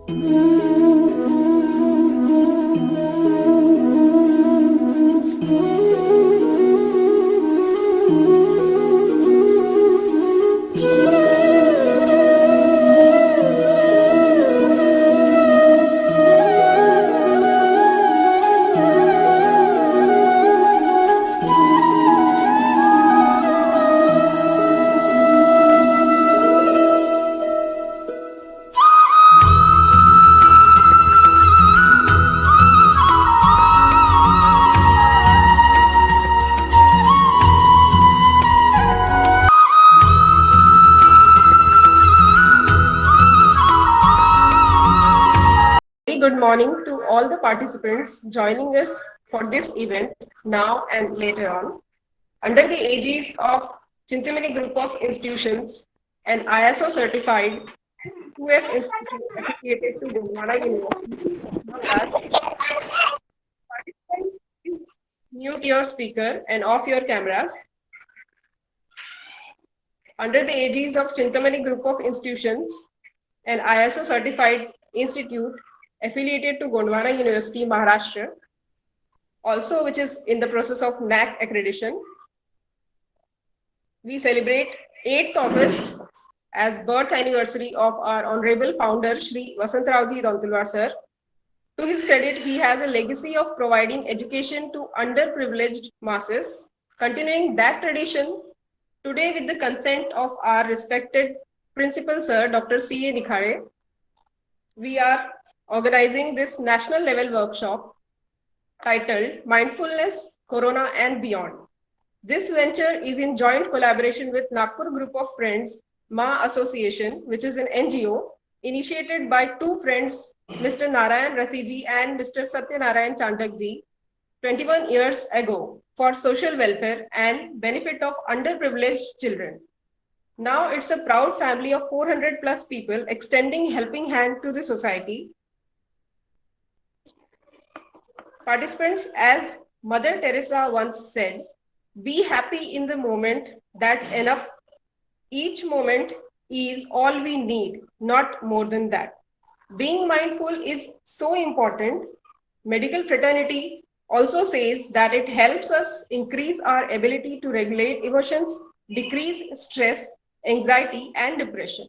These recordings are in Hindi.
Very good morning to all the participants joining us for this event now and later on. Under the aegis of Chintamani Group of Institutions, an ISO certified 2F institution affiliated to Gondwana University, participants, please mute your speaker and off your cameras. Under the aegis of Chintamani Group of Institutions, an ISO certified institute affiliated to Gondwana University, Maharashtra, also which is in the process of NAC accreditation. We celebrate 8th August as birth anniversary of our honorable founder, Shri Vasantraoji Dantulwar sir. To his credit, he has a legacy of providing education to underprivileged masses. Continuing that tradition, today with the consent of our respected principal sir, Dr. C.A. Nikhare, we are organizing this national level workshop titled Mindfulness, Corona and Beyond. This venture is in joint collaboration with Nagpur Group of Friends, Ma Association, which is an NGO initiated by two friends, Mr. Narayan Ratiji and Mr. Satyanarayan Chandakji, 21 years ago for social welfare and benefit of underprivileged children. Now it's a proud family of 400 plus people extending helping hand to the society. Participants, as Mother Teresa once said, be happy in the moment, that's enough. Each moment is all we need, not more than that. Being mindful is so important. Medical fraternity also says that it helps us increase our ability to regulate emotions, decrease stress, anxiety, and depression.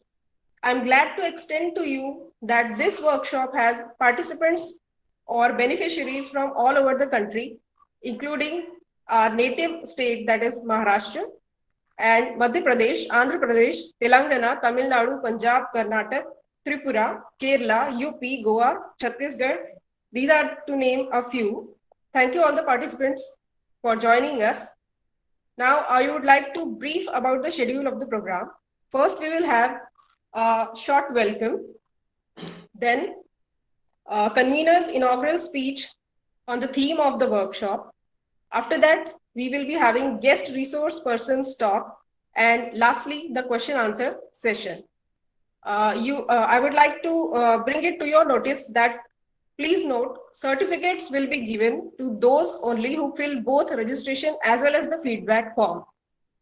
I'm glad to extend to you that this workshop has participants or beneficiaries from all over the country, including our native state, that is Maharashtra, and Madhya Pradesh, Andhra Pradesh, Telangana, Tamil Nadu, Punjab, Karnataka, Tripura, Kerala, UP, Goa, Chhattisgarh. These are to name a few. Thank you all the participants for joining us. Now, I would like to brief about the schedule of the program. First, we will have a short welcome. Then, convener's inaugural speech on the theme of the workshop. After that, we will be having guest resource persons talk. And lastly, the question answer session. I would like to bring it to your notice that please note, certificates will be given to those only who fill both registration as well as the feedback form.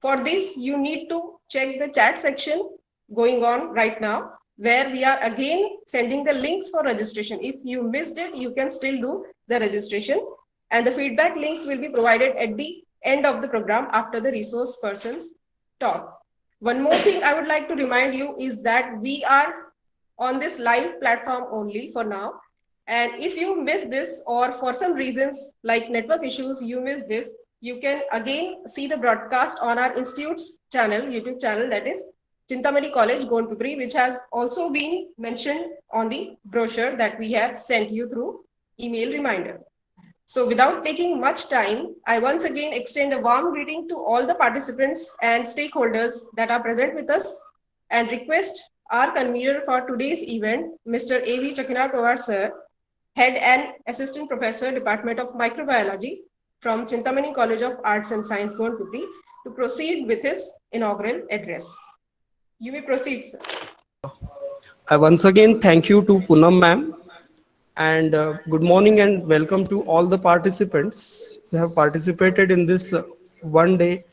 For this, you need to check the chat section going on right now, where we are again sending the links for registration. If you missed it, you can still do the registration, and the feedback links will be provided at the end of the program after the resource persons talk. One more thing I would like to remind you is that we are on this live platform only for now. And if you miss this, or for some reasons like network issues, you miss this, you can again see the broadcast on our institute's channel, YouTube channel, that is Chintamani College, Gondpipri, which has also been mentioned on the brochure that we have sent you through email reminder. So without taking much time, I once again extend a warm greeting to all the participants and stakeholders that are present with us, and request our convener for today's event, Mr. A.V. Chakina Pawar sir, Head and Assistant Professor, Department of Microbiology from Chintamani College of Arts and Science, Gondpipri, to proceed with his inaugural address. You may proceed, sir. I once again thank you to Poonam ma'am, and good morning and welcome to all the participants who have participated in this one-day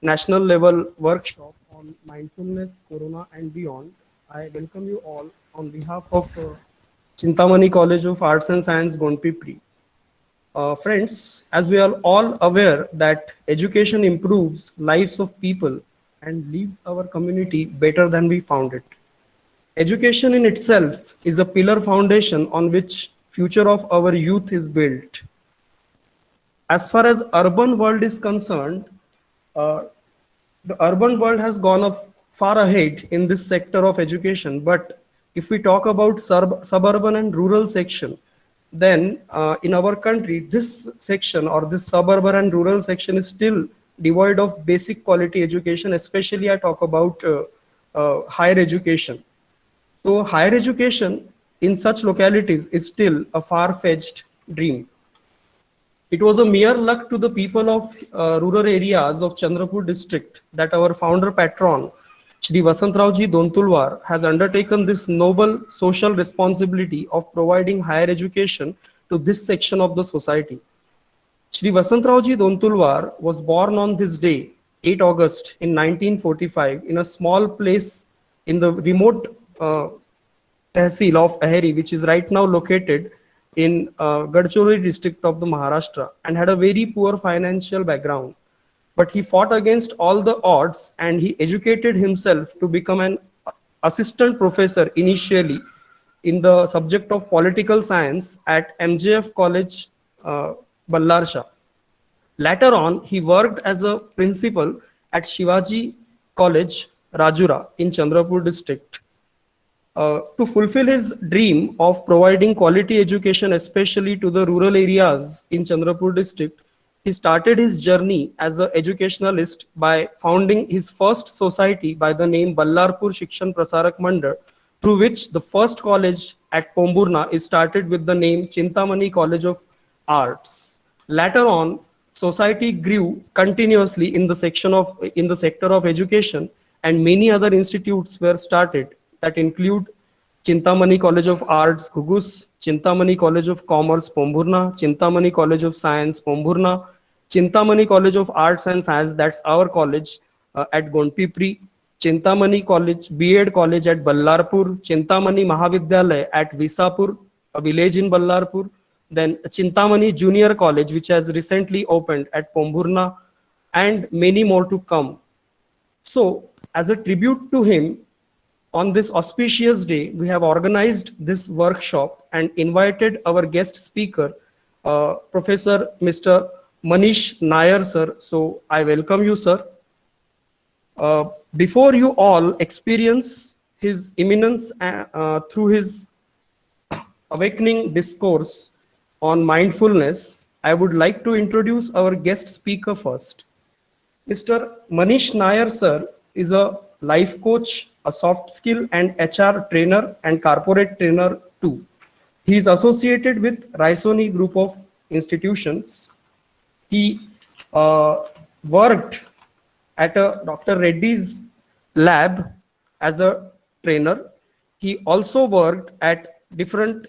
national level workshop on mindfulness, corona and beyond. I welcome you all on behalf of Chintamani College of Arts and Science, Gonpipri. Friends, as we are all aware that education improves lives of people and leaves our community better than we found it. Education in itself is a pillar foundation on which future of our youth is built. As far as urban world is concerned, uh, the urban world has gone far ahead in this sector of education. But if we talk about suburban and rural section, then in our country, this section or this suburban and rural section is still devoid of basic quality education. Especially, I talk about higher education. So, higher education in such localities is still a far-fetched dream. It was a mere luck to the people of rural areas of Chandrapur district that our founder patron, Shri Vasantraoji Dontulwar, has undertaken this noble social responsibility of providing higher education to this section of the society. Shri Vasantraoji Dontulwar was born on this day, 8 August in 1945, in a small place in the remote Tehsil of Aheri, which is right now located in Gadchiroli district of the Maharashtra, and had a very poor financial background. But he fought against all the odds and he educated himself to become an assistant professor initially in the subject of political science at MJF College, Ballarsha. Later on, he worked as a principal at Shivaji College, Rajura in Chandrapur district. To fulfill his dream of providing quality education, especially to the rural areas in Chandrapur district, he started his journey as an educationalist by founding his first society by the name Ballarpur Shikshan Prasarak Mandal, through which the first college at Pomburna is started with the name Chintamani College of Arts. Later on, society grew continuously in the sector of education, and many other institutes were started that include Chintamani College of Arts, Gugus, Chintamani College of Commerce, Pomburna, Chintamani College of Science, Pomburna, Chintamani College of Arts and Science, that's our college at Gonpipri, Chintamani College, B.Ed College at Ballarpur, Chintamani Mahavidyalaya at Visapur, a village in Ballarpur, then Chintamani Junior College, which has recently opened at Pomburna, and many more to come. So, as a tribute to him, on this auspicious day, we have organized this workshop and invited our guest speaker, Professor Mr. Manish Nair, sir. So I welcome you, sir. Before you all experience his eminence through his awakening discourse on mindfulness, I would like to introduce our guest speaker first. Mr. Manish Nair, sir, is a life coach, a soft skill and HR trainer, and corporate trainer too. He is associated with Raisoni Group of Institutions. He worked at a Dr. Reddy's lab as a trainer. He also worked at different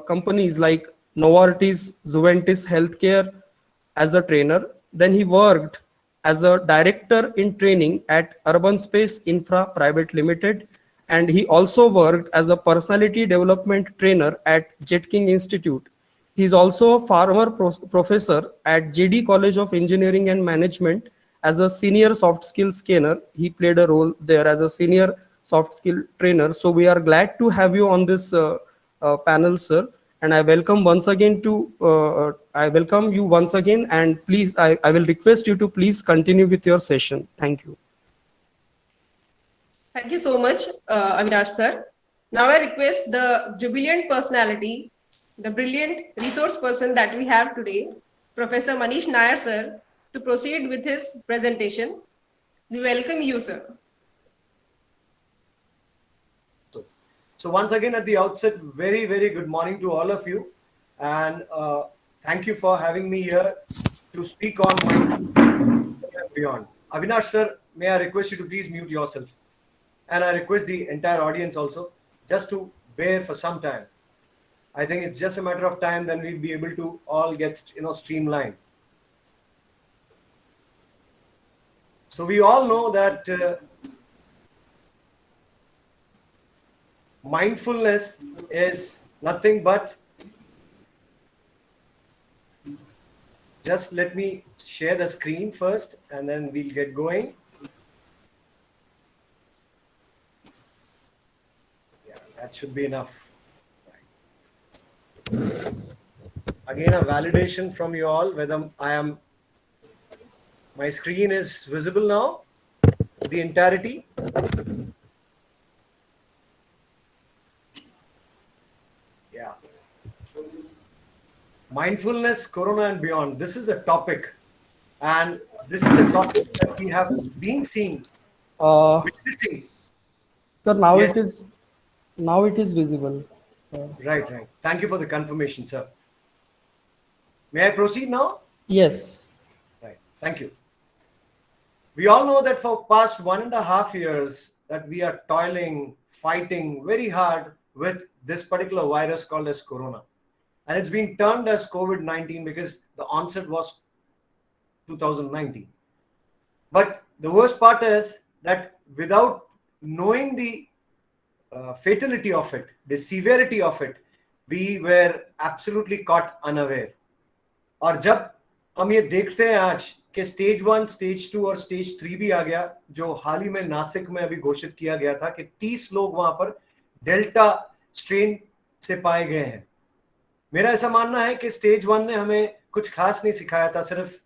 companies like Novartis, Zuventus Healthcare as a trainer. Then he worked as a director in training at Urban Space Infra Private Limited, and he also worked as a personality development trainer at Jet King Institute. He is also a former professor at JD College of Engineering and Management as a senior soft skill scanner. He played a role there as a senior soft skill trainer. So we are glad to have you on this panel, sir. And I welcome you once again, and please, I will request you to please continue with your session. Thank you. Thank you so much, Avinash sir. Now I request the jubilant personality, the brilliant resource person that we have today, Professor Manish Nair sir, to proceed with his presentation. We welcome you, sir. So once again at the outset, very, very good morning to all of you. And thank you for having me here to speak on mindfulness and beyond. Avinash sir, may I request you to please mute yourself. And I request the entire audience also just to bear for some time. I think it's just a matter of time, then we'll be able to all get streamlined. So we all know that mindfulness is Nothing but just let me share the screen first and then we'll get going. Yeah, that should be enough. Again, a validation from you all whether my screen is visible now, the entirety. Yeah. Mindfulness, Corona and beyond. This is the topic. And this is the topic that we have been seeing, witnessing. Sir, now Yes. it is visible. Right. Thank you for the confirmation, sir. May I proceed now? Yes. Right. Thank you. We all know that for past 1.5 years that we are toiling, fighting very hard with this particular virus called as Corona. And it's been termed as COVID-19 because the onset was 2019. But the worst part is that without knowing the fatality of it, the severity of it, we were absolutely caught unaware. और जब हम ये देखते हैं आज कि स्टेज 1, स्टेज 2 और स्टेज 3 भी आ गया, जो हाल ही में नासिक में अभी घोषित किया गया था कि 30 लोग वहां पर डेल्टा स्ट्रेन से पाए गए हैं. मेरा ऐसा मानना है कि स्टेज 1 ने हमें कुछ खास नहीं सिखाया था, सिर्फ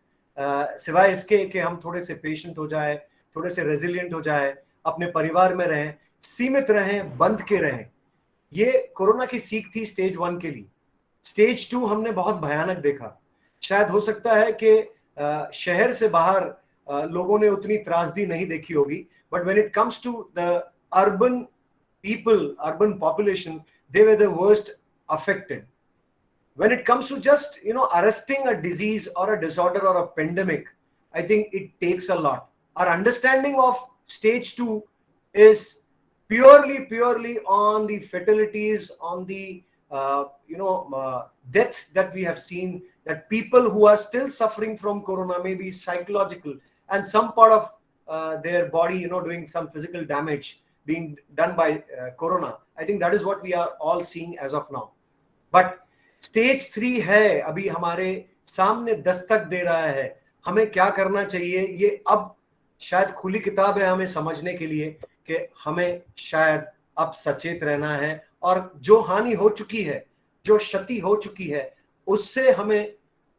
सिवाय इसके कि हम थोड़े से पेशेंट हो जाए, थोड़े से रेजिलिएंट हो जाए, अपने परिवार में रहें, सीमित रहें, बंद के रहें. ये कोरोना की सीख थी स्टेज 1 के लिए. स्टेज 2 हमने बहुत भयानक देखा. शायद हो सकता है कि शहर से बाहर लोगों ने उतनी त्रासदी नहीं देखी होगी, but when it comes to the urban people, urban population, they were the worst affected. When it comes to just arresting a disease or a disorder or a pandemic, I think it takes a lot. Our understanding of stage 2 is purely on the fatalities, on the death that we have seen, that people who are still suffering from corona, maybe psychological, and some part of their body doing some physical damage being done by corona. I think that is what we are all seeing as of now. But stage 3 है, अभी हमारे सामने दस्तक दे रहा है. हमें क्या करना चाहिए, ये अब शायद खुली किताब है हमें समझने के लिए कि हमें शायद अब सचेत रहना है, और जो हानि हो चुकी है, जो क्षति हो चुकी है, उससे हमें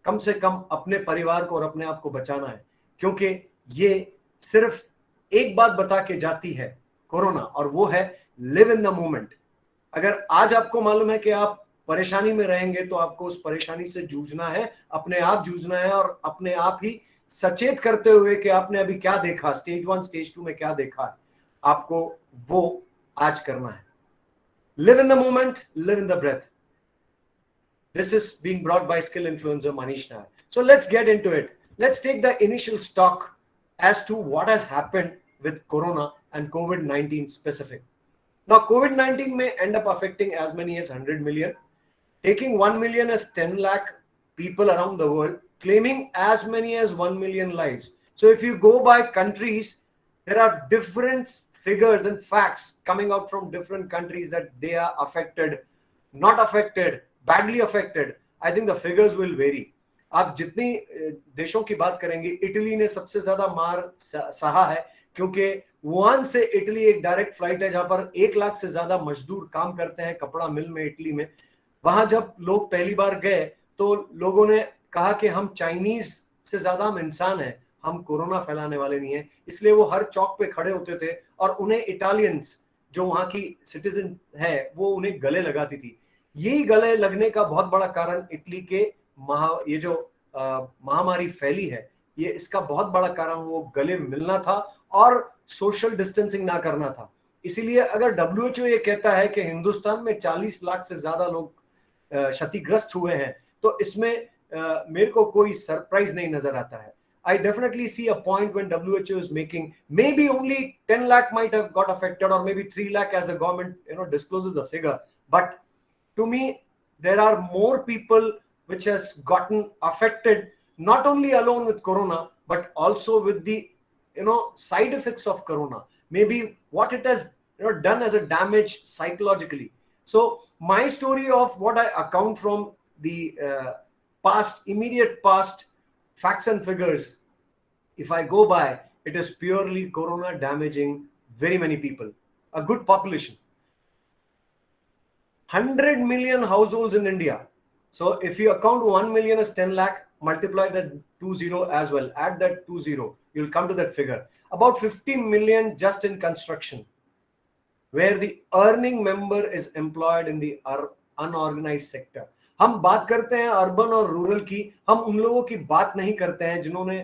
कम से कम अपने परिवार को और अपने आप को बचाना है. क्योंकि ये सिर्फ एक बात बता के जाती है कोरोना, और वो है लिव इन द मोमेंट. अगर आज आपको मालूम है कि आप परेशानी में रहेंगे तो आपको उस परेशानी से जूझना है, अपने आप जूझना है, और अपने आप ही सचेत करते हुए कि आपने अभी क्या देखा, स्टेज 1, स्टेज 2 में क्या देखा है, आपको वो आज करना है. Live in the moment, live in the breath. This is being brought by skill influencer Manish Nair. So let's get into it. Let's take the initial stock as to what has happened with corona and COVID-19 specific. Now COVID-19 may end up affecting as many as 100 million. Taking 1 million as 10 lakh people around the world, claiming as many as 1 million lives. So if you go by countries, there are different figures and facts coming out from different countries that they are affected, not affected, badly affected. I think the figures will vary. आप जितनी देशों की बात करेंगे, इटली ने सबसे ज्यादा मार सहा है, क्योंकि वुहान से इटली एक डायरेक्ट फ्लाइट है जहां पर 1 लाख से ज्यादा मजदूर काम करते हैं कपड़ा मिल में इटली में. वहां जब लोग पहली बार गए तो लोगों ने कहा कि हम चाइनीज से ज्यादा हम इंसान हैं, हम कोरोना फैलाने वाले नहीं हैं. इसलिए वो हर चौक पे खड़े होते थे और उन्हें इटालियंस जो वहां की सिटीजन है वो उन्हें गले लगाती थी. यही गले लगने का बहुत बड़ा कारण इटली के ये जो महामारी फैली है, ये इसका बहुत बड़ा कारण वो गले मिलना था और सोशल डिस्टेंसिंग ना करना था. इसीलिए अगर WHO ये कहता है कि हिंदुस्तान में 40 लाख से ज्यादा लोग क्षतिग्रस्त हुए हैं, तो इसमें मेरे को कोई सरप्राइज नहीं नजर आता है. I definitely see a point when WHO is making maybe only 10 lakh might have got affected, or maybe 3 lakh as the government discloses the figure. But to me, there are more people which has gotten affected, not only alone with corona, but also with the side effects of corona. Maybe what it has done as a damage psychologically. So my story of what I account from the past, immediate past facts and figures, if I go by, it is purely corona damaging very many people, a good population. 100 million households in India. So if you account 1 million as 10 lakh, multiply that 20 as well, add that 20, you'll come to that figure. About 50 million just in construction, where the earning member is employed in the unorganized sector. हम बात करते हैं अर्बन और रूरल की, हम उन लोगों की बात नहीं करते हैं जिन्होंने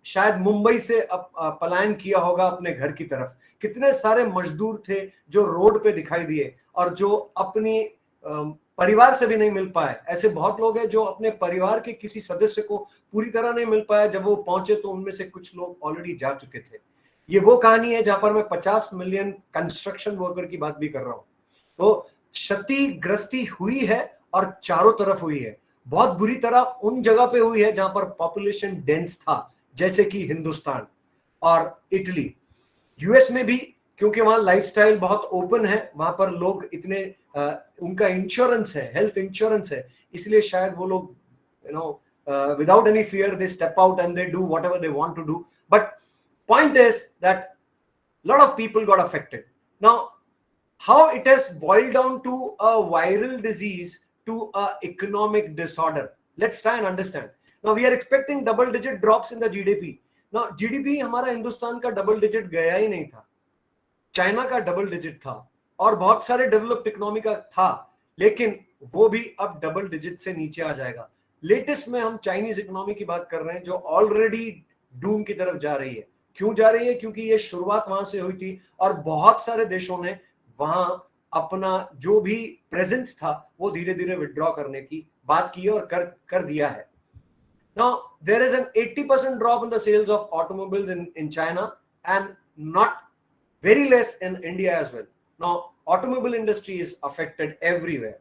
शायद मुंबई से पलायन किया होगा अपने घर की तरफ. कितने सारे मजदूर थे जो रोड पे दिखाई दिए और जो अपनी परिवार से भी नहीं मिल पाए. ऐसे बहुत लोग हैं जो अपने परिवार के किसी सदस्य को पूरी तरह नहीं मिल पाया. जब वो पहुंचे तो उनमें से कुछ लोग ऑलरेडी जा चुके थे. ये वो कहानी है जहां पर मैं 50 मिलियन कंस्ट्रक्शन वर्कर की बात भी कर रहा हूं. तो क्षतिग्रस्ती हुई है और चारों तरफ हुई है. बहुत बुरी तरह उन जगह पे हुई है जहां पर पॉपुलेशन डेंस था, जैसे कि हिंदुस्तान और इटली. यूएस में भी, क्योंकि वहां लाइफस्टाइल बहुत ओपन है, वहां पर लोग इतने उनका इंश्योरेंस है, हेल्थ इंश्योरेंस है, इसलिए शायद वो लोग without any fear they step out and they do whatever they want to do. But point is that a lot of people got affected. Now, how it has boiled down to a viral disease to a economic disorder, let's try and understand. Now we are expecting double digit drops in the GDP. Now GDP हमारा हिंदुस्तान का डबल डिजिट गया ही नहीं था, चाइना का डबल डिजिट था और बहुत सारे डेवलप्ड इकोनॉमी का था, लेकिन वो भी अब डबल डिजिट से नीचे आ जाएगा. लेटेस्ट में हम चाइनीज इकोनॉमी की बात कर रहे हैं जो ऑलरेडी डूम की तरफ जा रही है. क्यों जा रही है? क्योंकि ये शुरुआत वहां से हुई थी और बहुत सारे देशों ने वहां अपना जो भी प्रेजेंस था वो धीरे धीरे विड्रॉ करने की बात की और कर दिया है. Now there is an 80% drop in the sales of automobiles in China and not very less in India as well. Now automobile industry is affected everywhere.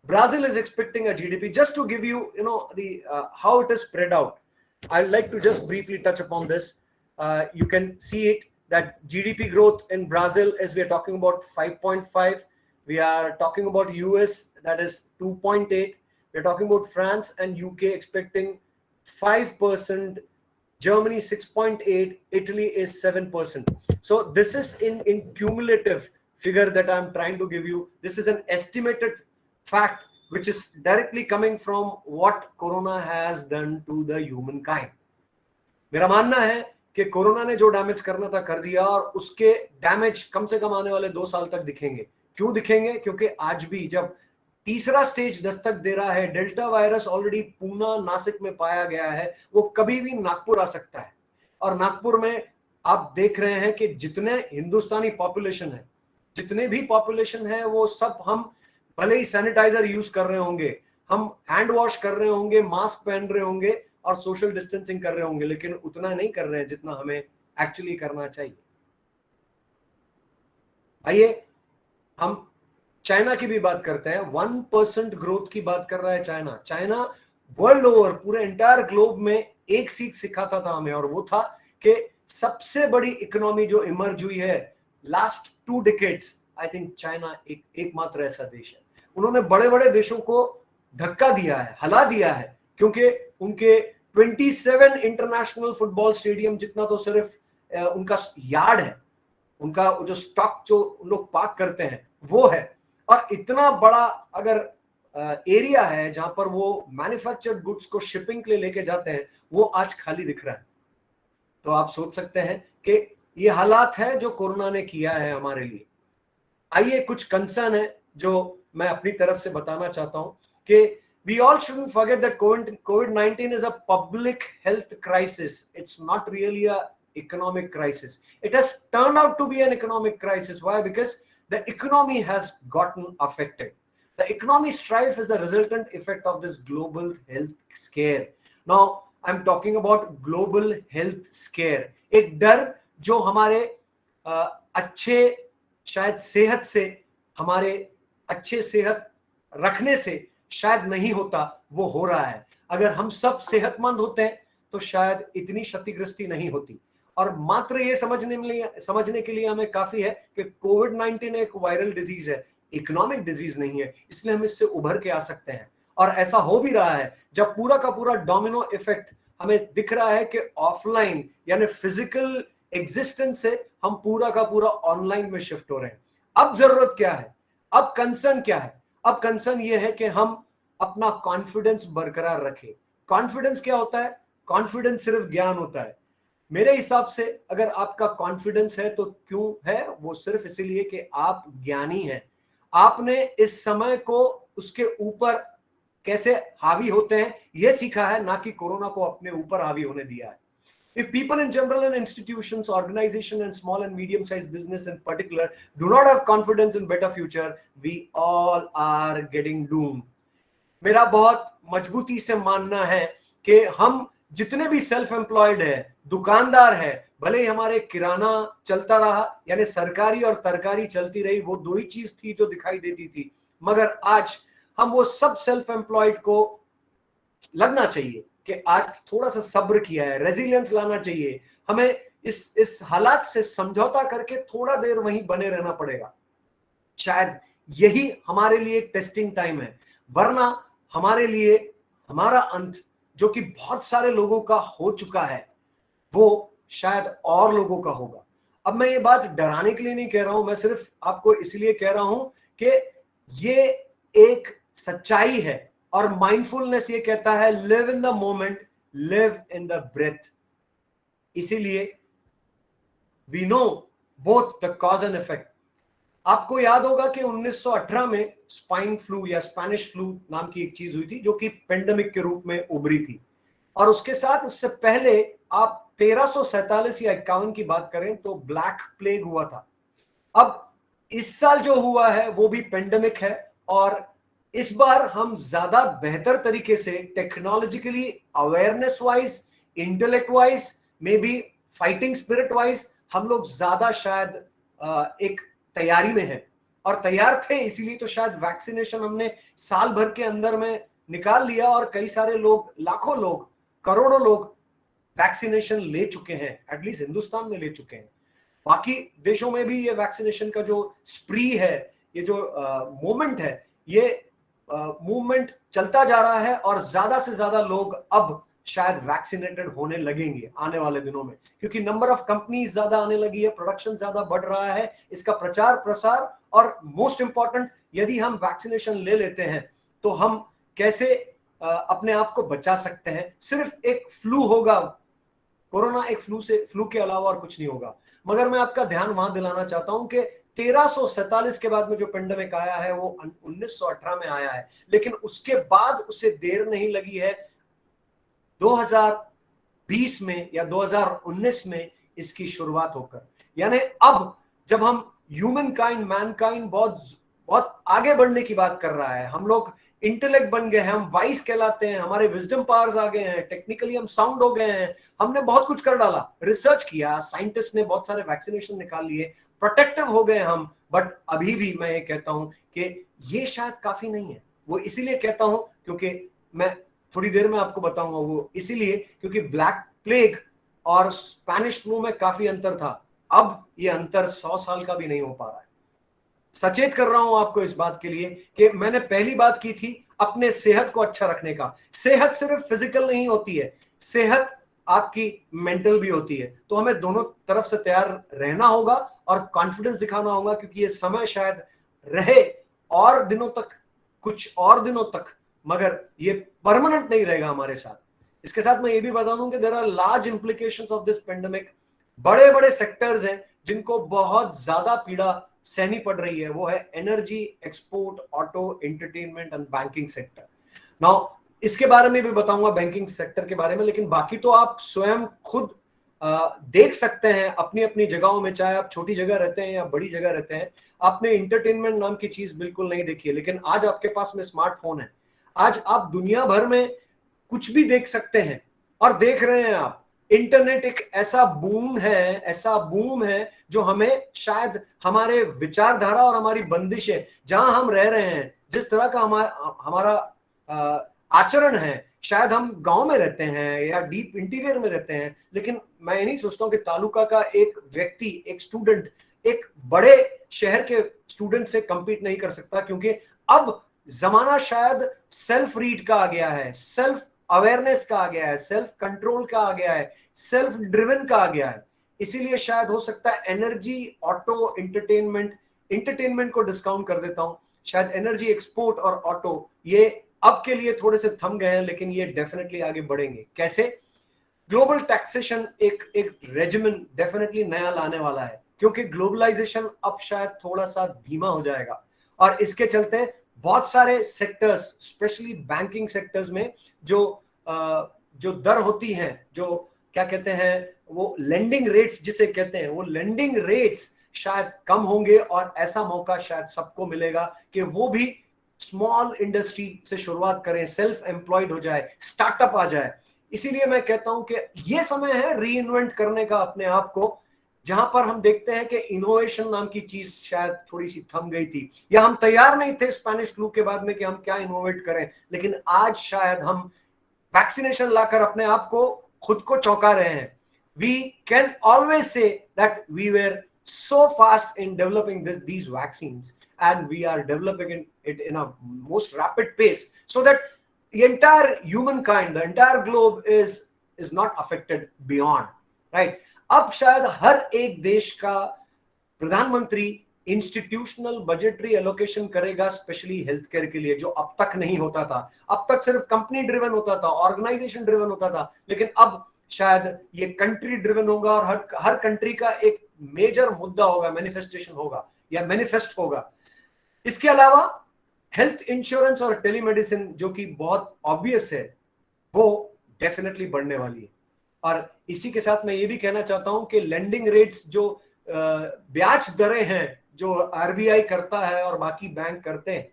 Brazil is expecting a GDP, just to give you the how it is spread out. I'd like to just briefly touch upon this. You can see it that GDP growth in Brazil is, we are talking about 5.5. We are talking about US, that is 2.8. We're talking about France and UK expecting 5%, Germany 6.8, Italy is 7%. So this is in cumulative figure that I'm trying to give you. This is an estimated fact which is directly coming from what corona has done to the humankind. मेरा मानना है कि कोरोना ने जो डैमेज करना था कर दिया और उसके डैमेज कम से कम आने वाले 2 साल तक दिखेंगे. क्यों दिखेंगे? क्योंकि आज भी जब तीसरा स्टेज दस्तक दे रहा है, delta virus already Poona Nashik में पाया गया है, वो कभी भी नागपुर आ सकता है. और नागपुर में आप देख रहे हैं कि जितने हिंदुस्तानी पॉपुलेशन है, जितने भी पॉपुलेशन है, वो सब हम भले ही सैनिटाइजर यूज कर रहे होंगे, हम हैंड वॉश कर रहे होंगे, मास्क पहन रहे होंगे और सोशल डिस्टेंसिंग कर रहे होंगे, लेकिन उतना नहीं कर रहे हैं जितना हमें एक्चुअली करना चाहिए. आइए हम चाइना की भी बात करते हैं. 1% ग्रोथ की बात कर रहा है चाइना. चाइना वर्ल्ड ओवर, पूरे एंटायर ग्लोब में एक सीख सिखाता था हमें, और वो था कि सबसे बड़ी इकोनॉमी जो इमर्ज हुई है last 2 decades, I think China एकमात्र ऐसा देश है. उन्होंने बड़े बड़े देशों को धक्का दिया है, हला दिया है, क्योंकि उनके 27 इंटरनेशनल फुटबॉल स्टेडियम जितना तो सिर्फ उनका यार्ड है, उनका जो स्टॉक जो लोग पार्क करते हैं वो है, और इतना बड़ा अगर एरिया है जहां पर वो मैन्युफैक्चर्ड गुड्स को शिपिंग के लिए लेके जाते हैं, वो आज खाली दिख रहा है. तो आप सोच सकते हैं कि ये हालात है जो कोरोना ने किया है हमारे लिए. आइए कुछ कंसर्न है जो मैं अपनी तरफ से बताना चाहता हूं कि we all shouldn't forget that COVID-19 is a public health crisis. It's not really a economic crisis. It has turned out to be an economic crisis. Why? Because the economy has gotten affected. The economy strife is the resultant effect of this global health scare. Now, I'm talking about global health scare. एक डर जो हमारे अच्छे शायद सेहत से, हमारे अच्छे सेहत रखने से शायद नहीं होता, वो हो रहा है. अगर हम सब सेहतमंद होते हैं तो शायद इतनी क्षतिग्रस्ती नहीं होती. और मात्र ये समझने के लिए हमें काफी है कि कोविड-19 एक वायरल डिजीज है. इकोनॉमिक डिजीज नहीं है, इसलिए हम इससे उभर के आ सकते हैं। और ऐसा हो भी रहा है जब पूरा का पूरा डोमिनो इफेक्ट हमें दिख रहा है कि ऑफलाइन यानी फिजिकल एग्जिस्टेंस से हम पूरा का पूरा ऑनलाइन में शिफ्ट हो रहे हैं। अब जरूरत क्या है, अब कंसर्न क्या है? अब कंसर्न ये है कि हम अपना कॉन्फिडेंस बरकरार रखें। कॉन्फिडेंस क्या होता है? कॉन्फिडेंस सिर्फ ज्ञान होता है। मेरे हिसाब से अगर आपका कॉन्फिडेंस है तो क्यों है? वो सिर्फ इसीलिए कि आप ज्ञानी हैं। आपने इस समय को उसके ऊपर कैसे हावी होते हैं यह सीखा है, ना कि कोरोना को अपने ऊपर हावी होने दिया है। If people in general and institutions, organization and small and medium-sized business in particular do not have confidence in better future, we all are getting doomed. मेरा बहुत मजबूती से मानना है कि हम जितने भी सेल्फ एम्प्लॉयड है, दुकानदार है, भले ही हमारे किराना चलता रहा यानी सरकारी और तरकारी चलती रही, वो दो ही चीज थी जो दिखाई देती थी, मगर आज हम वो सब सेल्फ एम्प्लॉयड को लगना चाहिए कि आज थोड़ा सा सब्र किया है, रेजिलियंस लाना चाहिए। हमें इस हालात से समझौता करके थोड़ा देर वहीं बने रहना पड़ेगा। शायद यही हमारे लिए टेस्टिंग टाइम है, वरना हमारे लिए हमारा अंत जो कि बहुत सारे लोगों का हो चुका है वो शायद और लोगों का होगा। अब मैं ये बात डराने के लिए नहीं कह रहा हूं, मैं सिर्फ आपको इसलिए कह रहा हूं कि ये एक सच्चाई है और माइंडफुलनेस ये कहता है live in the moment, live in the breath. इसीलिए we know both the cause and effect. आपको याद होगा कि 1918 में स्वाइन फ्लू या स्पेनिश फ्लू नाम की एक चीज हुई थी जो कि पेंडेमिक के रूप में उभरी थी, और उसके साथ उससे पहले आप 1347 या 51 की बात करें तो ब्लैक प्लेग हुआ था। अब इस साल जो हुआ है वो भी पेंडेमिक है, और इस बार हम ज्यादा बेहतर तरीके से technologically awareness wise, intellect wise, may be fighting spirit wise हम लोग ज्यादा शायद एक तैयारी में है और तैयार थे। इसीलिए तो शायद वैक्सीनेशन हमने साल भर के अंदर में निकाल लिया और कई सारे लोग, लाखों लोग, करोड़ों लोग वैक्सीनेशन ले चुके हैं, एटलीस्ट हिंदुस्तान में ले चुके हैं। बाकी देशों में भी ये वैक्सीनेशन का जो स्प्री है, ये जो मूवमेंट है, ये मूवमेंट चलता जा रहा है और ज्यादा से ज्यादा लोग अब शायद वैक्सीनेटेड होने लगेंगे आने वाले दिनों में, क्योंकि नंबर ऑफ कंपनीज ज्यादा आने लगी है, प्रोडक्शन ज्यादा बढ़ रहा है, इसका प्रचार प्रसार, और मोस्ट इंपॉर्टेंट यदि हम वैक्सीनेशन ले लेते हैं तो हम कैसे अपने आप को बचा सकते हैं। सिर्फ एक फ्लू होगा, कोरोना एक फ्लू के अलावा और कुछ नहीं होगा। मगर मैं आपका ध्यान वहां दिलाना चाहता हूं कि 1347 के बाद में जो पेंडेमिक आया है वो 1918 में आया है, लेकिन उसके बाद उसे देर नहीं लगी है, 2020 में या 2019 में इसकी शुरुआत होकर। यानी अब जब हम ह्यूमन काइंड, मैनकाइंड बहुत आगे बढ़ने की बात कर रहा है, हम लोग इंटेलेक्ट बन गए हैं, हम वाइस कहलाते हैं, हमारे विजडम पावर्स आ गए हैं, टेक्निकली हम साउंड हो गए हैं, हमने बहुत कुछ कर डाला, रिसर्च किया, साइंटिस्ट ने बहुत सारे वैक्सीनेशन निकाल लिए, प्रोटेक्टिव हो गए हम, बट अभी भी मैं ये कहता हूं कि ये शायद काफी नहीं है। वो इसीलिए कहता हूं क्योंकि मैं थोड़ी देर में आपको बताऊंगा, वो इसीलिए क्योंकि ब्लैक प्लेग और स्पेनिश फ्लू में काफी अंतर था, अब ये अंतर 100 साल का भी नहीं हो पा रहा है। सचेत कर रहा हूं आपको इस बात के लिए कि मैंने पहली बात की थी अपने सेहत को अच्छा रखने का। सेहत सिर्फ फिजिकल नहीं होती है, सेहत आपकी मेंटल भी होती है, तो हमें दोनों तरफ से तैयार रहना होगा और कॉन्फिडेंस दिखाना होगा, क्योंकि ये समय शायद रहे और दिनों तक, कुछ और दिनों तक, मगर ये परमानेंट नहीं रहेगा हमारे साथ। इसके साथ मैं ये भी बता दूं कि there are large implications of this pandemic. बड़े बड़े सेक्टर्स हैं जिनको बहुत ज्यादा पीड़ा सहनी पड़ रही है, वो है energy, export, auto, entertainment and banking sector. Now इसके बारे में भी बताऊंगा, बैंकिंग सेक्टर के बारे में, लेकिन बाकी तो आप स्वयं खुद देख सकते हैं अपनी अपनी जगहों में, चाहे आप छोटी जगह रहते हैं या बड़ी जगह रहते हैं। आपने इंटरटेनमेंट नाम की चीज बिल्कुल नहीं देखी है, लेकिन आज आपके पास में स्मार्टफोन है, आज आप दुनिया भर में कुछ भी देख सकते हैं और देख रहे हैं आप। इंटरनेट एक ऐसा बूम है जो हमें शायद हमारे विचारधारा और हमारी बंदिशें, जहां हम रह रहे हैं, जिस तरह का हमारा आचरण है, शायद हम गांव में रहते हैं या डीप इंटीरियर में रहते हैं, लेकिन मैं ये नहीं सोचता हूं कि तालुका का एक व्यक्ति, एक स्टूडेंट, एक बड़े शहर के स्टूडेंट से compete नहीं कर सकता, क्योंकि अब जमाना शायद सेल्फ रीड का आ गया है, सेल्फ अवेयरनेस का आ गया है, सेल्फ कंट्रोल का आ गया है, सेल्फ ड्रिवन का आ गया है। इसीलिए शायद हो सकता है एनर्जी, ऑटो, एंटरटेनमेंट को डिस्काउंट कर देता हूं, शायद एनर्जी, एक्सपोर्ट और ऑटो ये अब के लिए थोड़े से थम गए हैं, लेकिन ये डेफिनेटली आगे बढ़ेंगे। कैसे? ग्लोबल टैक्सेशन एक रेजिमेंट डेफिनेटली नया लाने वाला है, क्योंकि ग्लोबलाइजेशन अब शायद थोड़ा सा धीमा हो जाएगा, और इसके चलते बहुत सारे सेक्टर्स, स्पेशली बैंकिंग सेक्टर्स में जो दर होती हैं, जो क्या कहते हैं, वो लेंडिंग रेट्स जिसे कहते हैं, वो लेंडिंग रेट्स शायद कम होंगे, और ऐसा मौका शायद सबको मिलेगा कि वो भी स्मॉल इंडस्ट्री से शुरुआत करें, सेल्फ एम्प्लॉयड हो जाए, स्टार्टअप आ जाए। इसीलिए मैं कहता हूं कि ये समय है रीइन्वेंट करने का अपने आप को, जहां पर हम देखते हैं कि इनोवेशन नाम की चीज शायद थोड़ी सी थम गई थी, या हम तैयार नहीं थे स्पेनिश फ्लू के बाद में कि हम क्या इनोवेट करें, लेकिन आज शायद हम वैक्सीनेशन लाकर अपने आप को खुद को चौंका रहे हैं। We can always say that we were so fast in developing these vaccines, and we are developing it in a most rapid pace, so that the entire humankind, the entire globe is not affected beyond, right? अब शायद हर एक देश का प्रधानमंत्री इंस्टीट्यूशनल बजटरी एलोकेशन करेगा, स्पेशली हेल्थ केयर के लिए, जो अब तक नहीं होता था। अब तक सिर्फ कंपनी ड्रिवन होता था, ऑर्गेनाइजेशन ड्रिवन होता था, लेकिन अब शायद ये कंट्री ड्रिवन होगा, और हर कंट्री का एक मेजर मुद्दा होगा, मैनिफेस्टेशन होगा या मैनिफेस्ट होगा। इसके अलावा हेल्थ इंश्योरेंस और टेलीमेडिसिन, जो कि बहुत ऑब्वियस है, वो डेफिनेटली बढ़ने वाली है। और इसी के साथ मैं ये भी कहना चाहता हूं कि लेंडिंग रेट्स, जो ब्याज दरें हैं जो आरबीआई करता है और बाकी बैंक करते हैं,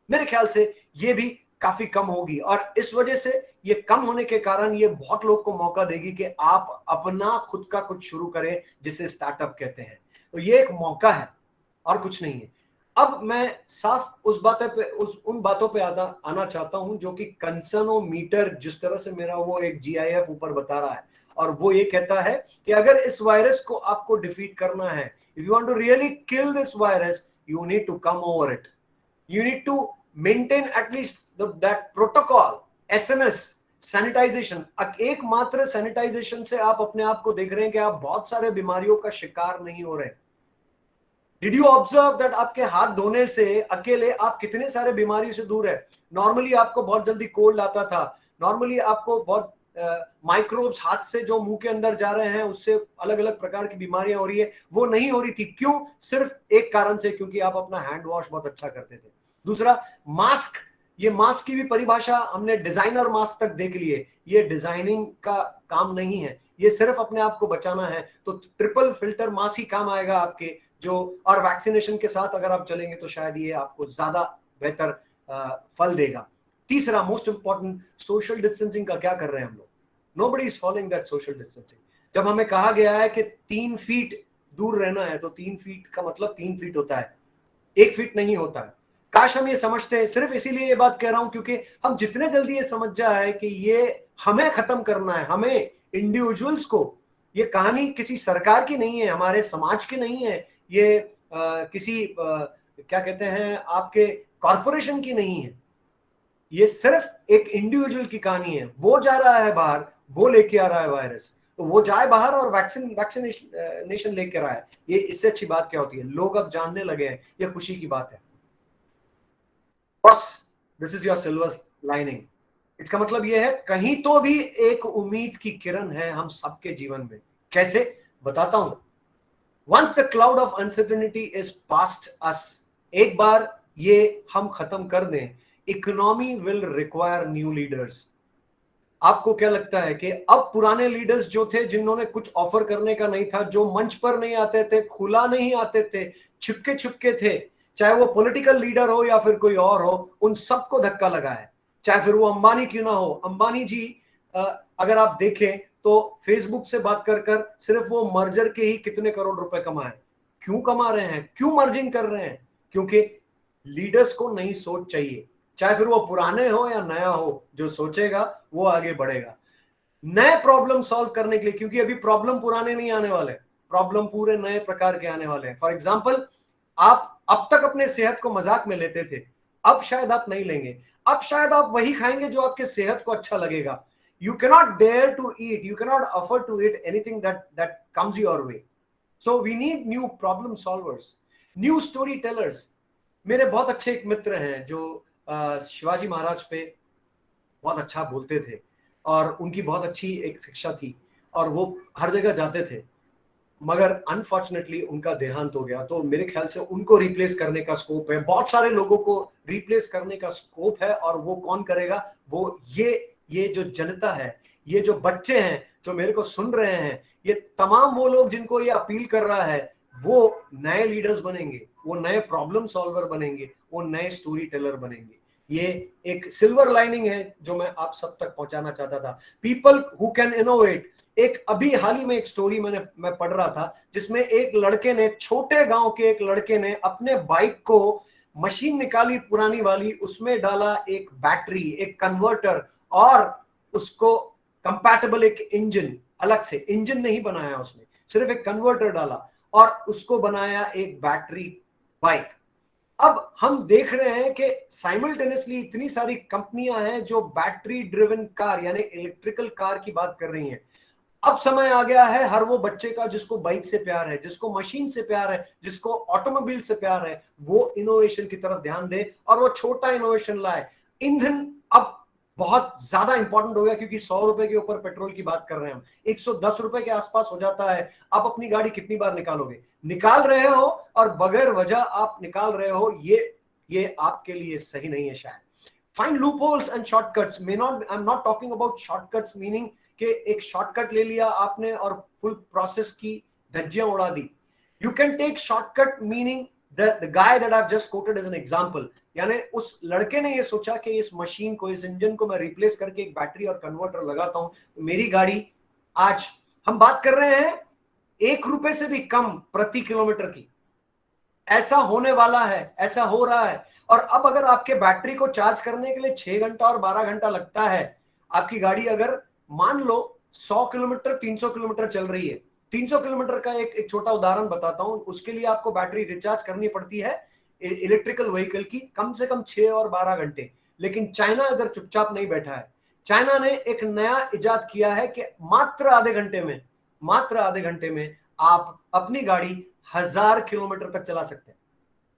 मेरे ख्याल से ये भी काफी कम होगी, और इस वजह से ये कम होने के कारण ये बहुत लोग को मौका देगी कि आप अपना खुद का कुछ शुरू करें, जिसे स्टार्टअप कहते हैं। तो ये एक मौका है और कुछ नहीं है। अब मैं साफ उन बातों पे आना चाहता हूं जो कि कंसर्नोमीटर, जिस तरह से मेरा वो एक GIF ऊपर बता रहा है, और वो ये कहता है कि अगर इस वायरस को आपको डिफीट करना है, if you want to really kill this virus, you need to come over it, you need to maintain at least that protocol, SMS, sanitisation. एकमात्र सैनिटाइजेशन से आप अपने आप को देख रहे हैं कि आप बहुत सारे बीमारियों का शिकार नहीं हो रहे। डिड यू ऑब्जर्व दैट आपके हाथ धोने से अकेले आप कितने सारे बीमारियों से दूर है? नॉर्मली आपको बहुत जल्दी कोल्ड आता था, नॉर्मली आपको बहुत माइक्रोब्स हाथ से जो मुंह के अंदर जा रहे हैं उससे अलग अलग प्रकार की बीमारियां हो रही है, वो नहीं हो रही थी। क्यों? सिर्फ एक कारण से, क्योंकि आप अपना हैंड वॉश बहुत अच्छा करते थे। दूसरा, मास्क। ये मास्क की भी परिभाषा हमने डिजाइनर मास्क तक देख लिए, ये डिजाइनिंग का काम नहीं है, ये सिर्फ अपने आप को बचाना है। तो ट्रिपल फिल्टर मास्क ही काम आएगा आपके, जो और वैक्सीनेशन के साथ अगर आप चलेंगे तो शायद ये आपको ज्यादा बेहतर फल देगा। तीसरा, मोस्ट इंपॉर्टेंट, सोशल डिस्टेंसिंग का क्या कर रहे हैं हम लोग? Nobody is following that social distancing. जब हमें कहा गया है कि 3 फीट दूर रहना है, तो 3 फीट का मतलब 3 फीट होता है, 1 फीट नहीं होता है। काश हम ये समझते हैं। सिर्फ इसीलिए ये बात कह रहा हूं क्योंकि हम जितने जल्दी ये समझ जाए कि ये हमें खत्म करना है, हमें इंडिविजुअल्स को, ये कहानी किसी सरकार की नहीं है, हमारे समाज की नहीं है, ये किसी क्या कहते हैं आपके कॉरपोरेशन की नहीं है, ये सिर्फ एक इंडिविजुअल की कहानी है। वो जा रहा है बाहर, वो लेके आ रहा है वायरस, तो वो जाए बाहर और वैक्सीनेशन लेके आ रहा है। ये इससे अच्छी बात क्या होती है? लोग अब जानने लगे हैं, ये खुशी की बात है। बस this is your silver lining. इसका मतलब ये है कहीं तो भी एक उम्मीद की किरण है हम सबके जीवन में। कैसे? बताता हूं। Once the cloud of uncertainty is past us, एक बार ये हम खत्म कर दें, economy will require new leaders. आपको क्या लगता है कि अब पुराने लीडर्स जो थे, जिन्होंने कुछ ऑफर करने का नहीं था, जो मंच पर नहीं आते थे, खुला नहीं आते थे, छिपके छुपके थे, चाहे वो पॉलिटिकल लीडर हो या फिर कोई और हो, उन सबको धक्का लगा है। चाहे फिर वो अंबानी क्यों ना हो। अंबानी जी अगर आप देखें तो फेसबुक से बात कर कर सिर्फ वो मर्जर के ही कितने करोड़ रुपए कमाए। क्यों कमा रहे हैं? क्यों मर्जिंग कर रहे हैं? क्योंकि लीडर्स को नई सोच चाहिए, चाहे फिर वो पुराने हो या नया हो, जो सोचेगा वो आगे बढ़ेगा नए प्रॉब्लम सॉल्व करने के लिए। क्योंकि अभी प्रॉब्लम पुराने नहीं आने वाले, प्रॉब्लम पूरे नए प्रकार के आने वाले हैं। फॉर एग्जाम्पल, आप अब तक अपने सेहत को मजाक में लेते थे, अब शायद आप नहीं लेंगे। अब शायद आप वही खाएंगे जो आपके सेहत को अच्छा लगेगा। You cannot dare to eat, you cannot afford to eat anything that comes your way. So we need new problem solvers, new storytellers. मेरे बहुत अच्छे एक मित्र हैं जो शिवाजी महाराज पे बहुत अच्छा बोलते थे और उनकी बहुत अच्छी एक शिक्षा थी और वो हर जगह जाते थे, मगर अनफॉर्चुनेटली उनका देहांत हो गया। तो मेरे ख्याल से उनको रिप्लेस करने का स्कोप है, बहुत सारे लोगों को रिप्लेस करने का स्कोप है। और वो कौन करेगा? वो ये जो जनता है, ये जो बच्चे हैं जो मेरे को सुन रहे हैं, ये तमाम वो लोग जिनको ये अपील कर रहा है, वो नए लीडर्स बनेंगे, वो नए प्रॉब्लम सॉल्वर बनेंगे, वो नए स्टोरी टेलर बनेंगे। ये एक सिल्वर लाइनिंग है जो मैं आप सब तक पहुंचाना चाहता था। People who can innovate. एक अभी हाल ही में एक स्टोरी मैं पढ़ रहा था जिसमें एक लड़के ने, छोटे गांव के एक लड़के ने अपने बाइक को मशीन निकाली पुरानी वाली, उसमें डाला एक बैटरी, एक कन्वर्टर और उसको कंपैटिबल एक इंजन, अलग से इंजन नहीं बनाया उसने, सिर्फ एक कन्वर्टर डाला और उसको बनाया एक बैटरी बाइक। अब हम देख रहे हैं कि साइमल्टेनियसली इतनी सारी कंपनियां हैं जो बैटरी ड्रिवन कार यानी इलेक्ट्रिकल कार की बात कर रही हैं। अब समय आ गया है हर वो बच्चे का जिसको बाइक से प्यार है, जिसको मशीन से प्यार है, जिसको ऑटोमोबाइल से प्यार है, वो इनोवेशन की तरफ ध्यान दे और वो छोटा इनोवेशन लाए। ईंधन अब बहुत ज्यादा इंपॉर्टेंट हो गया क्योंकि 100 रुपए के ऊपर पेट्रोल की बात कर रहे हैं हम, 110 रुपए के आसपास हो जाता है। आप अपनी गाड़ी कितनी बार निकालोगे? निकाल रहे हो और बगैर वजह आप निकाल रहे हो, ये आपके लिए सही नहीं है शायद। Find loopholes and shortcuts. I'm not talking about shortcuts meaning कि एक शॉर्टकट ले लिया आपने और फुल प्रोसेस की धज्जियां उड़ा दी। You can take shortcut meaning the guy that I've just quoted as an example. यानी उस लड़के ने ये सोचा कि इस मशीन को, इस इंजन को मैं रिप्लेस करके एक बैटरी और कन्वर्टर लगाता हूं तो मेरी गाड़ी, आज हम बात कर रहे हैं 1 रुपए से भी कम प्रति किलोमीटर की, ऐसा होने वाला है, ऐसा हो रहा है। और अब अगर आपके बैटरी को चार्ज करने के लिए 6 घंटा और 12 घंटा लगता है, आपकी गाड़ी अगर मान लो 100 किलोमीटर 300 किलोमीटर चल रही है, 300 किलोमीटर का एक छोटा उदाहरण बताता हूं, उसके लिए आपको बैटरी रिचार्ज करनी पड़ती है इलेक्ट्रिकल व्हीकल की कम से कम 6 और 12 घंटे। लेकिन चाइना अगर चुपचाप नहीं बैठा है, चाइना ने एक नया इजाद किया है कि मात्र आधे घंटे में आप अपनी गाड़ी 1000 किलोमीटर तक चला सकते हैं।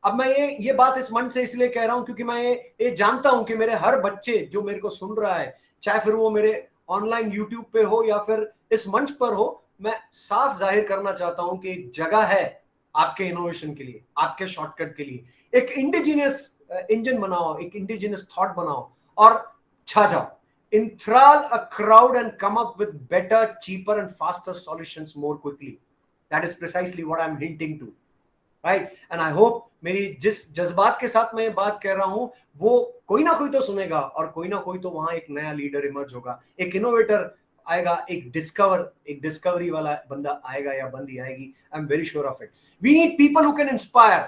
अब मैं ये बात इस मंच से इसलिए कह रहा हूं क्योंकि मैं ये जानता हूं कि मेरे हर बच्चे जो मेरे को सुन रहा है, चाहे फिर वो मेरे ऑनलाइन यूट्यूब पे हो या फिर इस मंच पर हो, मैं साफ जाहिर करना चाहता हूं कि जगह है आपके इनोवेशन के लिए, आपके शॉर्टकट के लिए। एक इंडिजिनियस इंजन बनाओ, एक इंडिजिनियस थॉट बनाओ और छा जाओ। Enthrall a crowd and come up with better, cheaper and faster solutions more quickly. That is precisely what I'm hinting to, right? And I hope मेरी जिस जज्बात के साथ मैं बात कर रहा हूं वो कोई ना कोई तो सुनेगा और कोई ना कोई तो वहां एक नया लीडर इमर्ज होगा, एक इनोवेटर आएगा, एक डिस्कवरी वाला बंदा आएगा या बंदी आएगी। I am very sure of it. We need people who can inspire.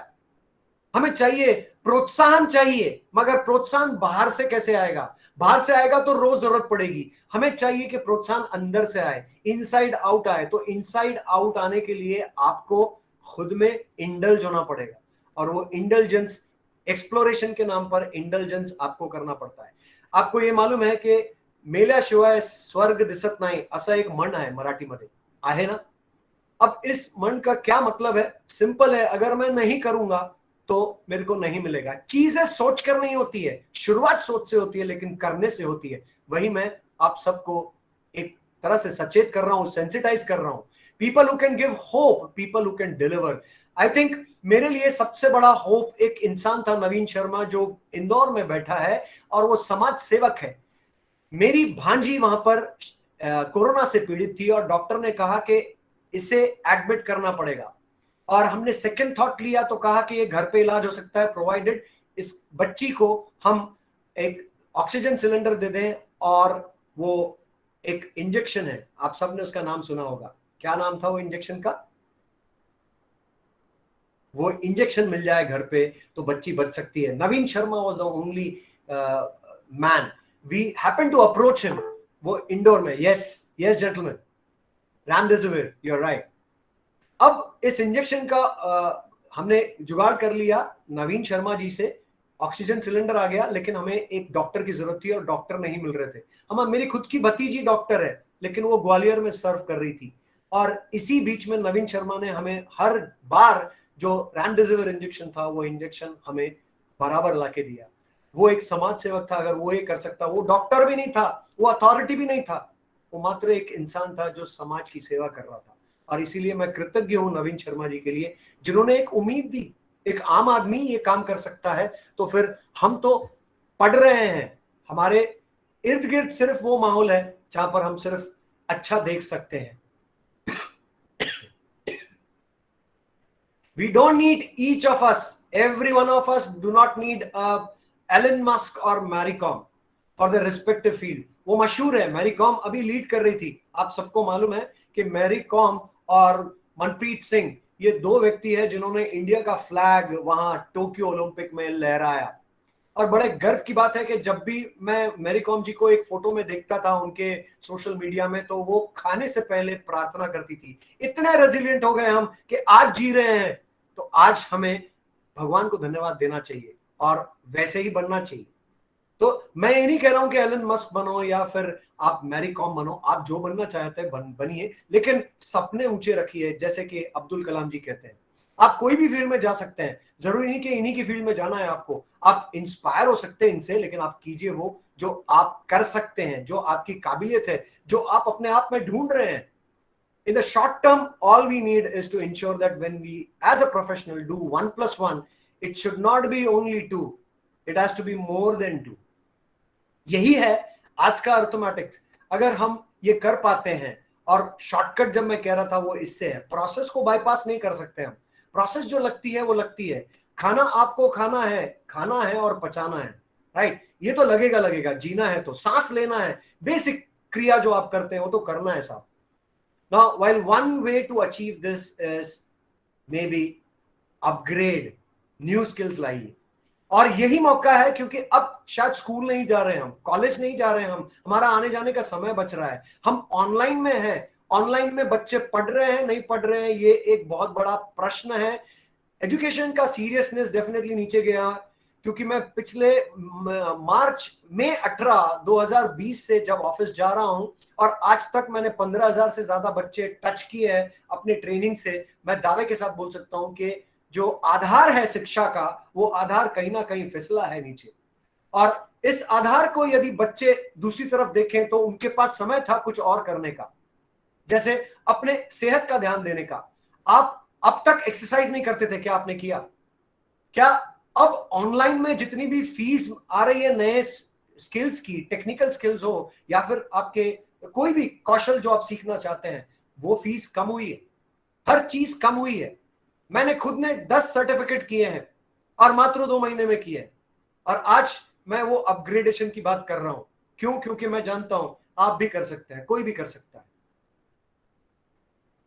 हमें चाहिए प्रोत्साहन चाहिए, मगर प्रोत्साहन बाहर से कैसे आएगा? बाहर से आएगा तो रोज जरूरत पड़ेगी। हमें चाहिए कि प्रोत्साहन अंदर से आए, इनसाइड आउट आए। तो इनसाइड आउट आने के लिए आपको खुद में इंडल्ज होना पड़ेगा और वो इंडल्जेंस, एक्सप्लोरेशन के नाम पर इंडल्जेंस आपको करना पड़ता है। आपको ये मालूम है कि मेल्याशिवाय स्वर्ग दिसत नाही असा एक म्हण आहे मराठीमध्ये, आहे ना? अब इस म्हण का क्या मतलब है? सिंपल है, अगर मैं नहीं करूंगा तो मेरे को नहीं मिलेगा। चीजें सोच कर नहीं होती है, शुरुआत सोच से होती है लेकिन करने से होती है। वही मैं आप सबको एक तरह से सचेत कर रहा हूं, सेंसिटाइज कर रहा हूं। People who can give hope, people who can deliver. I think मेरे लिए सबसे बड़ा होप एक इंसान था, नवीन शर्मा, जो इंदौर में बैठा है और वो समाज सेवक है। मेरी भांजी वहां पर कोरोना से पीड़ित थी और डॉक्टर ने कहा कि इसे एडमिट करना पड़ेगा और हमने सेकंड थॉट लिया तो कहा कि ये घर पे इलाज हो सकता है प्रोवाइडेड इस बच्ची को हम एक ऑक्सीजन सिलेंडर दे दें और वो एक इंजेक्शन है, आप सबने उसका नाम सुना होगा। क्या नाम था वो इंजेक्शन का? वो इंजेक्शन मिल जाए घर पे तो बच्ची बच सकती है। Naveen Sharma was the only man. We happen to approach him, वो इंडोर में। Yes gentleman, remdesivir, you are right. अब इस इंजेक्शन का हमने जुगाड़ कर लिया नवीन शर्मा जी से, ऑक्सीजन सिलेंडर आ गया, लेकिन हमें एक डॉक्टर की जरूरत थी और डॉक्टर नहीं मिल रहे थे। मेरी खुद की भतीजी डॉक्टर है, लेकिन वो ग्वालियर में सर्व कर रही थी, और इसी बीच में नवीन शर्मा ने हमें हर बार जो रेमडेसिविर इंजेक्शन था वो इंजेक्शन हमें बराबर लाके दिया। वो एक समाज सेवक था, अगर वो ये कर सकता, वो डॉक्टर भी नहीं था, वो अथॉरिटी भी नहीं था, वो मात्र एक इंसान था जो समाज की सेवा कर रहा था। और इसीलिए मैं कृतज्ञ हूं नवीन शर्मा जी के लिए, जिन्होंने एक उम्मीद दी, एक आम आदमी ये काम कर सकता है, तो फिर हम तो पढ़ रहे हैं, हमारे इर्द गिर्द सिर्फ वो माहौल है जहां पर हम सिर्फ अच्छा देख सकते हैं। We don't need each of us, every one of us do not need Elon Musk or Mary Kom for their respective field. वो मशहूर है, मैरी कॉम अभी लीड कर रही थी। आप सबको मालूम है कि मैरी कॉम और मनप्रीत सिंह ये दो व्यक्ति हैं जिन्होंने इंडिया का फ्लैग वहां टोक्यो ओलंपिक में लहराया। और बड़े गर्व की बात है कि जब भी मैं मैरी कॉम जी को एक फोटो में देखता था उनके सोशल मीडिया में, तो वो खाने से पहले प्रार्थना करती थी। इतने रेजिलिएंट हो गए हम कि आज जी रहे हैं, तो आज हमें भगवान को धन्यवाद देना चाहिए और वैसे ही बनना चाहिए। तो मैं ये नहीं कह रहा हूं कि एलन मस्क बनो या फिर आप मैरी कॉम बनो, आप जो बनना चाहते हैं बनिए, लेकिन सपने ऊंचे रखिए, जैसे कि अब्दुल कलाम जी कहते हैं। आप कोई भी फील्ड में जा सकते हैं, जरूरी नहीं कि इन्हीं की फील्ड में जाना है आपको। आप इंस्पायर हो सकते हैं इनसे, लेकिन आप कीजिए वो जो आप कर सकते हैं, जो आपकी काबिलियत है, जो आप अपने आप में ढूंढ रहे हैं। In the short term, all we need is to ensure that when we as a professional do 1 + 1, it should not be only 2, it has to be more than 2. यही है आज का अर्थमेटिक्स। अगर हम ये कर पाते हैं, और शॉर्टकट जब मैं कह रहा था वो इससे है, प्रोसेस को बाईपास नहीं कर सकते हम। प्रोसेस जो लगती है वो लगती है। खाना आपको खाना है और पचाना है, राइट? ये तो लगेगा, जीना है तो सांस लेना है, बेसिक क्रिया जो आप करते हैं वो तो करना है साहब। Now, while one way to achieve this is maybe upgrade, new skills लाइए। और यही मौका है, क्योंकि अब शायद स्कूल नहीं जा रहे हैं हम, कॉलेज नहीं जा रहे हैं हम, हमारा आने जाने का समय बच रहा है, हम ऑनलाइन में हैं। ऑनलाइन में बच्चे पढ़ रहे हैं, नहीं पढ़ रहे हैं, ये एक बहुत बड़ा प्रश्न है। एजुकेशन का सीरियसनेस डेफिनेटली नीचे गया, क्योंकि मैं पिछले मई 18, 2020 से जब ऑफिस जा रहा हूं, और आज तक मैंने 15,000 से ज्यादा बच्चे टच किए हैं अपने ट्रेनिंग से। मैं दावे के साथ बोल सकता हूं कि जो आधार है शिक्षा का, वो आधार कहीं ना कहीं फिसला है नीचे। और इस आधार को यदि बच्चे दूसरी तरफ देखें तो उनके पास समय था कुछ और करने का, जैसे अपने सेहत का ध्यान देने का। आप अब तक एक्सरसाइज नहीं करते थे, क्या आपने किया? क्या अब ऑनलाइन में जितनी भी फीस आ रही है नए स्किल्स की, टेक्निकल स्किल्स हो या फिर आपके कोई भी कौशल जो आप सीखना चाहते हैं, वो फीस कम हुई है, हर चीज कम हुई है। मैंने खुद ने 10 सर्टिफिकेट किए हैं और मात्र 2 महीने में किए हैं, और आज मैं वो अपग्रेडेशन की बात कर रहा हूं। क्यों? क्योंकि मैं जानता हूं आप भी कर सकते हैं, कोई भी कर सकता है।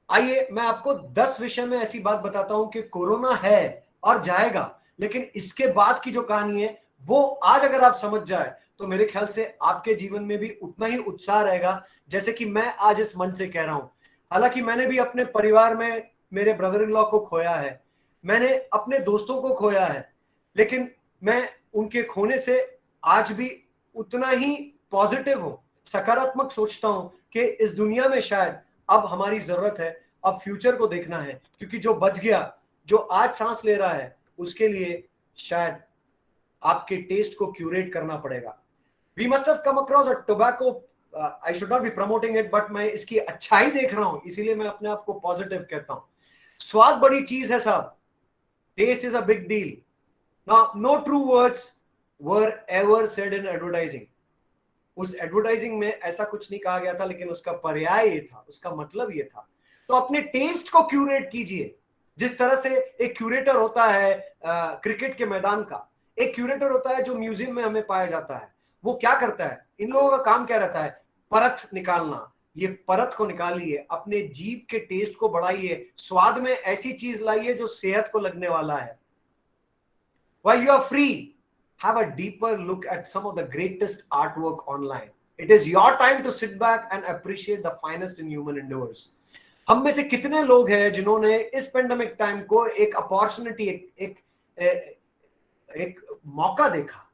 आइए मैं आपको 10 विषय में ऐसी बात बताता हूं कि कोरोना है और जाएगा, लेकिन इसके बाद की जो कहानी है वो आज अगर आप समझ जाए तो मेरे ख्याल से आपके जीवन में भी उतना ही उत्साह रहेगा जैसे कि मैं आज इस मंच से कह रहा हूं। हालांकि मैंने भी अपने परिवार में मेरे ब्रदर इन लॉ को खोया है, मैंने अपने दोस्तों को खोया है, लेकिन मैं उनके खोने से आज भी उतना ही पॉजिटिव हूं, सकारात्मक सोचता हूं कि इस दुनिया में शायद अब हमारी जरूरत है, अब फ्यूचर को देखना है, क्योंकि जो बच गया, जो आज सांस ले रहा है, उसके लिए शायद आपके टेस्ट को क्यूरेट करना पड़ेगा। We must have come across a tobacco, I should not be promoting it, but मैं इसकी अच्छाई देख रहा हूं, इसीलिए मैं अपने आप को पॉजिटिव कहता हूं। स्वाद बड़ी चीज है साहब, test is a big deal. Now, no true words were ever said in advertising. उस एडवर्टाइजिंग में ऐसा कुछ नहीं कहा गया था, लेकिन उसका पर्याय ये था, उसका मतलब ये था। तो अपने टेस्ट को क्यूरेट कीजिए, जिस तरह से एक क्यूरेटर होता है क्रिकेट के मैदान का, एक क्यूरेटर होता है जो म्यूजियम में हमें पाया जाता है। वो क्या करता है? इन लोगों का काम क्या रहता है? परत निकालना। ये परत को निकालिए, अपने जीभ के टेस्ट को बढ़ाइए, स्वाद में ऐसी चीज लाइए जो सेहत को लगने वाला है। While you are free, have a deeper look at some of the greatest artwork online. It is your time to sit back and appreciate the finest in human endeavors. हम में से कितने लोग हैं जिन्होंने इस पेंडेमिक टाइम को एक अपॉर्चुनिटी, एक मौका देखा,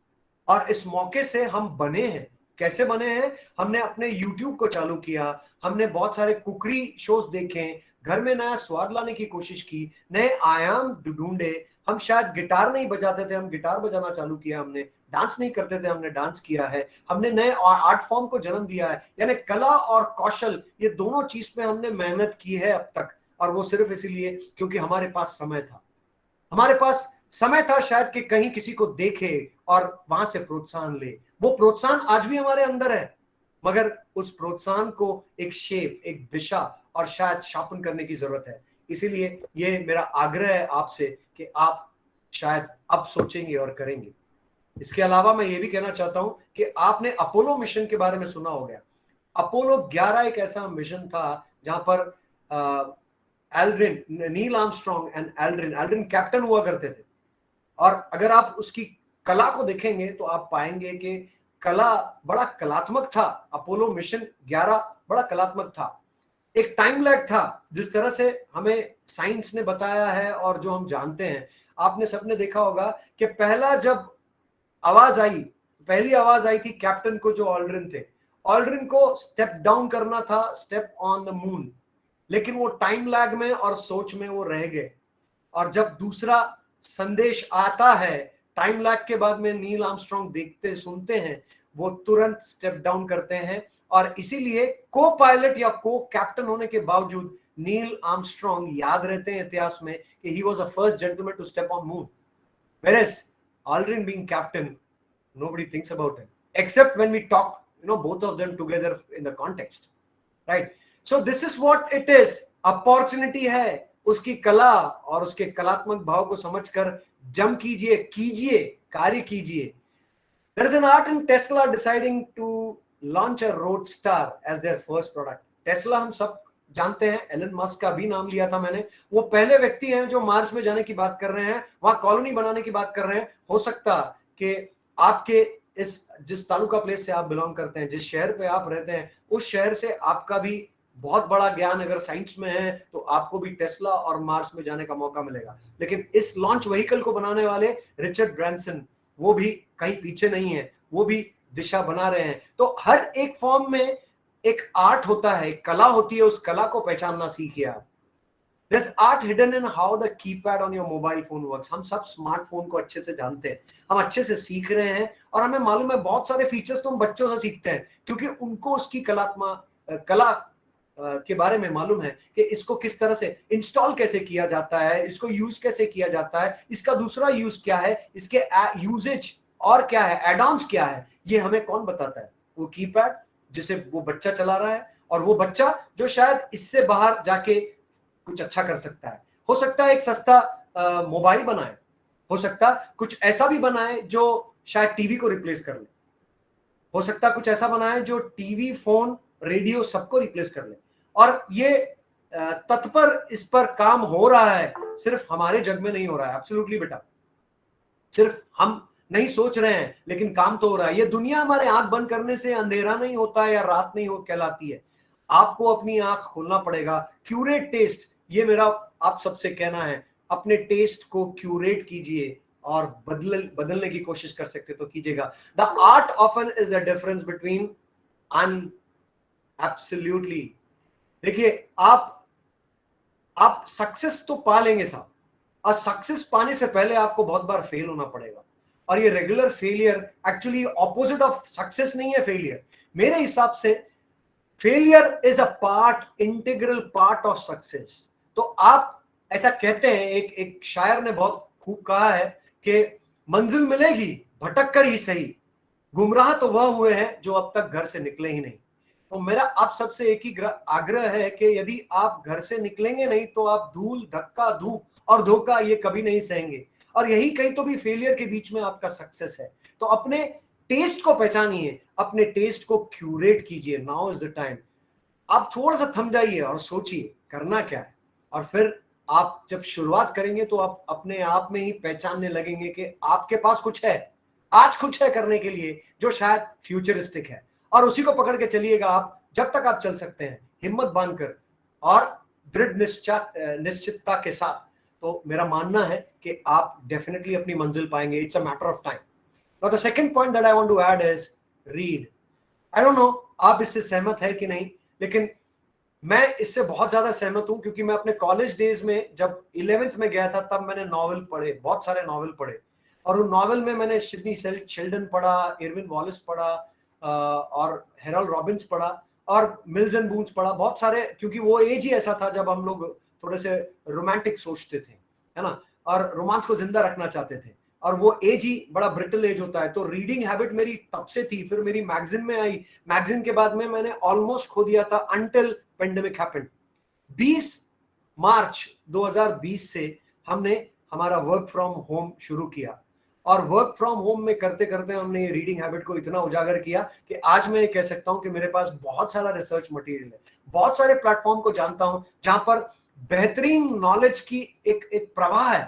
और इस मौके से हम बने हैं। कैसे बने हैं? हमने अपने YouTube को चालू किया, हमने बहुत सारे कुकरी शोज देखे, घर में नया स्वाद लाने की कोशिश की, नए आयाम ढूंढे। हम शायद गिटार नहीं बजाते थे, हम गिटार बजाना चालू किया, हमने डांस नहीं करते थे, हमने डांस किया है, हमने नए आर्ट फॉर्म को जन्म दिया है। यानी कला और कौशल, ये दोनों चीज पे हमने मेहनत की है अब तक, और वो सिर्फ इसीलिए क्योंकि हमारे पास समय था। हमारे पास समय था शायद कि कहीं किसी को देखे और वहां से प्रोत्साहन ले। वो प्रोत्साहन आज भी हमारे अंदर है, मगर उस प्रोत्साहन को एक शेप, एक दिशा और शायद शापन करने की जरूरत है। इसीलिए ये मेरा आग्रह है आपसे कि आप शायद अब सोचेंगे और करेंगे। इसके अलावा मैं ये भी कहना चाहता हूं कि आपने अपोलो मिशन के बारे में सुना हो गया। अपोलो 11 एक ऐसा मिशन था जहां पर Aldrin, Neil Armstrong and Aldrin captain हुआ करते थे। और अगर आप उसकी कला को देखेंगे तो आप पाएंगे कि कला बड़ा कलात्मक था। अपोलो मिशन 11 बड़ा कलात्मक था। एक टाइम लैग था, जिस तरह से हमें साइंस ने बताया है और जो हम जानते हैं। आपने सबने देखा होगा कि पहली आवाज आई थी कैप्टन को, जो ऑल्ड्रिन थे। ऑल्ड्रिन को स्टेप डाउन करना था, स्टेप ऑन द मून, लेकिन वो टाइम लैग में और सोच में वो रह गए। और जब दूसरा संदेश आता है टाइम लैग के बाद में, नील आर्मस्ट्रॉन्ग देखते सुनते हैं, वो तुरंत स्टेप डाउन करते हैं। और इसीलिए को पायलट या को कैप्टन होने के बावजूद नील आर्मस्ट्रॉन्ग याद रहते हैं इतिहास में कि he was the first gentleman to step on moon, whereas Aldrin being captain, nobody thinks about him except when we talk, both of them together in the context, right? So this is what it is. Opportunity है, उसकी कला और उसके कलात्मक भाव को समझकर जम कीजिए, कार्य कीजिए। There is an art in Tesla deciding to launch a Roadster as their first product. Tesla हम सब जानते हैं, एलन मस्क का भी नाम लिया था मैंने। वो पहले व्यक्ति हैं जो मार्स में जाने की बात कर रहे हैं, वहां कॉलोनी बनाने की बात कर रहे हैं। हो सकता कि आपके जिस तालुका प्लेस से आप बिलोंग करते हैं, जिस शहर पे आप रहते हैं, उस शहर से आपका भी बहुत बड़ा ज्ञान अगर साइंस में है तो आपको भी टेस्ला और मार्स में जाने का मौका मिलेगा। लेकिन इस लॉन्च व्हीकल को बनाने वाले रिचर्ड ब्रैंसन, वो भी कहीं पीछे नहीं है, वो भी दिशा बना रहे हैं। तो हर एक फॉर्म में एक आर्ट होता है, एक कला होती है, उस कला को पहचानना सीखिए आप। There's art hidden in how the keypad on your mobile phone works. हम सब स्मार्टफोन को अच्छे से जानते हैं, हम अच्छे से सीख रहे हैं, और हमें मालूम है बहुत सारे फीचर्स तो हम बच्चों से सीखते हैं, क्योंकि उनको उसकी कला के बारे में मालूम है कि इसको किस तरह से इंस्टॉल कैसे किया जाता है, इसको यूज कैसे किया जाता है, इसका दूसरा यूज क्या है, इसके यूजेज और क्या है, एड ऑन्स क्या है, ये हमें कौन बताता है? वो कीपैड जिसे वो बच्चा चला रहा है, और वो बच्चा जो शायद इससे बाहर जाके कुछ अच्छा कर सकता है। हो सकता है एक सस्ता मोबाइल बनाए, हो सकता कुछ ऐसा भी बनाए जो शायद टीवी को रिप्लेस कर ले, हो सकता कुछ ऐसा बनाए जो टीवी, फोन, रेडियो सबको रिप्लेस कर ले। और ये तत्पर इस पर काम हो रहा है, सिर्फ हमारे जग में नहीं हो रहा है। एब्सोल्युटली बेटा, सिर्फ हम नहीं सोच रहे हैं, लेकिन काम तो हो रहा है। ये दुनिया हमारे आंख बंद करने से अंधेरा नहीं होता है या रात नहीं हो कहलाती है। आपको अपनी आंख खोलना पड़ेगा। क्यूरेट टेस्ट, ये मेरा आप सबसे कहना है, अपने टेस्ट को क्यूरेट कीजिए और बदलने की कोशिश कर सकते तो कीजिएगा। The art often is the difference between absolutely. देखिए, आप सक्सेस तो पा लेंगे साहब, और सक्सेस पाने से पहले आपको बहुत बार फेल होना पड़ेगा। और ये regular failure actually opposite of success नहीं है। फेलियर मेरे हिसाब से failure is a integral part of success. तो आप ऐसा कहते हैं, एक शायर ने बहुत खूब कहा है कि मंजिल मिलेगी भटक कर ही सही, गुमराह तो वह हुए हैं जो अब तक घर से निकले ही नहीं। तो मेरा आप सबसे एक ही आग्रह है कि यदि आप घर से निकलेंगे नहीं तो आप धूल, धक्का, धूप और धोखा ये कभी नहीं सहेंगे। और यही कहीं तो भी फेलियर के बीच में आपका सक्सेस है। तो अपने टेस्ट को पहचानिए, अपने टेस्ट को क्यूरेट कीजिए। Now is the time. आप थोड़ा सा थम जाइए और सोचिए करना क्या है, और फिर आप जब शुरुआत करेंगे तो आप अपने आप में ही पहचानने लगेंगे कि आपके पास कुछ है, आज कुछ है करने के लिए जो शायद फ्यूचरिस्टिक है, और उसी को पकड़ के चलिएगा आप जब तक आप चल सकते हैं, हिम्मत बांधकर। और दृढ़ निश्चितता के साथ, तो मेरा मानना है कि आप डेफिनेटली अपनी मंजिल पाएंगे. It's a matter of time. Now the second point that I want to add is read. I don't know आप इससे सहमत है कि नहीं, लेकिन मैं इससे बहुत ज्यादा सहमत हूं, क्योंकि मैं अपने कॉलेज डेज में जब 11th में गया था तब मैंने नॉवेल पढ़े, बहुत सारे नॉवेल पढ़े, और उन नॉवेल में मैंने सिडनी शेल्डन पढ़ा, इरविन वॉलिस पढ़ा, और हेरोल्ड रॉबिन्स पढ़ा, और मिल्स एंड बून्स पढ़ा, बहुत सारे, क्योंकि वो एज ही ऐसा था जब हम लोग थोड़े से रोमांटिक सोचते थे, है ना, और रोमांस को जिंदा रखना चाहते थे, और वो एज ही बड़ा ब्रिटल एज होता है. तो रीडिंग हैबिट मेरी तब से थी. फिर मेरी मैगजीन में आई, मैगजीन के बाद में मैंने ऑलमोस्ट खो दिया था अंटिल पेंडेमिक हैपेंड. 20 मार्च 2020 से हमने हमारा वर्क फ्रॉम होम शुरू किया, और वर्क फ्रॉम होम में करते करते हमने ये रीडिंग हैबिट को इतना उजागर किया कि आज मैं कह सकता हूं कि मेरे पास बहुत सारा रिसर्च मटेरियल है, बहुत सारे प्लेटफॉर्म को जानता हूं जहां पर बेहतरीन नॉलेज की एक प्रवाह है,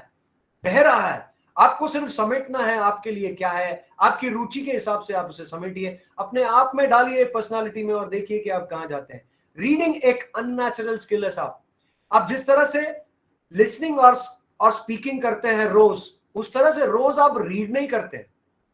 बह रहा है. आपको सिर्फ समेटना है आपके लिए क्या है, आपकी रुचि के हिसाब से आप उसे समेटिए, अपने आप में डालिए पर्सनालिटी में, और देखिए कि आप कहां जाते हैं. रीडिंग एक अननेचुरल स्किल है साहब. आप जिस तरह से लिसनिंग और स्पीकिंग करते हैं रोज, उस तरह से रोज आप रीड नहीं करते.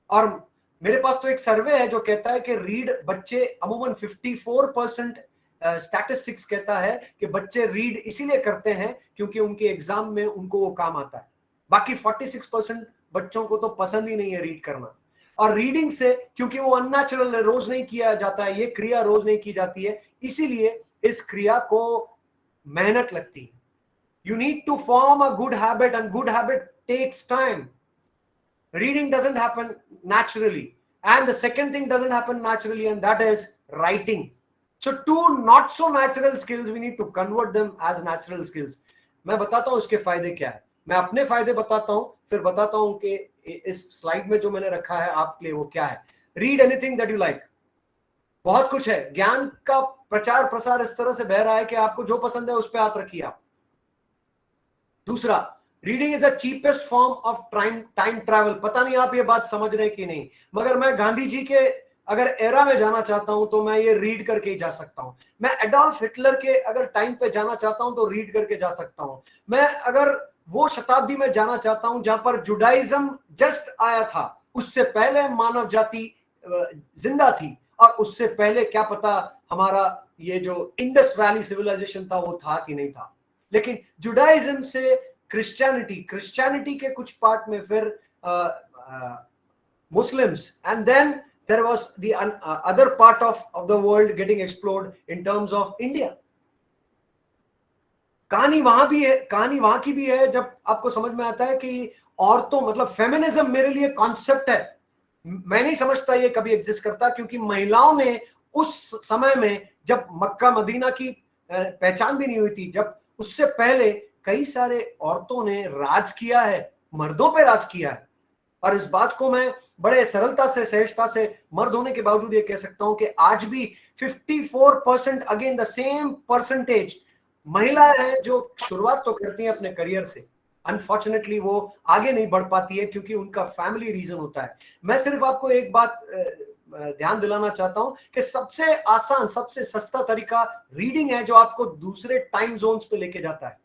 और मेरे पास तो एक सर्वे है जो कहता है कि रीड बच्चे अमूमन 54% स्टैटिस्टिक्स कहता है कि बच्चे रीड इसीलिए करते हैं क्योंकि उनके एग्जाम में उनको वो काम आता है. बाकी 46% बच्चों को तो पसंद ही नहीं है रीड करना. और रीडिंग से, क्योंकि वो अननेचुरल है, रोज नहीं किया जाता है, ये क्रिया रोज नहीं की जाती है, इसीलिए इस क्रिया को मेहनत लगती है. You need to form a good habit, and good habit takes time. Reading doesn't happen naturally, and the second thing doesn't happen naturally, and that is writing. So two not so natural skills, we need to convert them as natural skills. मैं बताता हूं इसके फायदे क्या है, मैं अपने फायदे बताता हूं, फिर बताता हूं कि इस स्लाइड में जो मैंने रखा है आपके लिए वो क्या है. Read anything that you like. बहुत कुछ है, ज्ञान का प्रचार प्रसार इस तरह से बह रहा है कि आपको जो पसंद है उस पर हाथ रखिए आप. दूसरा, reading is the cheapest form of time travel. पता नहीं आप ये बात समझ रहे हैं कि नहीं, मगर मैं गांधी जी के अगर एरा में जाना चाहता हूं तो मैं ये रीड करके ही जा सकता हूं. मैं एडोल्फ हिटलर के अगर टाइम पे जाना चाहता हूं तो रीड करके जा सकता हूं. मैं अगर वो शताब्दी में जाना चाहता हूं जहां पर जुडाइज्म जस्ट आया था, उससे पहले मानव जाति जिंदा थी, और उससे पहले क्या पता हमारा ये जो इंडस वैली सिविलाइजेशन था वो था कि नहीं था. लेकिन जुडाइज्म से क्रिश्चियनिटी के कुछ पार्ट में फिर Muslims, and then there was the other part of the world getting explored in terms of India. कहानी वहां भी है, कहानी वहां की भी है जब आपको समझ में आता है कि औरतों, मतलब फेमिनिज्म मेरे लिए कॉन्सेप्ट है. मैं नहीं समझता ये कभी एग्जिस्ट करता, क्योंकि महिलाओं ने उस समय में जब मक्का मदीना की पहचान भी नहीं हुई थी, जब उससे पहले कई सारे औरतों ने राज किया है, मर्दों पे राज किया है. और इस बात को मैं बड़े सरलता से, सहजता से, मर्द होने के बावजूद ये कह सकता हूं कि आज भी 54% अगेन द सेम परसेंटेज महिला है जो शुरुआत तो करती हैं अपने करियर से. अनफॉर्चुनेटली वो आगे नहीं बढ़ पाती है क्योंकि उनका फैमिली रीजन होता है. मैं सिर्फ आपको एक बात ध्यान दिलाना चाहता हूं कि सबसे आसान, सबसे सस्ता तरीका रीडिंग है, जो आपको दूसरे टाइम जोन्स पे लेके जाता है.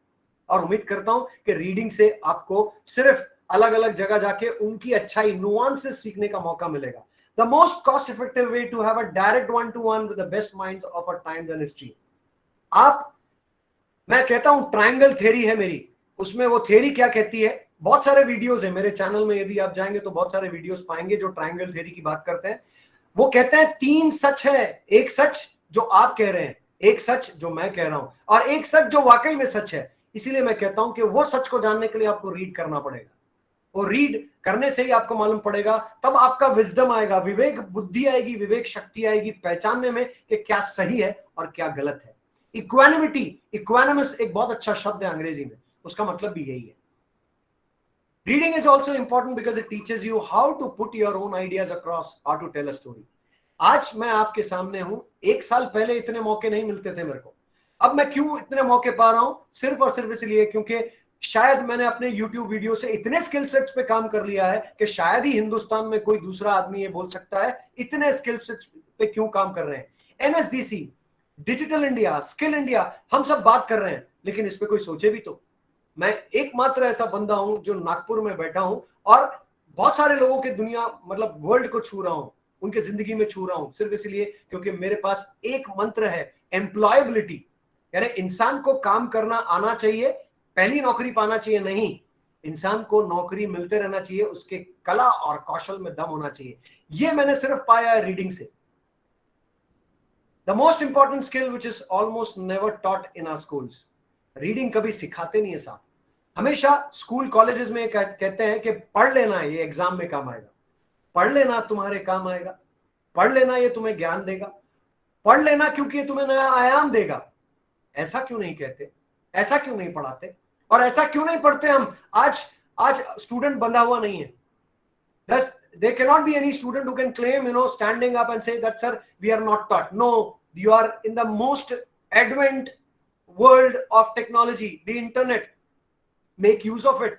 और उम्मीद करता हूं कि रीडिंग से आपको सिर्फ अलग अलग जगह जाके उनकी अच्छाई, नुआंसेस सीखने का मौका मिलेगा. The most cost effective way to have a direct 1-to-1 with the best minds of our times and history. मैं कहता हूं ट्रायंगल थ्योरी है मेरी. उसमें वो थ्योरी क्या कहती है, बहुत सारे वीडियोस हैं मेरे चैनल में, यदि आप जाएंगे तो बहुत सारे वीडियोस पाएंगे जो ट्रायंगल थ्योरी की बात करते हैं. वो कहते हैं 3 सच है, एक सच जो आप कह रहे हैं, एक सच जो मैं कह रहा हूं, और एक सच जो वाकई में सच है. इसीलिए मैं कहता हूं कि वो सच को जानने के लिए आपको रीड करना पड़ेगा. वो रीड करने से ही आपको मालूम पड़ेगा, तब आपका विजडम आएगा, विवेक बुद्धि आएगी, विवेक शक्ति आएगी पहचानने में कि क्या सही है और क्या गलत है. इक्वानिमिटी, इक्वानिमस एक बहुत अच्छा शब्द है अंग्रेजी में, उसका मतलब भी यही है. Reading is also important because it teaches you how to put your own ideas across or to tell a story. आज मैं आपके सामने हूं, 1 साल पहले इतने मौके नहीं मिलते थे मेरे को. अब मैं क्यों इतने मौके पा रहा हूं? सिर्फ और सिर्फ इसलिए क्योंकि शायद मैंने अपने YouTube वीडियो से इतने स्किल सेट्स पे काम कर लिया है कि शायद ही हिंदुस्तान में कोई दूसरा आदमी ये बोल सकता है इतने स्किल सेट्स पे क्यों काम कर रहे हैं. NSDC, digital India, skill India, हम सब बात कर रहे हैं, लेकिन इस पे कोई सोचे भी तो। मैं एकमात्र ऐसा बंदा हूं जो नागपुर में बैठा हूं और बहुत सारे लोगों के दुनिया मतलब वर्ल्ड को छू रहा हूं, उनके जिंदगी में छू रहा हूं, सिर्फ इसलिए क्योंकि मेरे पास एक मंत्र है, एम्प्लॉयबिलिटी। यानी इंसान को काम करना आना चाहिए, पहली नौकरी पाना चाहिए नहीं, इंसान को नौकरी मिलते रहना चाहिए, उसके कला और कौशल में दम होना चाहिए। ये मैंने सिर्फ पाया है रीडिंग से। The most important skill which is almost never taught in our schools, reading कभी सिखाते नहीं है साहब। हमेशा स्कूल कॉलेजेस में कहते हैं कि पढ़ लेना, ये एग्जाम में काम आएगा, पढ़ लेना तुम्हारे काम आएगा, पढ़ लेना ये तुम्हें ज्ञान देगा, पढ़ लेना क्योंकि ये तुम्हें नया आयाम देगा। ऐसा क्यों नहीं कहते, ऐसा क्यों नहीं पढ़ाते, और ऐसा क्यों नहीं पढ़ते हम? आज स्टूडेंट बंधा हुआ नहीं है। There cannot be any student who can claim, standing up and say that, sir, we are not taught. No, you are in the most advanced world of technology, the internet. Make use of it.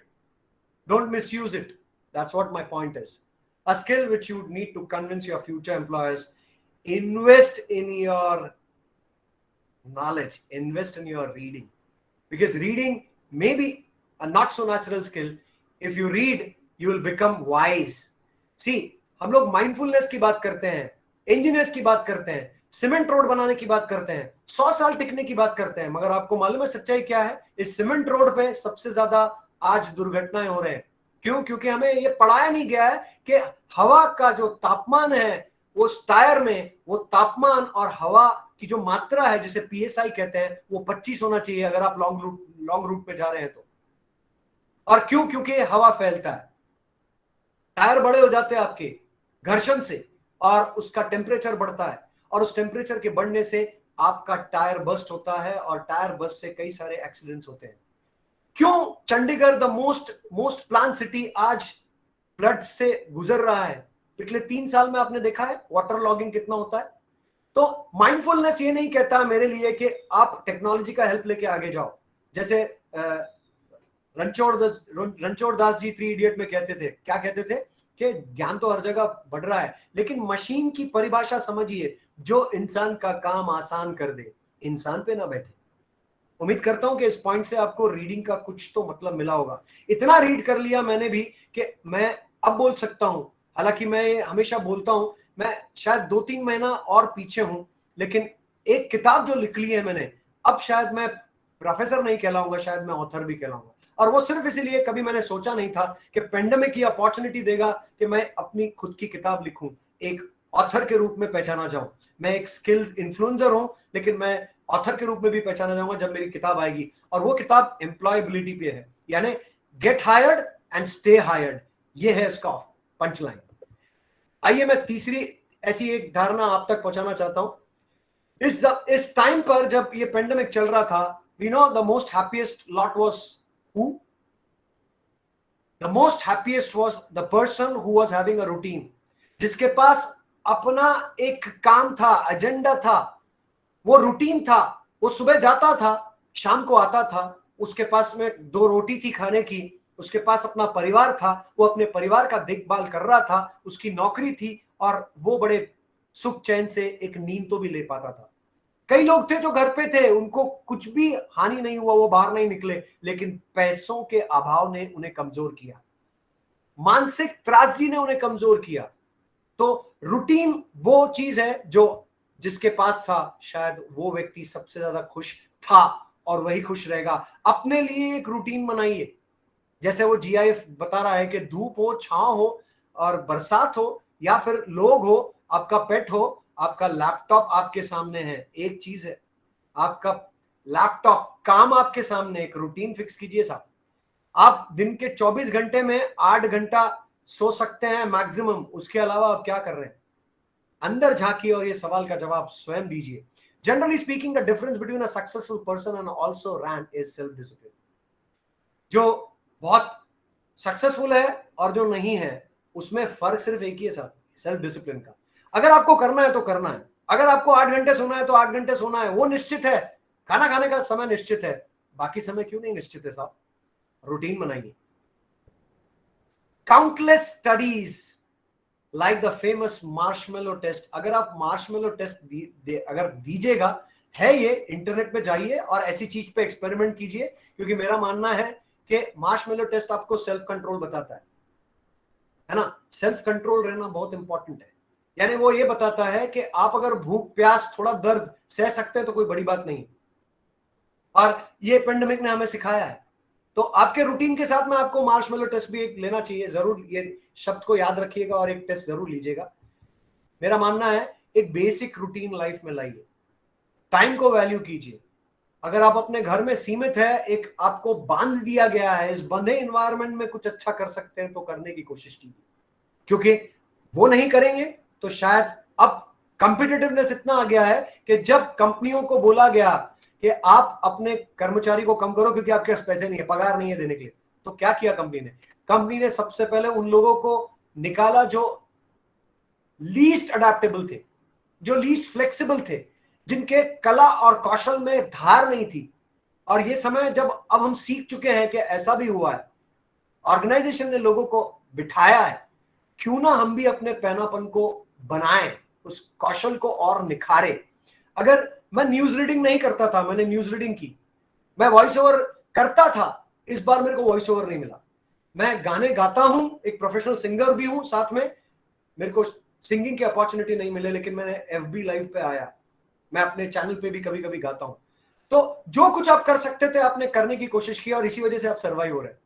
Don't misuse it. That's what my point is. A skill which you need to convince your future employers. Invest in your knowledge. Invest in your reading. Because reading may be a not so natural skill. If you read, you will become wise. See, हम लोग माइंडफुलनेस की बात करते हैं, इंजीनियर्स की बात करते हैं, सीमेंट रोड बनाने की बात करते हैं, 100 साल टिकने की बात करते हैं, मगर आपको मालूम है सच्चाई क्या है? इस सीमेंट रोड पे सबसे ज्यादा आज दुर्घटनाएं हो रहे हैं। क्यों? क्योंकि हमें ये पढ़ाया नहीं गया है कि हवा का जो तापमान है, वो टायर में वो तापमान और हवा की जो मात्रा है, जिसे PSI कहते हैं, वो 25 होना चाहिए अगर आप लॉन्ग रूट पे जा रहे हैं तो। और क्यों? क्योंकि हवा फैलता है, टायर बड़े हो जाते हैं आपके घर्षण से, और उसका टेम्परेचर बढ़ता है, और उस टेम्परेचर के बढ़ने से आपका टायर बस्ट होता है, और टायर बस्ट से कई सारे एक्सीडेंट्स होते हैं। क्यों Chandigarh the most plan city आज फ्लड से गुजर रहा है? पिछले 3 साल में आपने देखा है वाटर लॉगिंग कितना होता है। तो माइंडफुलनेस ये नहीं कहता मेरे लिए कि आप टेक्नोलॉजी का हेल्प लेके आगे जाओ, जैसे रणछोड़ दास जी 3 इडियट में कहते थे, क्या कहते थे कि ज्ञान तो हर जगह बढ़ रहा है, लेकिन मशीन की परिभाषा समझिए, जो इंसान का काम आसान कर दे, इंसान पे ना बैठे। उम्मीद करता हूं कि इस पॉइंट से आपको रीडिंग का कुछ तो मतलब मिला होगा। इतना रीड कर लिया मैंने भी कि मैं अब बोल सकता हूं, हालांकि मैं हमेशा बोलता हूं, मैं शायद 2-3 महीना और पीछे हूं, लेकिन एक किताब जो लिख ली है मैंने, अब शायद मैं प्रोफेसर नहीं कहलाऊंगा, शायद मैं ऑथर भी कहलाऊंगा। और वो सिर्फ इसीलिए, कभी मैंने सोचा नहीं था कि पेंडेमिक की अपॉर्चुनिटी देगा कि मैं अपनी खुद की किताब लिखूं, एक ऑथर के रूप में पहचाना जाऊं। मैं एक स्किल्ड इन्फ्लुएंसर हूं, लेकिन मैं ऑथर के रूप में भी पहचाना जाऊंगा जब मेरी किताब आएगी, और वो किताब एम्प्लॉयबिलिटी पे है, यानी get hired and stay hired. ये है इसका पंचलाइन। आइए मैं तीसरी ऐसी एक धारणा आप तक पहुंचाना चाहता हूं। इस टाइम पर जब ये पेंडेमिक चल रहा था, we know the most happiest lot was who? The most happiest was the person who was having a routine, जिसके पास अपना एक काम था, एजेंडा था, वो रूटीन था, वो सुबह जाता था, शाम को आता था, उसके पास में 2 रोटी थी खाने की, उसके पास अपना परिवार था, वो अपने परिवार का देखभाल कर रहा था, उसकी नौकरी थी, और वो बड़े सुख चैन से एक नींद तो भी ले पाता था। कई लोग थे जो घर पे थे, उनको कुछ भी हानि नहीं हुआ, वो बाहर नहीं निकले, लेकिन पैसों के अभाव ने उन्हें कमजोर किया, मानसिक त्रासदी ने उन्हें कमजोर किया। तो रूटीन वो चीज है जो जिसके पास था, शायद वो व्यक्ति सबसे ज्यादा खुश था, और वही खुश रहेगा। अपने लिए एक रूटीन बनाइए, जैसे वो GIF बता रहा है कि धूप हो, छांव हो, और बरसात हो, या फिर लोग हो, आपका पेट हो, आपका लैपटॉप आपके सामने है, एक चीज है आपका लैपटॉप, काम आपके सामने, एक रूटीन फिक्स कीजिए साहब। आप दिन के 24 घंटे में 8 घंटा सो सकते हैं मैक्सिमम, उसके अलावा आप क्या कर रहे हैं? अंदर झांकिए और ये सवाल का जवाब स्वयं दीजिए। Generally speaking, the difference between a successful person and also ran is self discipline. जो बहुत सक्सेसफुल है और जो नहीं है, उसमें फर्क सिर्फ एक ही है साहब, सेल्फ डिसिप्लिन का। अगर आपको करना है तो करना है, अगर आपको 8 घंटे सोना है तो 8 घंटे सोना है, वो निश्चित है। खाना खाने का समय निश्चित है, बाकी समय क्यों नहीं निश्चित है साहब? रूटीन बनाइए। Countless studies like the famous marshmallow test, अगर आप मार्शमेलो टेस्ट अगर दीजिएगा, है ये, इंटरनेट पे जाइए और ऐसी चीज पे एक्सपेरिमेंट कीजिए, क्योंकि मेरा मानना है कि मार्शमेलो टेस्ट आपको सेल्फ कंट्रोल बताता है ना। सेल्फ कंट्रोल रहना बहुत इंपॉर्टेंट है। यानी वो ये बताता है कि आप अगर भूख प्यास थोड़ा दर्द सह सकते हैं तो कोई बड़ी बात नहीं, और ये पेंडेमिक ने हमें सिखाया है। तो आपके रूटीन के साथ में आपको मार्शमेलो टेस्ट भी एक लेना चाहिए, जरूर ये शब्द को याद रखिएगा और एक टेस्ट जरूर लीजिएगा। मेरा मानना है एक बेसिक रूटीन लाइफ में लाइए, टाइम को वैल्यू कीजिए। अगर आप अपने घर में सीमित है, एक आपको बांध दिया गया है, इस बंधे एनवायरनमेंट में कुछ अच्छा कर सकते हैं तो करने की कोशिश कीजिए, क्योंकि वो नहीं करेंगे तो शायद अब कॉम्पिटिटिवनेस इतना आ गया है कि जब कंपनियों को बोला गया कि आप अपने कर्मचारी को कम करो क्योंकि आपके पास पैसे नहीं है, पगार नहीं है देने के लिए, तो क्या किया कंपनी ने सबसे पहले उन लोगों को निकाला जो लीस्ट अडेप्टेबल थे, जो लीस्ट फ्लेक्सिबल थे, जिनके कला और कौशल में धार नहीं थी। और ये समय जब अब हम सीख चुके हैं कि ऐसा भी हुआ है, ऑर्गेनाइजेशन ने लोगों को बिठाया है, क्यों ना हम भी अपने पैनापन को बनाएं, उस कौशल को और निखारें। अगर मैं न्यूज रीडिंग नहीं करता था, मैंने न्यूज रीडिंग की, मैं वॉइस ओवर करता था, इस बार मेरे को वॉइस ओवर नहीं मिला। मैं गाने गाता हूं, एक प्रोफेशनल सिंगर भी हूं साथ में, मेरे को सिंगिंग की अपॉर्चुनिटी नहीं मिले, लेकिन मैंने एफबी लाइव पे आया, मैं अपने चैनल पे भी कभी कभी गाता हूं। तो जो कुछ आप कर सकते थे आपने करने की कोशिश की, और इसी वजह से आप सर्वाइव हो रहे हैं।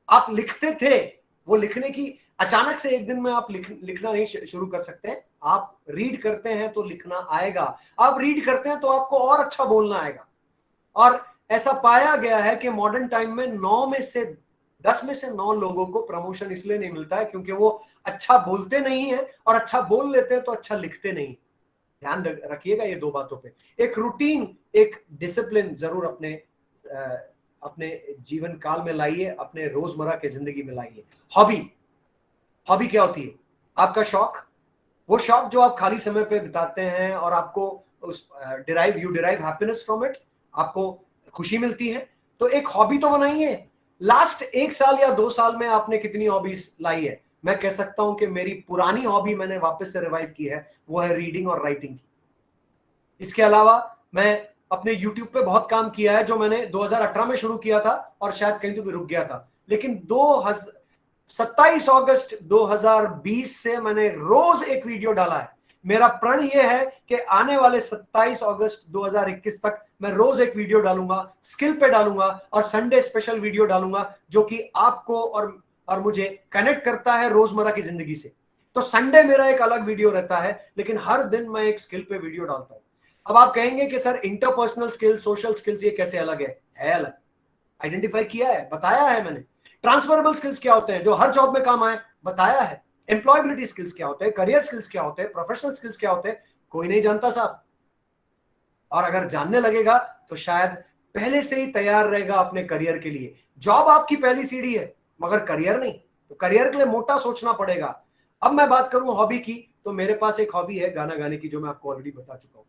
आप लिखते थे, वो लिखने की अचानक से एक दिन में आप लिखना नहीं शुरू कर सकते हैं। आप रीड करते हैं तो लिखना आएगा, आप रीड करते हैं तो आपको और अच्छा बोलना आएगा। और ऐसा पाया गया है कि मॉडर्न टाइम में 10 में से 9 लोगों को प्रमोशन इसलिए नहीं मिलता है क्योंकि वो अच्छा बोलते नहीं है, और अच्छा बोल लेते हैं तो अच्छा लिखते नहीं। ध्यान रखिएगा ये 2 बातों पे। एक रूटीन, एक डिसिप्लिन जरूर अपने जीवन काल में लाइए, अपने रोजमर्रा के जिंदगी में लाइए। हॉबी क्या होती है? आपका शौक, वो शौक जो आप खाली समय पे बिताते हैं और आपको उस you derive happiness from it, आपको खुशी मिलती है, तो एक हॉबी तो बनाइए। लास्ट 1 साल या 2 साल में आपने कितनी हॉबीज लाई है? मैं कह सकता हूं कि मेरी पुरानी हॉबी मैंने वापस से रिवाइव की है, वो है रीडिंग और राइटिंग की। इसके अलावा मैं अपने YouTube पे बहुत काम किया है, जो मैंने 2018 में शुरू किया था और शायद कहीं तो भी रुक गया था, लेकिन 27 अगस्त 2020 से मैंने रोज एक वीडियो डाला है। मेरा प्रण यह है कि आने वाले 27 अगस्त 2021 तक मैं रोज एक वीडियो डालूंगा, स्किल पे डालूंगा, और संडे स्पेशल वीडियो डालूंगा जो कि आपको और मुझे कनेक्ट करता है रोजमर्रा की जिंदगी से। तो संडे मेरा एक अलग वीडियो रहता है, लेकिन हर दिन मैं एक स्किल पे वीडियो डालता हूं। अब आप कहेंगे कि sir interpersonal skills, social skills ये कैसे अलग है अलग। आइडेंटिफाई किया है, बताया है मैंने। ट्रांसफरेबल स्किल्स क्या होते हैं जो हर जॉब में काम आए, बताया है। एम्प्लॉयबिलिटी स्किल्स क्या होते हैं, करियर स्किल्स क्या होते हैं, प्रोफेशनल स्किल्स क्या होते हैं, कोई नहीं जानता साहब। और अगर जानने लगेगा तो शायद पहले से ही तैयार रहेगा अपने करियर के लिए। जॉब आपकी पहली सीढ़ी है, मगर करियर नहीं, तो करियर के लिए मोटा सोचना पड़ेगा। अब मैं बात करूं हॉबी की, तो मेरे पास एक हॉबी है गाना गाने की, जो मैं आपको ऑलरेडी बता चुका हूं।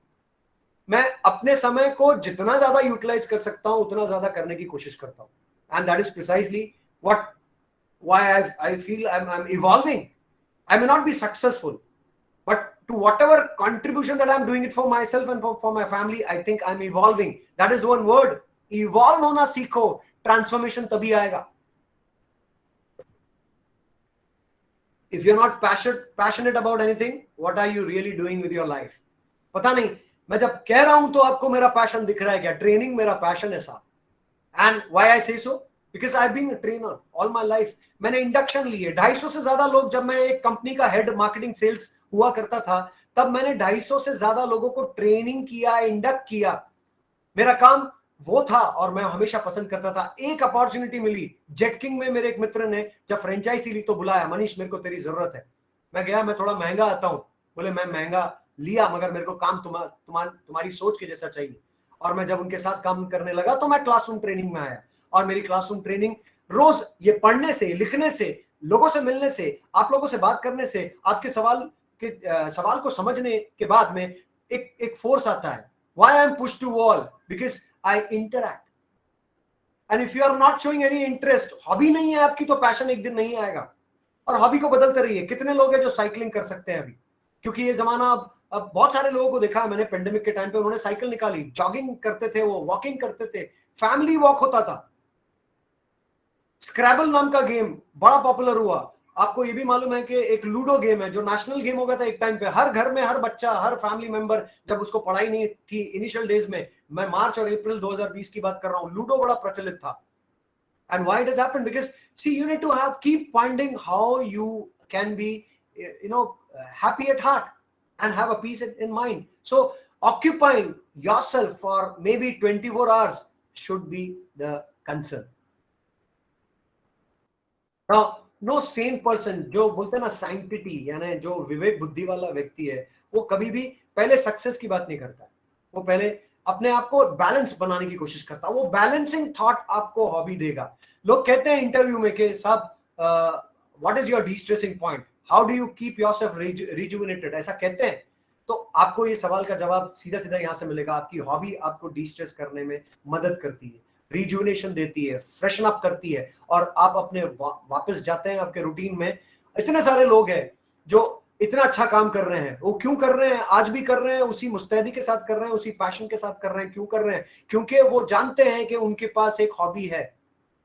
मैं अपने समय को जितना ज्यादा यूटिलाइज कर सकता हूं उतना ज्यादा करने की कोशिश करता हूं, and that is precisely why I feel I'm evolving. I may not be successful, but to whatever contribution that I'm doing it for myself and for my family, I think I'm evolving. That is one word, evolve होना सीखो, transformation तभी आएगा। If you're not passionate about anything, what are you really doing with your life? पता नहीं, मैं जब कह रहा हूं तो आपको मेरा पैशन दिख रहा है क्या? ट्रेनिंग मेरा पैशन है साहब। And why I say so? Because I've been a trainer all my life. मैंने इंडक्शन लिए 250 से ज्यादा लोग, जब मैं एक कंपनी का हेड मार्केटिंग सेल्स हुआ करता था, तब मैंने 250 से ज्यादा लोगों को ट्रेनिंग किया, इंडक्ट किया। मेरा काम वो था और मैं हमेशा पसंद करता था। एक अपॉर्चुनिटी मिली जेट किंग में, मेरे एक मित्र ने जब फ्रेंचाइजी ली तो बुलाया, मनीष मेरे को तेरी जरूरत है। मैं गया, मैं थोड़ा महंगा आता हूँ। बोले मैं महंगा लिया, मगर मेरे को काम तुम्हारी सोच के जैसा चाहिए। और मैं जब उनके साथ काम करने लगा तो मैं क्लासरूम ट्रेनिंग में आया, और मेरी क्लासरूम ट्रेनिंग रोज ये पढ़ने से, लिखने से, लोगों से मिलने से, आप लोगों से बात करने से, आपके सवाल को समझने के बाद में एक फोर्स आता है। Why I am pushed to wall? Because I interact. And if you are not showing any interest, hobby नहीं है आपकी, तो पैशन एक दिन नहीं आएगा। और हॉबी को बदलते रहिए। कितने लोग हैं जो साइकिलिंग कर सकते हैं अभी, क्योंकि ये जमाना अब अब बहुत सारे लोगों को देखा मैंने पेंडेमिक के टाइम पे, उन्होंने साइकिल निकाली, जॉगिंग करते थे, वो वॉकिंग करते थे, फैमिली वॉक होता था। स्क्रैबल नाम का गेम बड़ा पॉपुलर हुआ। आपको ये भी मालूम है कि एक लूडो गेम है जो नेशनल गेम हो गया था एक टाइम पे, हर घर में हर बच्चा, हर फैमिली मेंबर, जब उसको पढ़ाई नहीं थी इनिशियल डेज में, मैं मार्च और अप्रैल 2020 की बात कर रहा हूं, लूडो बड़ा प्रचलित था। And why it has happened? Because see, you need to keep finding how you can be, happy at heart and have a peace in mind. So occupying yourself for maybe 24 hours should be the concern. Now, no sane person, जो बोलते हैं ना sanctity, यानी जो विवेक बुद्धि वाला व्यक्ति है, वो कभी भी पहले सक्सेस की बात नहीं करता है, वो पहले अपने आप को बैलेंस बनाने की कोशिश करता है। वो बैलेंसिंग थॉट आपको हॉबी देगा। लोग कहते हैं इंटरव्यू में कि साहब what is your distressing point, how do you keep yourself rejuvenated, ऐसा कहते हैं। तो आपको ये सवाल का जवाब सीधा सीधा यहाँ से मिलेगा। आपकी हॉबी आपको डिस्ट्रेस करने में मदद करती है, रिजुविनेशन देती है, फ्रेशन अप करती है, और आप अपने वापस जाते हैं आपके रूटीन में। इतने सारे लोग हैं जो इतना अच्छा काम कर रहे हैं, वो क्यों कर रहे हैं? आज भी कर रहे हैं, उसी मुस्तैदी के साथ कर रहे हैं, उसी पैशन के साथ कर रहे हैं। क्यों कर रहे हैं? क्योंकि वो जानते हैं कि उनके पास एक हॉबी है,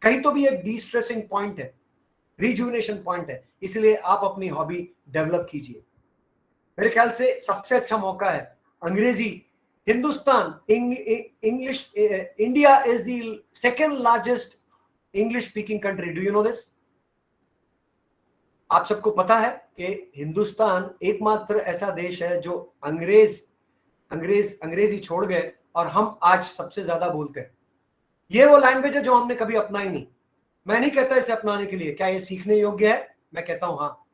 कहीं तो भी एक डिस्ट्रेसिंग पॉइंट है, रिजुविनेशन पॉइंट है। इसलिए आप अपनी हॉबी डेवलप कीजिए। मेरे ख्याल से सबसे अच्छा मौका है अंग्रेजी। Hindustan, English, India is the second largest English speaking country. Do you know this? आप सबको पता है कि हिंदुस्तान एकमात्र ऐसा देश है जो अंग्रेजी छोड़ गए और हम आज सबसे ज्यादा बोलते हैं। ये वो लैंग्वेज है जो हमने कभी अपनाई नहीं। मैं नहीं कहता इसे अपनाने के लिए, क्या ये सीखने योग्य है? मैं कहता हूं हाँ।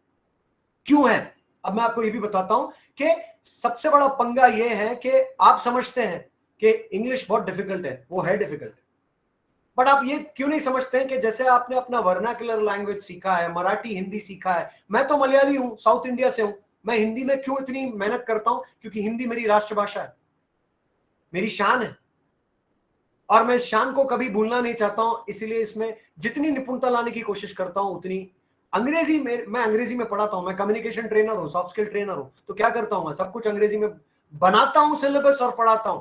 क्यों है? अब मैं आपको ये भी बताता हूं कि सबसे बड़ा पंगा ये है कि आप समझते हैं कि इंग्लिश बहुत डिफिकल्ट है, वो है डिफिकल्ट, बट आप ये क्यों नहीं समझते हैं कि जैसे आपने अपना वर्नाकुलर लैंग्वेज सीखा है, मराठी, हिंदी सीखा है। मैं तो मलयाली हूं, साउथ इंडिया से हूं, मैं हिंदी में क्यों इतनी मेहनत करता हूं? क्योंकि हिंदी मेरी राष्ट्रभाषा है, मेरी शान है, और मैं इस शान को कभी भूलना नहीं चाहता हूं। इसलिए इसमें जितनी निपुणता लाने की कोशिश करता हूं उतनी। अंग्रेजी में, मैं अंग्रेजी में पढ़ाता हूं, मैं कम्युनिकेशन ट्रेनर हूं, सॉफ्ट स्किल ट्रेनर हूं, तो क्या करता हूं? मैं सब कुछ अंग्रेजी में बनाता हूं, सिलेबस, और पढ़ाता हूं।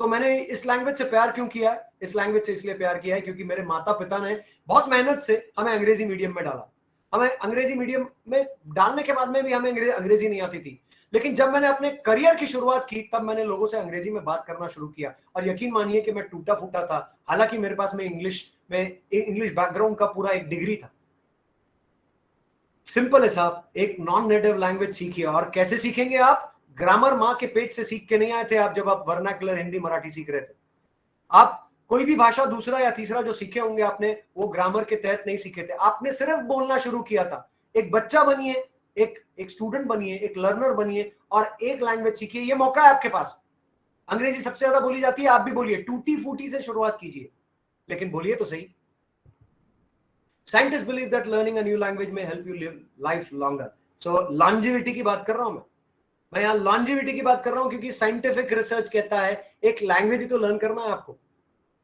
तो मैंने इस लैंग्वेज से प्यार क्यों किया है? इस लैंग्वेज से इसलिए प्यार किया है क्योंकि मेरे माता पिता ने बहुत मेहनत से हमें अंग्रेजी मीडियम में डाला। हमें अंग्रेजी मीडियम में डालने के बाद में भी हमें अंग्रेजी नहीं आती थी, लेकिन जब मैंने अपने करियर की शुरुआत की तब मैंने लोगों से अंग्रेजी में बात करना शुरू किया। और यकीन मानिए कि मैं टूटा फूटा था, हालांकि मेरे पास में इंग्लिश बैकग्राउंड का पूरा एक डिग्री था। सिंपल है साहब, एक नॉन नेटिव लैंग्वेज सीखिए। और कैसे सीखेंगे आप? ग्रामर माँ के पेट से सीख के नहीं आए थे आप, जब आप वर्नाकुलर हिंदी मराठी सीख रहे थे। आप कोई भी भाषा दूसरा या तीसरा जो सीखे होंगे आपने, वो ग्रामर के तहत नहीं सीखे थे, आपने सिर्फ बोलना शुरू किया था। एक बच्चा बनिए, एक स्टूडेंट बनिए, एक लर्नर बनिए, और एक लैंग्वेज सीखिए। ये मौका है आपके पास। अंग्रेजी सबसे ज्यादा बोली जाती है, आप भी बोलिए, टूटी फूटी से शुरुआत कीजिए, लेकिन बोलिए तो सही। Scientists believe that learning a new language may help you live life longer. So longevity की बात कर रहा हूं मैं यहाँ longevity की बात कर रहा हूं क्योंकि साइंटिफिक रिसर्च कहता है एक लैंग्वेज ही तो लर्न करना है आपको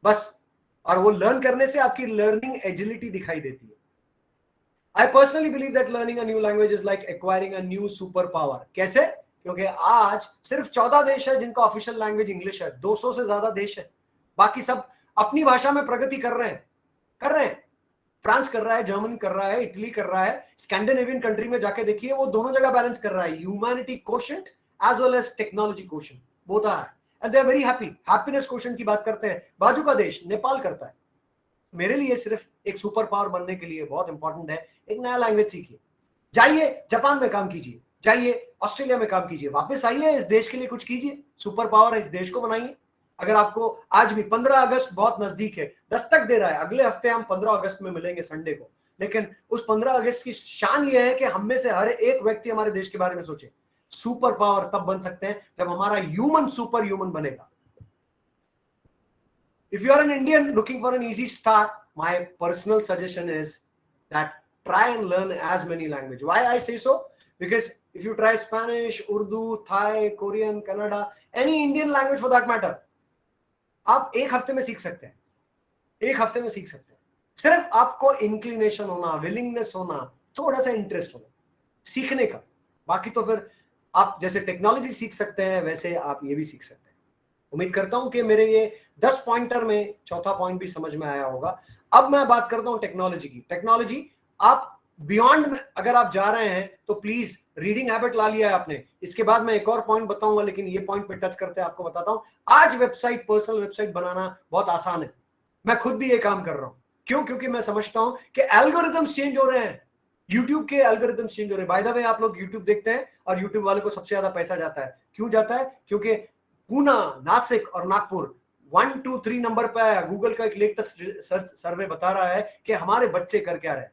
बस, और वो लर्न करने से आपकी लर्निंग एजिलिटी दिखाई देती है। I personally believe that learning a new language is like acquiring a new super power. कैसे? क्योंकि आज सिर्फ 14 देश है जिनका ऑफिशियल लैंग्वेज इंग्लिश है, 200 से ज्यादा देश है, बाकी सब अपनी भाषा में प्रगति कर रहे हैं। फ्रांस कर रहा है, जर्मनी कर रहा है, इटली कर रहा है, स्कैंडिनेवियन कंट्री में जाके देखिए, वो दोनों जगह बैलेंस कर रहा है, humanity quotient as well as technology quotient, both are and they are very happy. Happiness quotient की बात करते हैं, बाजू का देश नेपाल करता है। मेरे लिए सिर्फ एक सुपर पावर बनने के लिए बहुत इंपॉर्टेंट है एक नया लैंग्वेज सीखिए। जाइए जापान में काम कीजिए, जाइए ऑस्ट्रेलिया में काम कीजिए, वापस आइए, इस देश के लिए कुछ कीजिए। सुपर पावर है, इस देश को बनाइए। अगर आपको आज भी 15 अगस्त बहुत नजदीक है, दस्तक दे रहा है, अगले हफ्ते हम 15 अगस्त में मिलेंगे संडे को, लेकिन उस 15 अगस्त की शान यह है कि हम में से हर एक व्यक्ति हमारे देश के बारे में सोचे। सुपर पावर तब बन सकते हैं जब हमारा ह्यूमन सुपर ह्यूमन बनेगा। If you are an Indian looking for an easy start, my personal suggestion is that try and learn as many languages. Why I say so? Because if you try Spanish, Urdu, Thai, Korean, Kannada, any Indian language for that matter, आप एक हफ्ते में सीख सकते हैं, एक हफ्ते में सीख सकते हैं। सिर्फ आपको इंक्लिनेशन होना, विलिंगनेस होना, थोड़ा सा इंटरेस्ट होना सीखने का। बाकी तो फिर आप जैसे टेक्नोलॉजी सीख सकते हैं वैसे आप ये भी सीख सकते हैं। उम्मीद करता हूं कि मेरे ये 10 पॉइंटर में चौथा पॉइंट भी समझ में आया होगा। अब मैं बात करता हूं टेक्नोलॉजी की। टेक्नोलॉजी आप बियॉन्ड अगर आप जा रहे हैं तो प्लीज रीडिंग हैबिट ला लिया है आपने। इसके बाद मैं एक और पॉइंट बताऊंगा, लेकिन ये पॉइंट पे टच करते आपको बताता हूं। आज वेबसाइट, पर्सनल वेबसाइट बनाना बहुत आसान है। मैं खुद भी ये काम कर रहा हूं। क्यों? क्योंकि मैं समझता हूं कि एल्गोरिदम्स चेंज हो रहे हैं। यूट्यूब के एल्गोरिदम्स चेंज हो रहे हैं। बाय द वे, आप लोग यूट्यूब देखते हैं और यूट्यूब वाले को सबसे ज्यादा पैसा जाता है। क्यों जाता है? क्योंकि पूना, नासिक और नागपुर 1, 2, 3 नंबर पे आया। गूगल का एक लेटेस्ट सर्वे बता रहा है कि हमारे बच्चे कर क्या रहे,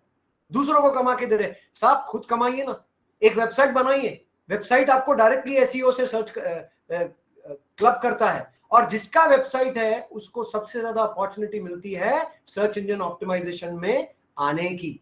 दूसरों को कमा के दे रहे। साहब खुद कमाइए ना, एक वेबसाइट बनाइए। वेबसाइट आपको डायरेक्टली एसईओ से सर्च क्लब करता है, और जिसका वेबसाइट है उसको सबसे ज्यादा अपॉर्चुनिटी मिलती है सर्च इंजन ऑप्टिमाइजेशन में आने की।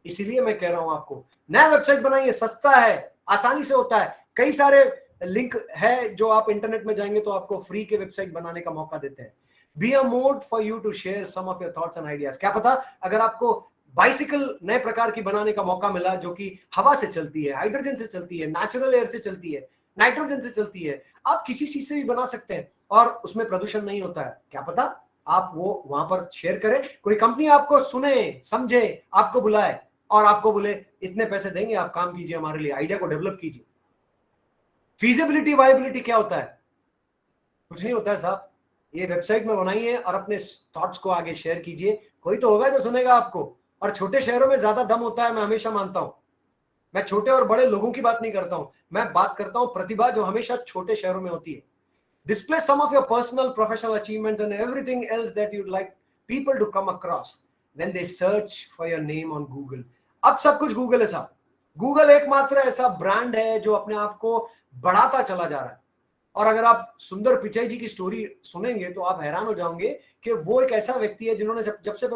इसीलिए मैं कह रहा हूं आपको नया वेबसाइट बनाइए, सस्ता है, आसानी से होता है। कई सारे लिंक है जो आप इंटरनेट में जाएंगे तो आपको फ्री के वेबसाइट बनाने का मौका देते हैं। Be a mode for you to share some of your thoughts and ideas. क्या पता अगर आपको बाइसिकल नए प्रकार की बनाने का मौका मिला जो कि हवा से चलती है, हाइड्रोजन से चलती है, नेचुरल एयर से चलती है, नाइट्रोजन से चलती है, आप किसी चीज से भी बना सकते हैं और उसमें प्रदूषण नहीं होता है। क्या पता आप वो वहां पर शेयर करें, कोई कंपनी आपको सुने, समझे, आपको बुलाए और आपको बोले इतने पैसे देंगे, आप काम कीजिए हमारे लिए, आइडिया को डेवलप कीजिए। फीजिबिलिटी, वायबिलिटी क्या होता है? कुछ नहीं होता है साहब। ये वेबसाइट में बनाइए और अपने थॉट्स को आगे शेयर कीजिए, कोई तो होगा जो सुनेगा आपको। और छोटे शहरों में ज्यादा दम होता है, मैं हमेशा मानता हूं। मैं छोटे और बड़े लोगों की बात नहीं करता हूं, मैं बात करता हूं प्रतिभा जो हमेशा छोटे शहरों में होती है। Display some of your personal, professional achievements and everything else that you'd like people to come across when they search for your name on Google. अब सब कुछ गूगल है साहब। गूगल एकमात्र ऐसा ब्रांड है जो अपने आप को बढ़ाता चला जा रहा है। और अगर आप सुंदर पिचाई जी की स्टोरी सुनेंगे तो आप हैरान हो जाओगे कि वो एक ऐसा व्यक्ति है जिन्होंने सबसे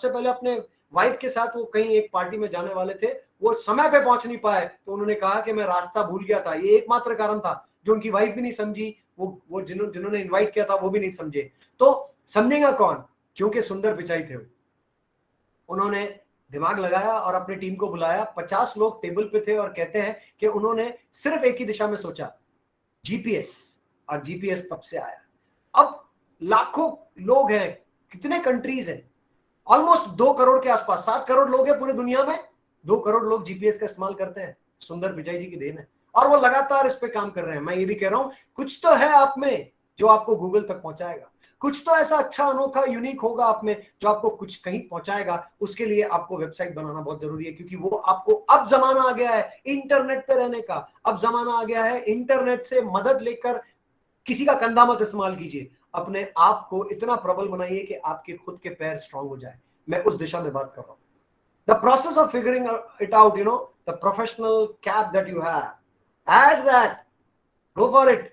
पहले अपने वाइफ के साथ वो कहीं एक पार्टी में जाने वाले थे, वो समय पे पहुंच नहीं पाए तो उन्होंने कहा कि मैं रास्ता भूल गया था। ये एकमात्र कारण था जो उनकी वाइफ भी नहीं समझी, वो जिन्होंने इनवाइट किया था वो भी नहीं समझे। तो समझेगा कौन? क्योंकि सुंदर पिचाई थे। उन्होंने दिमाग लगाया और अपनी टीम को बुलाया। 50 लोग टेबल पे थे और कहते हैं कि उन्होंने सिर्फ एक ही दिशा में सोचा, जीपीएस, और जीपीएस तब से आया। अब लाखों लोग हैं, कितने कंट्रीज हैं, ऑलमोस्ट 2 करोड़ के आसपास, 7 करोड़ लोग हैं पूरी दुनिया में। 2 करोड़ लोग जीपीएस का इस्तेमाल करते हैं। सुंदर पिचाई जी की देन है और वो लगातार इस पे काम कर रहे हैं। मैं ये भी कह रहा हूं कुछ तो है आप में जो आपको गूगल तक पहुंचाएगा, कुछ तो ऐसा अच्छा, अनोखा, यूनिक होगा आप में जो आपको कुछ कहीं पहुंचाएगा। उसके लिए आपको वेबसाइट बनाना बहुत जरूरी है, क्योंकि वो आपको, अब जमाना आ गया है इंटरनेट पे रहने का। अब जमाना आ गया है इंटरनेट से मदद लेकर किसी का कंधा मत इस्तेमाल कीजिए, अपने आप को इतना प्रबल बनाइए कि आपके खुद के पैर स्ट्रांग हो जाए। मैं उस दिशा में बात कर रहा हूं। The process of figuring it out, the professional cap that you have, add that, go for it.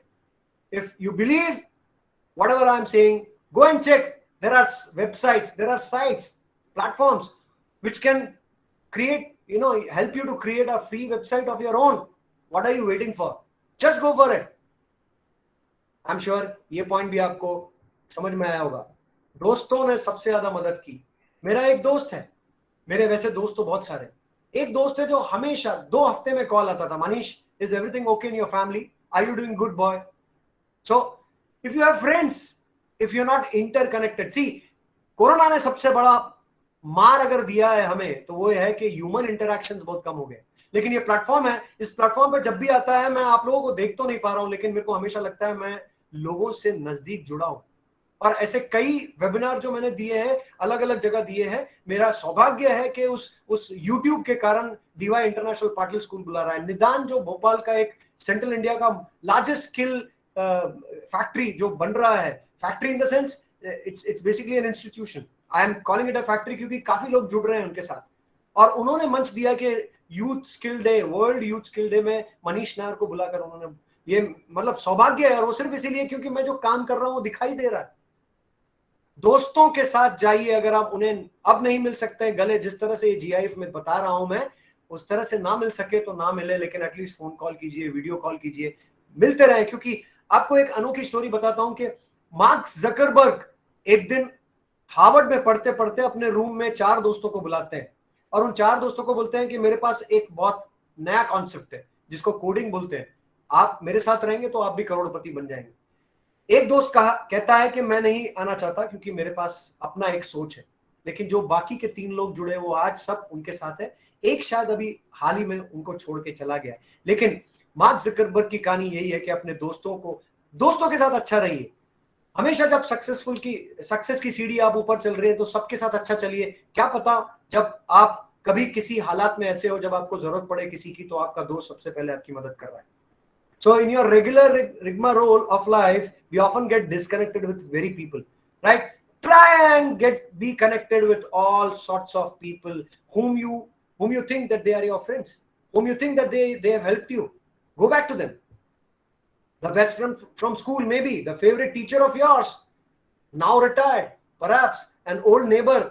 If you believe whatever I'm saying, go and check. There are websites, there are sites, platforms which can create, help you to create a free website of your own. What are you waiting for? Just go for it. I'm sure ये पॉइंट भी आपको समझ में आया होगा। दोस्तों ने सबसे ज्यादा मदद की। मेरा एक दोस्त है, मेरे वैसे दोस्त तो बहुत सारे, एक दोस्त है जो हमेशा 2 हफ्ते में कॉल आता था, Manish, is everything okay in your family, are you doing good boy? So if you have friends, if you are not interconnected, see, corona ने सबसे बड़ा मार अगर दिया है हमें तो वो है कि ह्यूमन इंटरैक्शंस बहुत कम हो गए। लेकिन ये प्लेटफॉर्म है, इस प्लेटफॉर्म पर जब भी आता है, मैं आप लोगों को देख तो नहीं पा रहा हूं, लेकिन मेरे को हमेशा लगता है मैं लोगों से नजदीक जुड़ा हूं। और ऐसे कई वेबिनार जो मैंने दिए हैं, अलग अलग जगह दिए हैं। मेरा सौभाग्य है कि उस YouTube के कारण डीवाई इंटरनेशनल पाटिल स्कूल बुला रहा है। निदान जो भोपाल का एक सेंट्रल इंडिया का लार्जेस्ट स्किल फैक्ट्री जो बन रहा है, factory in the sense it's basically an institution, I am calling it a factory क्योंकि काफी लोग जुड़ रहे हैं उनके साथ। और उन्होंने मंच दिया कि youth skill day, world youth skill day में मनीष नायर को बुलाकर उन्होंने, ये मतलब सौभाग्य है। और वो सिर्फ इसीलिए क्योंकि मैं जो काम कर रहा हूं वो दिखाई दे रहा है। दोस्तों के साथ जाइए, अगर आप उन्हें अब नहीं मिल सकते गले, जिस तरह से ये जीआईएफ में बता रहा हूं मैं, उस तरह से ना मिल सके तो ना मिले, लेकिन एटलीस्ट फोन कॉल कीजिए, वीडियो कॉल कीजिए, मिलते रहे। क्योंकि आपको एक अनोखी स्टोरी बताता हूं कि मार्क जकरबर्ग एक दिन हार्वर्ड में पढ़ते पढ़ते अपने रूम में 4 दोस्तों को बुलाते हैं और उन 4 दोस्तों को बोलते हैं कि मेरे पास एक बहुत नया कॉन्सेप्ट है जिसको कोडिंग बोलते हैं। आप मेरे साथ रहेंगे तो आप भी करोड़पति बन जाएंगे। एक दोस्त कहता है कि मैं नहीं आना चाहता क्योंकि मेरे पास अपना एक सोच है, लेकिन जो बाकी के 3 लोग जुड़े वो आज सब उनके साथ है। एक शायद अभी हाल ही में उनको छोड़ के चला गया, लेकिन मार्क ज़करबर्ग की कहानी यही है कि अपने दोस्तों के साथ अच्छा रहिए। हमेशा जब सक्सेस की सीढ़ी आप ऊपर चल रही है तो सबके साथ अच्छा चलिए। क्या पता जब आप कभी किसी हालात में ऐसे हो जब आपको जरूरत पड़े किसी की, तो आपका दोस्त सबसे पहले आपकी मदद कर रहा है। So in your regular rigmarole of life, we often get disconnected with very people, right? Try and be connected with all sorts of people whom you think that they are your friends, whom you think that they have helped you. Go back to them. The best friend from school, maybe the favorite teacher of yours, now retired, perhaps an old neighbor.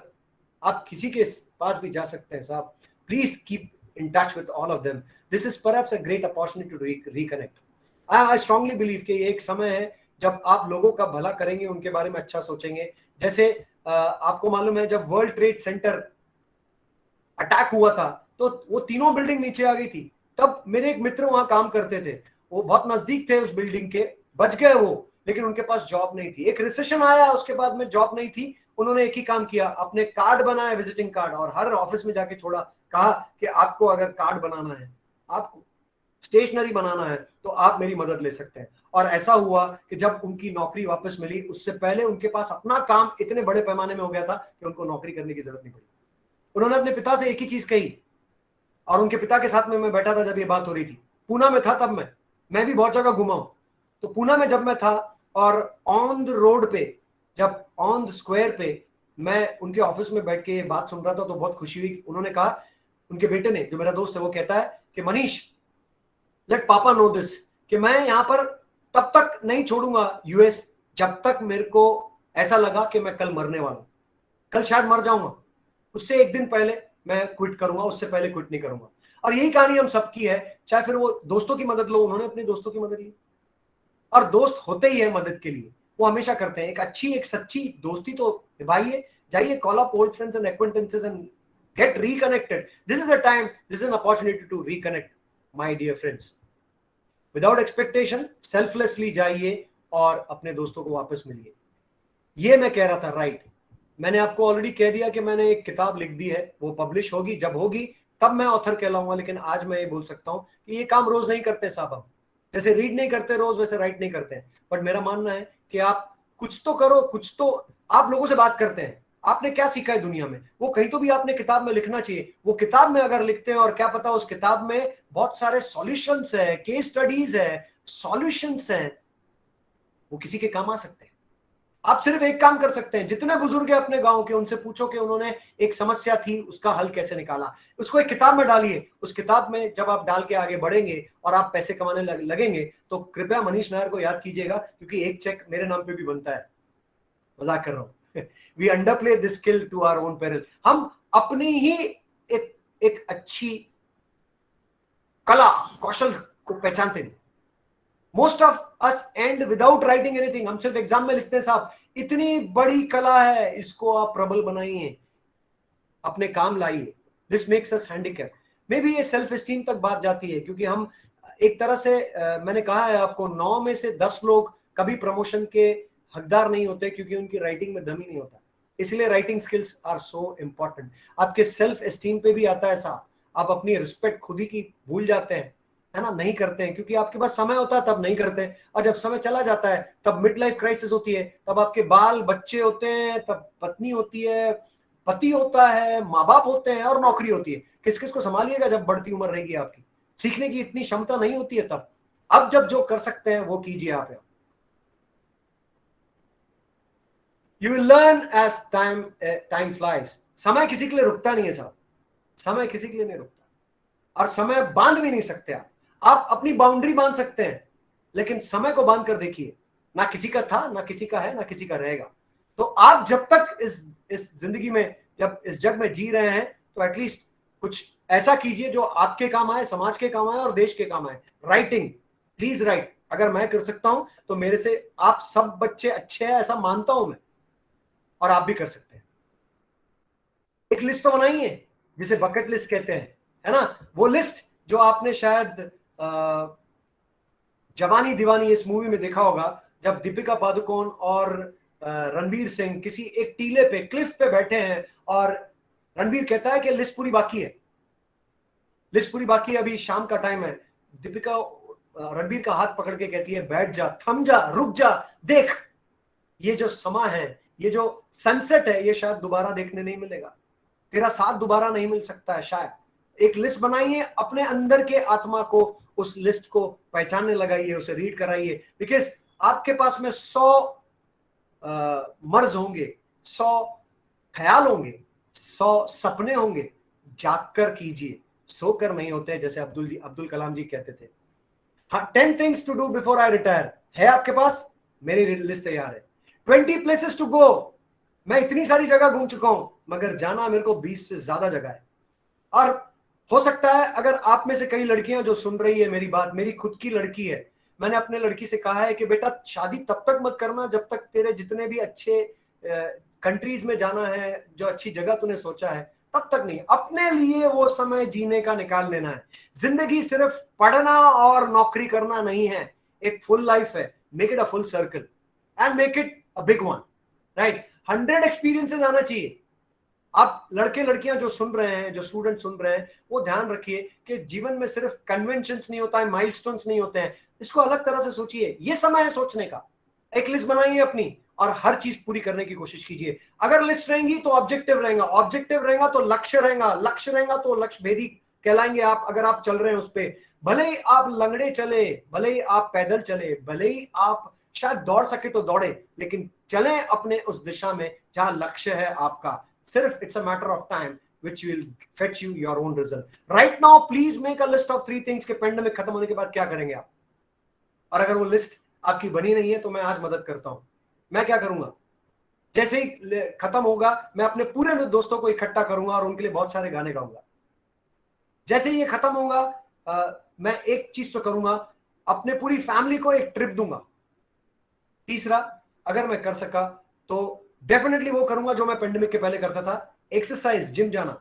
आप किसी के पास भी जा सकते हैं साहब. Please keep in touch with all of them. This is perhaps a great opportunity to reconnect. I strongly believe कि ये एक समय है जब आप लोगों का भला करेंगे, उनके बारे में अच्छा सोचेंगे. जैसे आपको मालूम है जब वर्ल्ड ट्रेड सेंटर अटैक हुआ था तो वो तीनों बिल्डिंग नीचे आ गई थी. तब मेरे एक मित्र वहां काम करते थे, वो बहुत नजदीक थे उस बिल्डिंग के, बच गए वो, लेकिन उनके पास जॉब नहीं थी. एक रिसेशन आया, उसके बाद में जॉब नहीं थी. उन्होंने एक ही काम किया, अपने कार्ड बनाए, विजिटिंग कार्ड, और हर ऑफिस में जाके छोड़ा. कहा कि आपको अगर कार्ड बनाना है, आपको स्टेशनरी बनाना है, तो आप मेरी मदद ले सकते हैं. और ऐसा हुआ कि जब उनकी नौकरी वापस मिली, उससे पहले उनके पास अपना काम इतने बड़े पैमाने में हो गया था कि उनको नौकरी करने की जरूरत नहीं पड़ी. उन्होंने अपने पिता से एक ही चीज कही, और उनके पिता के साथ में मैं बैठा था जब ये बात हो रही थी. पूना में था तब मैं भी बहुत जगह घुमा हूं. तो पूना में जब मैं था और ऑन द रोड पे, जब ऑन द स्क्वायर पे मैं उनके ऑफिस में बैठ के ये बात सुन रहा था तो बहुत खुशी हुई. उन्होंने कहा, उनके बेटे ने, जो मेरा दोस्त है, वो कहता है कि मनीष, लेट पापा नो दिस, कि मैं यहाँ पर तब तक नहीं छोड़ूंगा यूएस जब तक मेरे को ऐसा लगा कि मैं कल मरने वाला हूं. कल शायद मर जाऊंगा, उससे एक दिन पहले मैं क्विट करूंगा, उससे पहले क्विट नहीं करूंगा. और यही कहानी हम सबकी है. चाहे फिर वो दोस्तों की मदद लो, उन्होंने अपने दोस्तों की मदद ली, और दोस्त होते ही है मदद के लिए, वो हमेशा करते हैं. एक सच्ची दोस्ती तो निभाइए. जाइए, call up old friends and acquaintances and get reconnected. This is a time, this is an opportunity to reconnect my dear friends. Without expectation, selflessly जाइए और अपने दोस्तों को वापस मिलिए. ये मैं कह रहा था, राइट. मैंने आपको ऑलरेडी कह दिया कि मैंने एक किताब लिख दी है, वो पब्लिश होगी, जब होगी तब मैं ऑथर कहलाऊंगा. लेकिन आज मैं ये बोल सकता हूं कि ये काम रोज नहीं करते साहब. हम जैसे रीड नहीं करते रोज, वैसे राइट नहीं करते हैं. बट मेरा मानना है कि आप कुछ तो करो, कुछ तो. आप लोगों से बात करते हैं, आपने क्या सीखा है दुनिया में, वो कहीं तो भी आपने किताब में लिखना चाहिए. वो किताब में अगर लिखते हैं, और क्या पता उस किताब में बहुत सारे सॉल्यूशंस है, केस स्टडीज है, सॉल्यूशंस हैं, वो किसी के काम आ सकते हैं. आप सिर्फ एक काम कर सकते हैं. जितने बुजुर्ग हैं अपने गांव के, उनसे पूछो कि उन्होंने एक समस्या थी, उसका हल कैसे निकाला. उसको एक किताब में डालिए. उस किताब में जब आप डाल के आगे बढ़ेंगे और आप पैसे कमाने लगेंगे, तो कृपया मनीष नायर को याद कीजिएगा, क्योंकि एक चेक मेरे नाम पे भी बनता है. मजाक कर रहा हूं. We underplay this skill to our own peril. हम अपनी ही एक अच्छी कला, कौशल को पहचानते नहीं. Most of us end without writing anything. हम सिर्फ एग्जाम में लिखते हैं साहब. इतनी बड़ी कला है, इसको आप प्रबल बनाइए, अपने काम लाइए. This makes us handicapped. May be ये सेल्फ एस्टीम तक बात जाती है, क्योंकि हम एक तरह से मैंने कहा है आपको, 9 में से 10 लोग कभी प्रमोशन के हकदार नहीं होते, क्योंकि उनकी राइटिंग में दम ही नहीं होता. इसलिए writing skills are so important. आपके सेल्फ एस्टीम पे भी आता है साहब. आप अपनी रिस्पेक्ट खुद ही की भूल जाते हैं, है ना, नहीं करते हैं, क्योंकि आपके पास समय होता है तब नहीं करते हैं, और जब समय चला जाता है तब मिड लाइफ क्राइसिस होती है. तब आपके बाल बच्चे होते हैं, तब पत्नी होती है, पति होता है, माँ बाप होते हैं, और नौकरी होती है. किस किस को संभालिएगा जब बढ़ती उम्र रहेगी आपकी. सीखने की इतनी क्षमता नहीं होती है तब. अब जब जो कर सकते हैं वो कीजिए आप. You will learn as time flies. समय किसी के लिए रुकता नहीं है साहब. समय किसी के लिए नहीं रुकता, और समय बांध भी नहीं सकते आप अपनी बाउंड्री बांध सकते हैं, लेकिन समय को बांध कर देखिए. ना किसी का था, ना किसी का है, ना किसी का रहेगा. तो आप जब तक इस जिंदगी में, जब इस जग में जी रहे हैं, तो एटलीस्ट कुछ ऐसा कीजिए जो आपके काम आए, समाज के काम आए, और देश के काम आए. Writing, please right. अगर मैं कर सकता हूं तो मेरे से आप सब बच्चे अच्छे हैं, ऐसा मानता हूं मैं, और आप भी कर सकते हैं. एक लिस्ट तो बनाइए, जिसे बकेट लिस्ट कहते हैं, है ना. वो लिस्ट जो आपने शायद जवानी दीवानी इस मूवी में देखा होगा, जब दीपिका पादुकोण और रणवीर सिंह किसी एक टीले पे, क्लिफ पे बैठे हैं और रणवीर कहता है कि लिस्ट पूरी बाकी है, लिस्ट पूरी बाकी है, अभी शाम का टाइम है। दीपिका रणवीर का हाथ पकड़ के कहती है बैठ जा, थम जा, रुक जा, देख ये जो समा है, ये जो सनसेट है, ये शायद दोबारा देखने नहीं मिलेगा, तेरा साथ दोबारा नहीं मिल सकता है शायद। एक लिस्ट बनाइए, अपने अंदर के आत्मा को, उस लिस्ट को पहचानने लगाइए, उसे रीड कराइए, बिकॉज आपके पास में 100 मर्ज होंगे, 100 ख्याल होंगे, 100 सपने होंगे, जागकर कीजिए, सोकर नहीं होते, जैसे अब्दुल कलाम जी कहते थे। हाँ, 10 things to do before I retire है आपके पास, मेरी लिस्ट तैयार है। 20 प्लेसेस टू गो, मैं इतनी सारी जगह घूम चुका हूं, मगर जाना मेरे को 20 से ज्यादा जगह है। और हो सकता है अगर आप में से कई लड़कियां जो सुन रही है मेरी बात, मेरी खुद की लड़की है, मैंने अपने लड़की से कहा है कि बेटा शादी तब तक मत करना जब तक तेरे जितने भी अच्छे कंट्रीज में जाना है, जो अच्छी जगह तूने सोचा है, तब तक नहीं। अपने लिए वो समय जीने का निकाल लेना है। जिंदगी सिर्फ पढ़ना और नौकरी करना नहीं है, एक फुल लाइफ है। Make it a full circle and make it a big one, right. 100 experiences आना चाहिए। आप लड़के लड़कियां जो सुन रहे हैं, जो स्टूडेंट सुन रहे हैं, वो ध्यान रखिए कि जीवन में सिर्फ कन्वेंशंस नहीं होता है, माइलस्टोन्स नहीं होते हैं। इसको अलग तरह से सोचिए, ये समय है सोचने का। एक लिस्ट बनाइए अपनी और हर चीज पूरी करने की कोशिश कीजिए। अगर लिस्ट रहेंगी तो ऑब्जेक्टिव रहेगा, ऑब्जेक्टिव रहेगा तो लक्ष्य रहेगा, लक्ष्य रहेगा तो लक्ष्य भेदी कहलाएंगे आप। अगर आप चल रहे हैं उस पे, भले ही आप लंगड़े चले, भले ही आप पैदल चले, भले ही आप शायद दौड़ सके तो दौड़े, लेकिन चलें अपने उस दिशा में जहां लक्ष्य है आपका। सिर्फ it's a matter of time which will fetch you your own result. Right now, please make a list of 3 things के पेंडेमिक खत्म होने के बाद क्या करेंगे आप। और अगर वो लिस्ट आपकी बनी नहीं है तो मैं आज मदद करता हूं। मैं क्या करूंगा, जैसे ही खत्म होगा मैं अपने पूरे दोस्तों को इकट्ठा करूंगा और उनके लिए बहुत सारे गाने गाऊंगा। जैसे ही ये खत्म होगा मैं एक चीज तो करूंगा, अपने पूरी फैमिली को एक ट्रिप दूंगा। तीसरा, अगर मैं कर सका तो डेफिनेटली वो करूंगा जो मैं पेंडेमिक के पहले करता था, एक्सरसाइज, जिम जाना।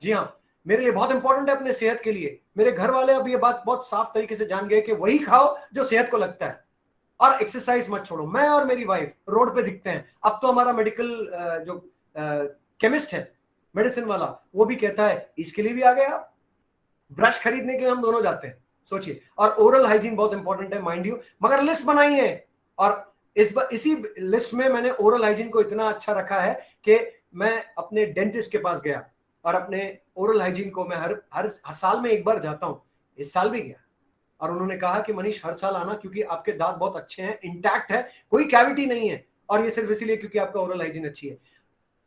जी हाँ, मेरे लिए बहुत इंपॉर्टेंट है अपने सेहत के लिए। मेरे घर वाले अब ये बात बहुत साफ तरीके से जान गए कि वही खाओ जो सेहत को लगता है और एक्सरसाइज मत छोड़ो। मैं और मेरी वाइफ रोड पे दिखते हैं। अब तो हमारा मेडिकल जो केमिस्ट है, मेडिसिन वाला, वो भी कहता है इसके लिए भी आ गया। ब्रश खरीदने के लिए हम दोनों जाते हैं, सोचिए। और ओरल हाइजीन बहुत इंपॉर्टेंट है माइंड यू, मगर लिस्ट बनाई है और इसी लिस्ट में मैंने ओरल हाइजीन को इतना अच्छा रखा है कि मैं अपने डेंटिस्ट के पास गया और अपने ओरल हाइजीन को मैं हर साल में एक बार जाता हूं। इस साल भी गया और उन्होंने कहा कि मनीष हर साल आना, क्योंकि आपके दांत बहुत अच्छे हैं, इंटैक्ट है, कोई कैविटी नहीं है, और ये सिर्फ इसीलिए क्योंकि आपका ओरल हाइजीन अच्छी है।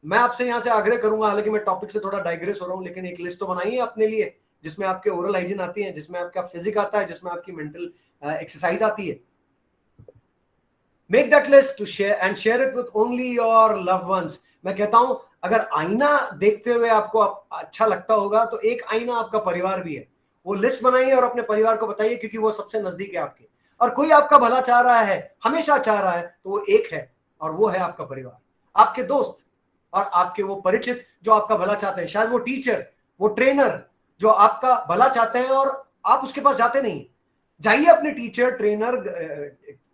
मैं आपसे यहाँ से आग्रह करूंगा, हालांकि मैं टॉपिक से थोड़ा डाइग्रेस हो रहा हूँ, लेकिन एक लिस्ट तो बनाइए अपने लिए जिसमें आपके ओरल हाइजीन आती है, जिसमें आपका फिजिक आता है, जिसमें आपकी मेंटल एक्सरसाइज आती है। Make that list to share and share it with only your loved ones. मैं कहता हूं, अगर आईना देखते हुए आपको अच्छा लगता होगा तो एक आईना आपका परिवार भी है। वो लिस्ट बनाइए और अपने परिवार को बताइए, क्योंकि वो सबसे नजदीक है आपके। और कोई आपका भला चाह रहा है, हमेशा चाह रहा है, तो वो एक है और वो है आपका परिवार, आपके दोस्त और आपके वो परिचित जो आपका भला चाहते हैं। शायद वो टीचर, वो ट्रेनर जो आपका भला चाहते हैं और आप उसके पास जाते नहीं। जाइए अपने टीचर, ट्रेनर,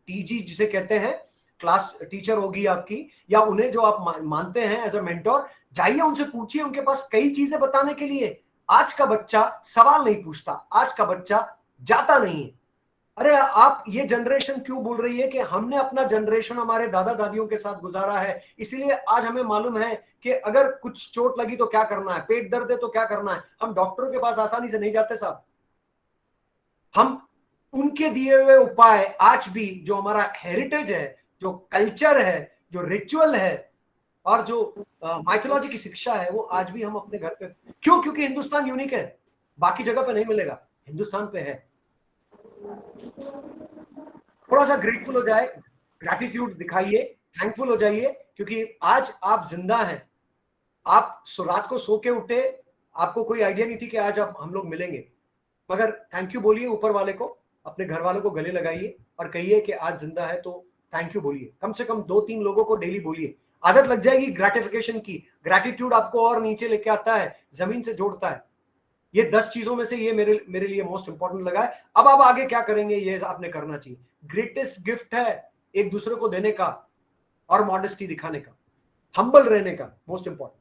टीजी जिसे कहते हैं, क्लास टीचर होगी आपकी, या उन्हें जो आप मानते हैं एज अ मेंटोर, जाइए उनसे पूछिए, उनके पास कई चीजें बताने के लिए। आज का बच्चा सवाल नहीं पूछता, आज का बच्चा जाता नहीं है। अरे आप, ये जनरेशन क्यों बोल रही है कि हमने अपना जनरेशन हमारे दादा दादियों के साथ गुजारा है, इसीलिए आज हमें मालूम है कि अगर कुछ चोट लगी तो क्या करना है, पेट दर्द है तो क्या करना है। हम डॉक्टरों के पास आसानी से नहीं जाते साहब। हम उनके दिए हुए उपाय आज भी, जो हमारा हेरिटेज है, जो कल्चर है, जो रिचुअल है और जो माइथोलॉजी की शिक्षा है, वो आज भी हम अपने घर पे, क्यों? क्योंकि हिंदुस्तान यूनिक है, बाकी जगह पे नहीं मिलेगा, हिंदुस्तान पे है। थोड़ा सा ग्रेटफुल हो जाए, ग्रैटिट्यूड दिखाइए, थैंकफुल हो जाइए, क्योंकि आज आप जिंदा हैं। आप रात को सो के उठे, आपको कोई आइडिया नहीं थी कि आज हम लोग मिलेंगे, मगर थैंक यू बोलिए ऊपर वाले को, अपने घर वालों को गले लगाइए और कहिए कि आज जिंदा है तो थैंक यू बोलिए। कम से कम 2-3 लोगों को डेली बोलिए। आदत लग जाएगी ग्रेटिफिकेशन की। ग्रैटिट्यूड आपको और नीचे लेके आता है, जमीन से जोड़ता है। ये 10 चीजों में से ये मेरे लिए मोस्ट इंपॉर्टेंट लगा है। अब आप आगे क्या करेंगे ये आपने करना चाहिए। ग्रेटेस्ट गिफ्ट है एक दूसरे को देने का और मॉडेस्टी दिखाने का, हम्बल रहने का, most important.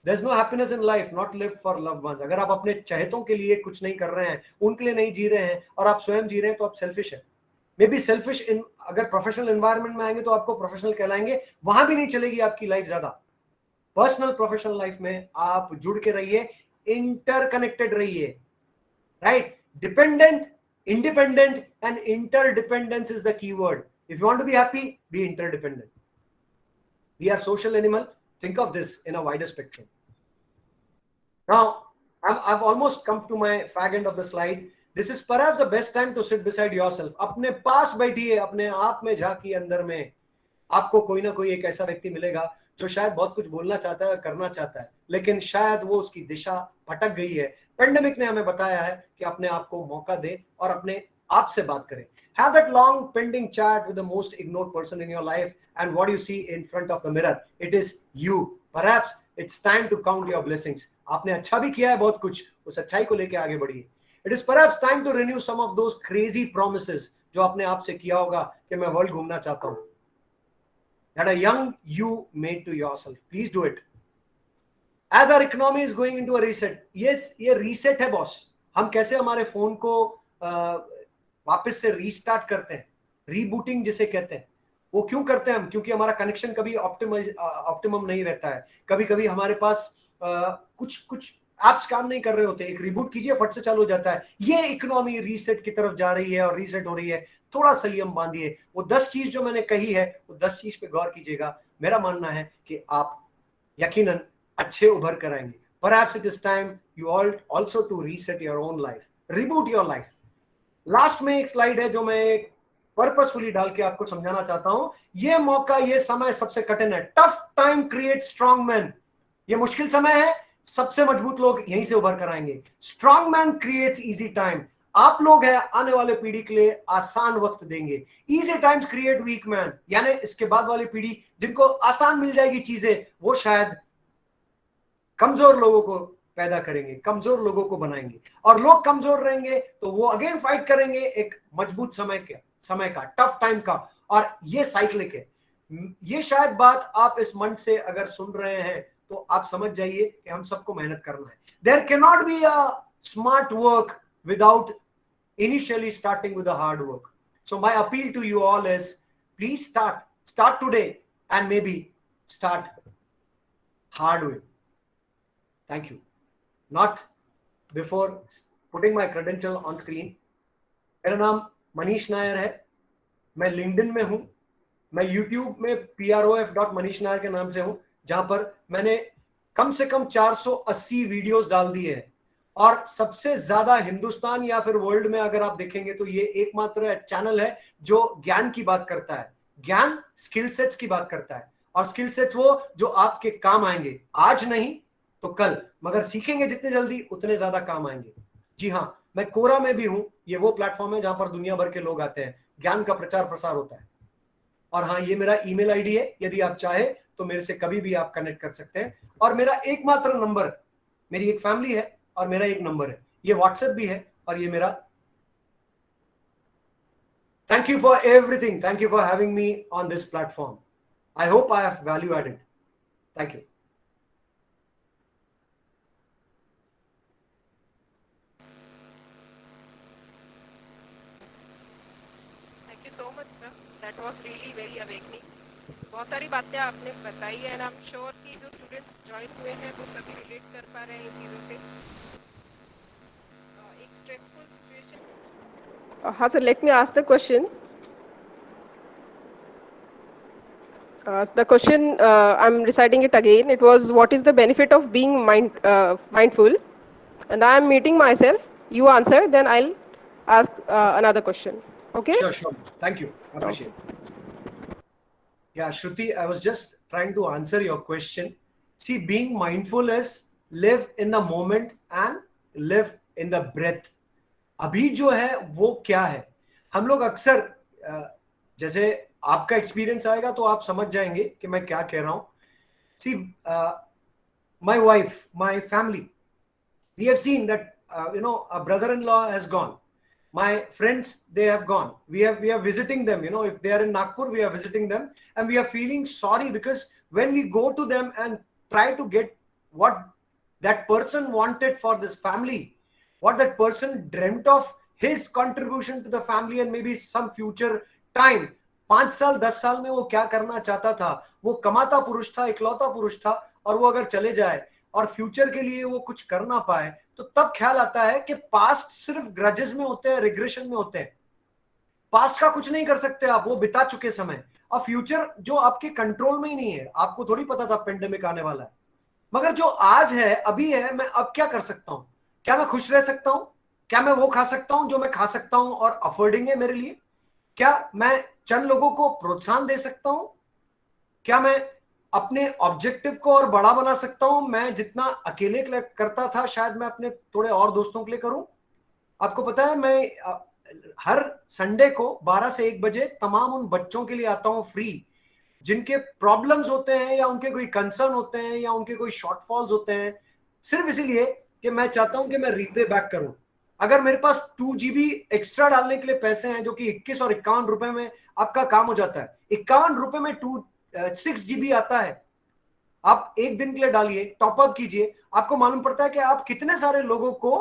There is no happiness in life not lived for loved ones. अगर आप अपने चहेतों के लिए कुछ नहीं कर रहे हैं, उनके लिए नहीं जी रहे हैं और आप स्वयं जी रहे हैं, तो आप सेल्फिश है। मे बी सेल्फिश इन, अगर प्रोफेशनल एनवायरनमेंट में आएंगे तो आपको प्रोफेशनल कहलाएंगे, वहां भी नहीं चलेगी आपकी लाइफ ज्यादा। पर्सनल प्रोफेशनल लाइफ में आप जुड़ के रहिए, इंटरकनेक्टेड रहिए, right? Dependent, independent and interdependence is the key word. If you want to be happy, be interdependent. We are social animal. Think of this in a wider spectrum. Now, I've almost come to my fag end of the slide. This is perhaps the best time to sit beside yourself. अपने पास बैठिए, अपने आप में झांकिए, अंदर में आपको कोई ना कोई एक ऐसा व्यक्ति मिलेगा जो शायद बहुत कुछ बोलना चाहता है, करना चाहता है, लेकिन शायद वो उसकी दिशा भटक गई है। पेंडेमिक ने हमें बताया है कि अपने आप को मौका दे और अपने आप से बात करें। Have that long pending chat with the most ignored person in your life, and what you see in front of the mirror, it is you. Perhaps it's time to count your blessings. आपने अच्छा भी किया है बहुत कुछ, उस अच्छाई को लेके आगे बढ़िए। It is perhaps time to renew some of those crazy promises जो आपने आप से किया होगा कि मैं वर्ल्ड घूमना चाहता हूँ। That a young you made to yourself. Please do it. As our economy is going into a reset, yes, ये reset है बॉस। हम कैसे हमारे फोन को वापस से रीस्टार्ट करते हैं, रीबूटिंग जिसे कहते हैं, वो क्यों करते हैं हम? क्योंकि हमारा कनेक्शन कभी ऑप्टिमम नहीं रहता है। कभी कभी हमारे पास कुछ एप्स काम नहीं कर रहे होते, एक रिबूट कीजिए फट से चालू हो जाता है। ये इकोनॉमी रीसेट की तरफ जा रही है और रीसेट हो रही है, थोड़ा संयम बांधिए। वो 10 चीज जो मैंने कही है, वो 10 चीज पे गौर कीजिएगा। मेरा मानना है कि आप यकीनन अच्छे उभर कर आएंगे। Perhaps it is time you all also to reset your own life, reboot your life. Last में एक स्लाइड है जो मैं पर्पसफुली डाल के आपको समझाना चाहता हूं। ये मौका, ये समय सबसे कठिन है। Tough time create strong man. ये मुश्किल समय है, सबसे मजबूत लोग यहीं से उभर कर आएंगे। Strong man creates easy time. आप लोग हैं आने वाले पीढ़ी के लिए आसान वक्त देंगे। Easy times create weak man, यानी इसके बाद वाली पीढ़ी जिनको आसान मिल जाएगी चीजें, वो शायद कमजोर लोगों को पैदा करेंगे, कमजोर लोगों को बनाएंगे, और लोग कमजोर रहेंगे तो वो अगेन फाइट करेंगे एक मजबूत समय का, टफ टाइम का। और ये साइक्लिक है। ये शायद बात आप इस मंच से अगर सुन रहे हैं तो आप समझ जाइए कि हम सबको मेहनत करना है। There can not be a smart work without initially starting with the hard work. So my appeal to you all is, please start today and maybe start hard way. Thank you. Not before putting my credential on screen. मेरा नाम मनीष नायर है, मैं लिंक्डइन में हूं, मैं यूट्यूब में prof.manish nair के नाम से हूं, जहां पर मैंने कम से कम 480 वीडियोस डाल दिए हैं। और सबसे ज्यादा हिंदुस्तान या फिर वर्ल्ड में अगर आप देखेंगे तो ये एकमात्र चैनल है जो ज्ञान की बात करता है, ज्ञान स्किल सेट्स की बात करता है। और स्किल सेट्स वो जो आपके काम आएंगे, आज नहीं तो कल, मगर सीखेंगे जितने जल्दी उतने ज्यादा काम आएंगे। जी हाँ, मैं कोरा में भी हूं। ये वो प्लेटफॉर्म है जहां पर दुनिया भर के लोग आते हैं, ज्ञान का प्रचार प्रसार होता है। और हाँ, ये मेरा ईमेल आईडी है, यदि आप चाहे तो मेरे से कभी भी आप कनेक्ट कर सकते हैं। और मेरा एकमात्र नंबर, मेरी एक फैमिली है और मेरा एक नंबर है, ये व्हाट्सएप भी है और ये मेरा। Thank you for everything, thank you for having me on this platform. I hope I have value added. Thank you. Thank you so much, sir. That was really very awakening. बहुत सारी बातें आपने बताई है, and I'm sure कि जो students join हुए हैं वो सभी relate कर पा रहे हैं इन चीज़ों से। एक stressful situation. हाँ sir, let me ask the question. The question, I'm reciting it again. It was, what is the benefit of being mindful? And I am meeting myself. You answer, then I'll ask another question. Okay? Sure. Thank you. Appreciate it. Yeah, Shruti, I was just trying to answer your question. See, being mindful is live in the moment and live in the breath. अभी जो है वो क्या है, हम लोग अक्सर, जैसे आपका एक्सपीरियंस आएगा तो आप समझ जाएंगे कि मैं क्या कह रहा हूं। See, my wife, my family, we have seen that a brother-in-law has gone. My friends, they have gone. We are visiting them. If they are in Nagpur, we are visiting them, and we are feeling sorry because when we go to them and try to get what that person wanted for this family, what that person dreamt of, his contribution to the family and maybe some future time, 5 साल 10 साल में वो क्या करना चाहता था, वो कमाता पुरुष था, इकलौता पुरुष था, और वो अगर चले जाए और फ्यूचर के लिए वो कुछ कर ना पाए, तो तब ख्याल आता है कि पास्ट सिर्फ ग्रजेस में होते हैं, रिग्रेशन में होते हैं. पास्ट का कुछ नहीं कर सकते आप, वो बिता चुके समय. और फ्यूचर जो आपके कंट्रोल में ही नहीं है, आपको थोड़ी पता था पेंडेमिक आने वाला है, मगर जो आज है, अभी है, मैं अब क्या कर सकता हूं? क्या मैं खुश रह सकता हूं? क्या मैं वो खा सकता हूं जो मैं खा सकता हूं और अफोर्डिंग है मेरे लिए? क्या मैं चंद लोगों को प्रोत्साहन दे सकता हूं? क्या मैं अपने ऑब्जेक्टिव को और बड़ा बना सकता हूं? मैं जितना अकेले करता था, शायद मैं अपने थोड़े और दोस्तों के लिए करूं. आपको पता है, मैं हर संडे को 12 से 1 बजे तमाम उन बच्चों के लिए आता हूं फ्री, जिनके प्रॉब्लम्स होते हैं या उनके कोई कंसर्न होते हैं या उनके कोई शॉर्टफॉल्स होते हैं, सिर्फ इसीलिए कि मैं चाहता हूं कि मैं रीपे बैक करूं. अगर मेरे पास 2 GB एक्स्ट्रा डालने के लिए पैसे हैं, जो कि 21 और 51 रुपए में आपका काम हो जाता है. 51 रुपए में 6 GB आता है. आप एक दिन के लिए डालिए, टॉपअप कीजिए, आपको मालूम पड़ता है कि आप कितने सारे लोगों को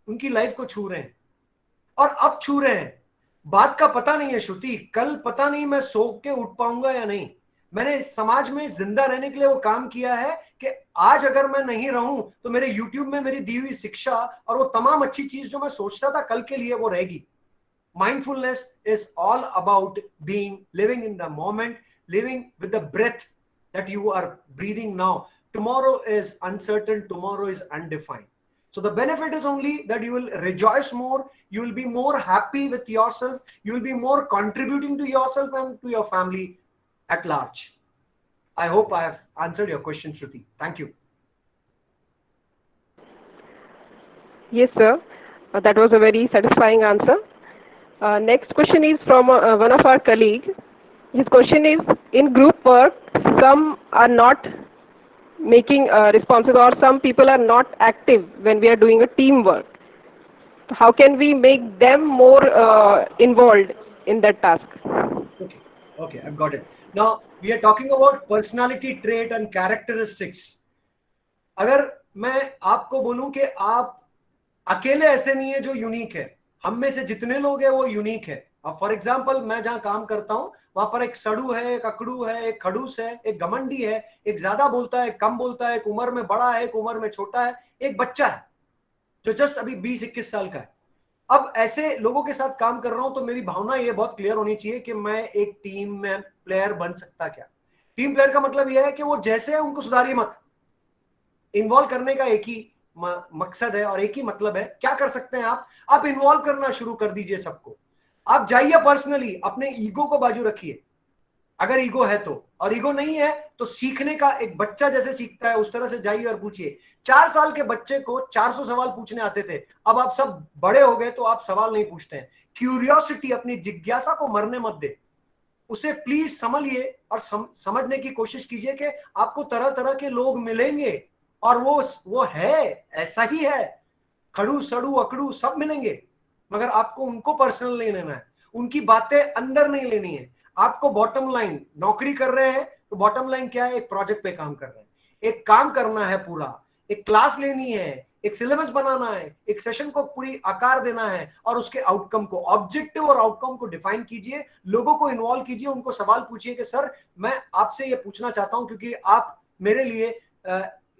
उनकी लाइफ को छू रहे हैं, और अब छू रहे हैं. बात का पता नहीं है श्रुति, कल पता नहीं मैं सो के उठ पाऊंगा या नहीं. मैंने इस समाज में जिंदा रहने के लिए वो काम किया है कि आज अगर मैं नहीं रहूं तो मेरे YouTube में मेरी दी हुई शिक्षा और वो तमाम अच्छी चीज जो मैं सोचता था कल के लिए, वो रहेगी. Mindfulness is all about being, living in the moment, living with the breath that you are breathing now. Tomorrow is uncertain, tomorrow is undefined. So the benefit is only that you will rejoice more, you will be more happy with yourself, you will be more contributing to yourself and to your family at large. I hope I have answered your question, Shruti. Thank you. Yes, sir. That was a very satisfying answer. Next question is from one of our colleagues. His question is, in group work, some are not making responses, or some people are not active when we are doing a teamwork. How can we make them more involved in that task? Okay, I've got it. Now, we are talking about personality trait and characteristics. अगर मैं आपको बोलूं कि आप अकेले ऐसे नहीं है जो यूनिक है, हम में से जितने लोग हैं वो यूनिक है. अब फॉर एग्जांपल, मैं जहां काम करता हूं वहां पर एक सड़ू है, एक अकड़ू है, एक खड़ूस है, एक घमंडी है, एक ज्यादा बोलता है, कम बोलता है, एक उम्र में बड़ा है, एक उम्र में छोटा है, एक बच्चा है जो जस्ट अभी 20-21 साल का है. अब ऐसे लोगों के साथ काम कर रहा हूं तो मेरी भावना ये बहुत क्लियर होनी चाहिए कि मैं एक टीम में प्लेयर बन सकता क्या. टीम प्लेयर का मतलब यह है कि वो जैसे है उनको सुधारिए मत. इन्वॉल्व करने का एक ही मकसद है और एक ही मतलब है. क्या कर सकते हैं आप इन्वॉल्व करना शुरू कर दीजिए सबको. आप जाइए पर्सनली, अपने ईगो को बाजू रखिए अगर ईगो है तो, और ईगो नहीं है तो सीखने का, एक बच्चा जैसे सीखता है उस तरह से जाइए और पूछिए. 4 साल के बच्चे को 400 सवाल पूछने आते थे, अब आप सब बड़े हो गए तो आप सवाल नहीं पूछते हैं. क्यूरियोसिटी, अपनी जिज्ञासा को मरने मत दे, उसे प्लीज समझिए और समझने की कोशिश कीजिए कि आपको तरह तरह के लोग मिलेंगे और वो है, ऐसा ही है, खड़ू सड़ू अकड़ू सब मिलेंगे, मगर आपको उनको पर्सनल नहीं लेना है, उनकी बातें अंदर नहीं लेनी है. आपको बॉटम लाइन, नौकरी कर रहे हैं तो बॉटम लाइन क्या है? एक प्रोजेक्ट पे काम कर रहे हैं, एक काम करना है पूरा, एक क्लास लेनी है, एक सिलेबस बनाना है, एक सेशन को पूरी आकार देना है और उसके आउटकम को, ऑब्जेक्टिव और आउटकम को डिफाइन कीजिए. लोगों को इन्वॉल्व कीजिए, उनको सवाल पूछिए कि सर मैं आपसे ये पूछना चाहता हूं क्योंकि आप मेरे लिए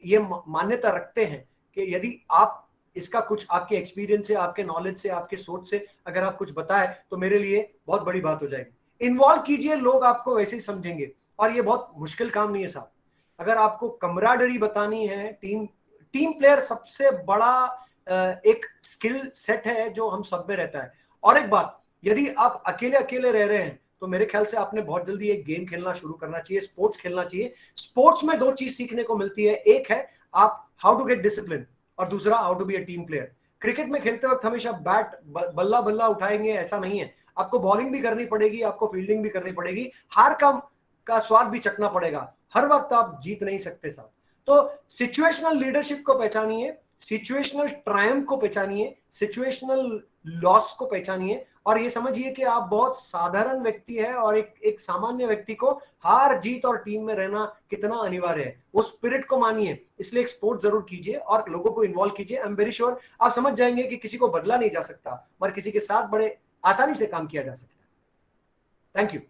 ये मान्यता रखते हैं कि यदि आप इसका कुछ आपके एक्सपीरियंस से, आपके नॉलेज से, आपके सोच से अगर आप कुछ बताएं तो मेरे लिए बहुत बड़ी बात हो जाएगी. इन्वॉल्व कीजिए, लोग आपको वैसे ही समझेंगे. और ये बहुत मुश्किल काम नहीं है साहब. अगर आपको कमराडरी बतानी है, टीम प्लेयर सबसे बड़ा एक स्किल सेट है जो हम सब में रहता है. और एक बात, यदि आप अकेले रह रहे हैं तो मेरे ख्याल से आपने बहुत जल्दी एक गेम खेलना शुरू करना चाहिए, स्पोर्ट्स खेलना चाहिए. स्पोर्ट्स में 2 चीज सीखने को मिलती है, एक है आप हाउ टू गेट डिसिप्लिन और दूसरा how to be a team player. Cricket में खेलते वक्त हमेशा बैट बल्ला उठाएंगे ऐसा नहीं है, आपको बॉलिंग भी करनी पड़ेगी, आपको फील्डिंग भी करनी पड़ेगी, हार का स्वाद भी चखना पड़ेगा. हर वक्त आप जीत नहीं सकते साहब. तो सिचुएशनल लीडरशिप को पहचानिए सिचुएशनल ट्रायम्फ को पहचानिए, सिचुएशनल लॉस को पहचानिए, और ये समझिए कि आप बहुत साधारण व्यक्ति है और एक सामान्य व्यक्ति को हार जीत और टीम में रहना कितना अनिवार्य है, वो स्पिरिट को मानिए। इसलिए एक स्पोर्ट जरूर कीजिए और लोगों को इन्वॉल्व कीजिए। आई एम वेरी श्योर आप समझ जाएंगे कि किसी को बदला नहीं जा सकता, पर किसी के साथ बड़े आसानी से काम किया जा सकता है। Thank you.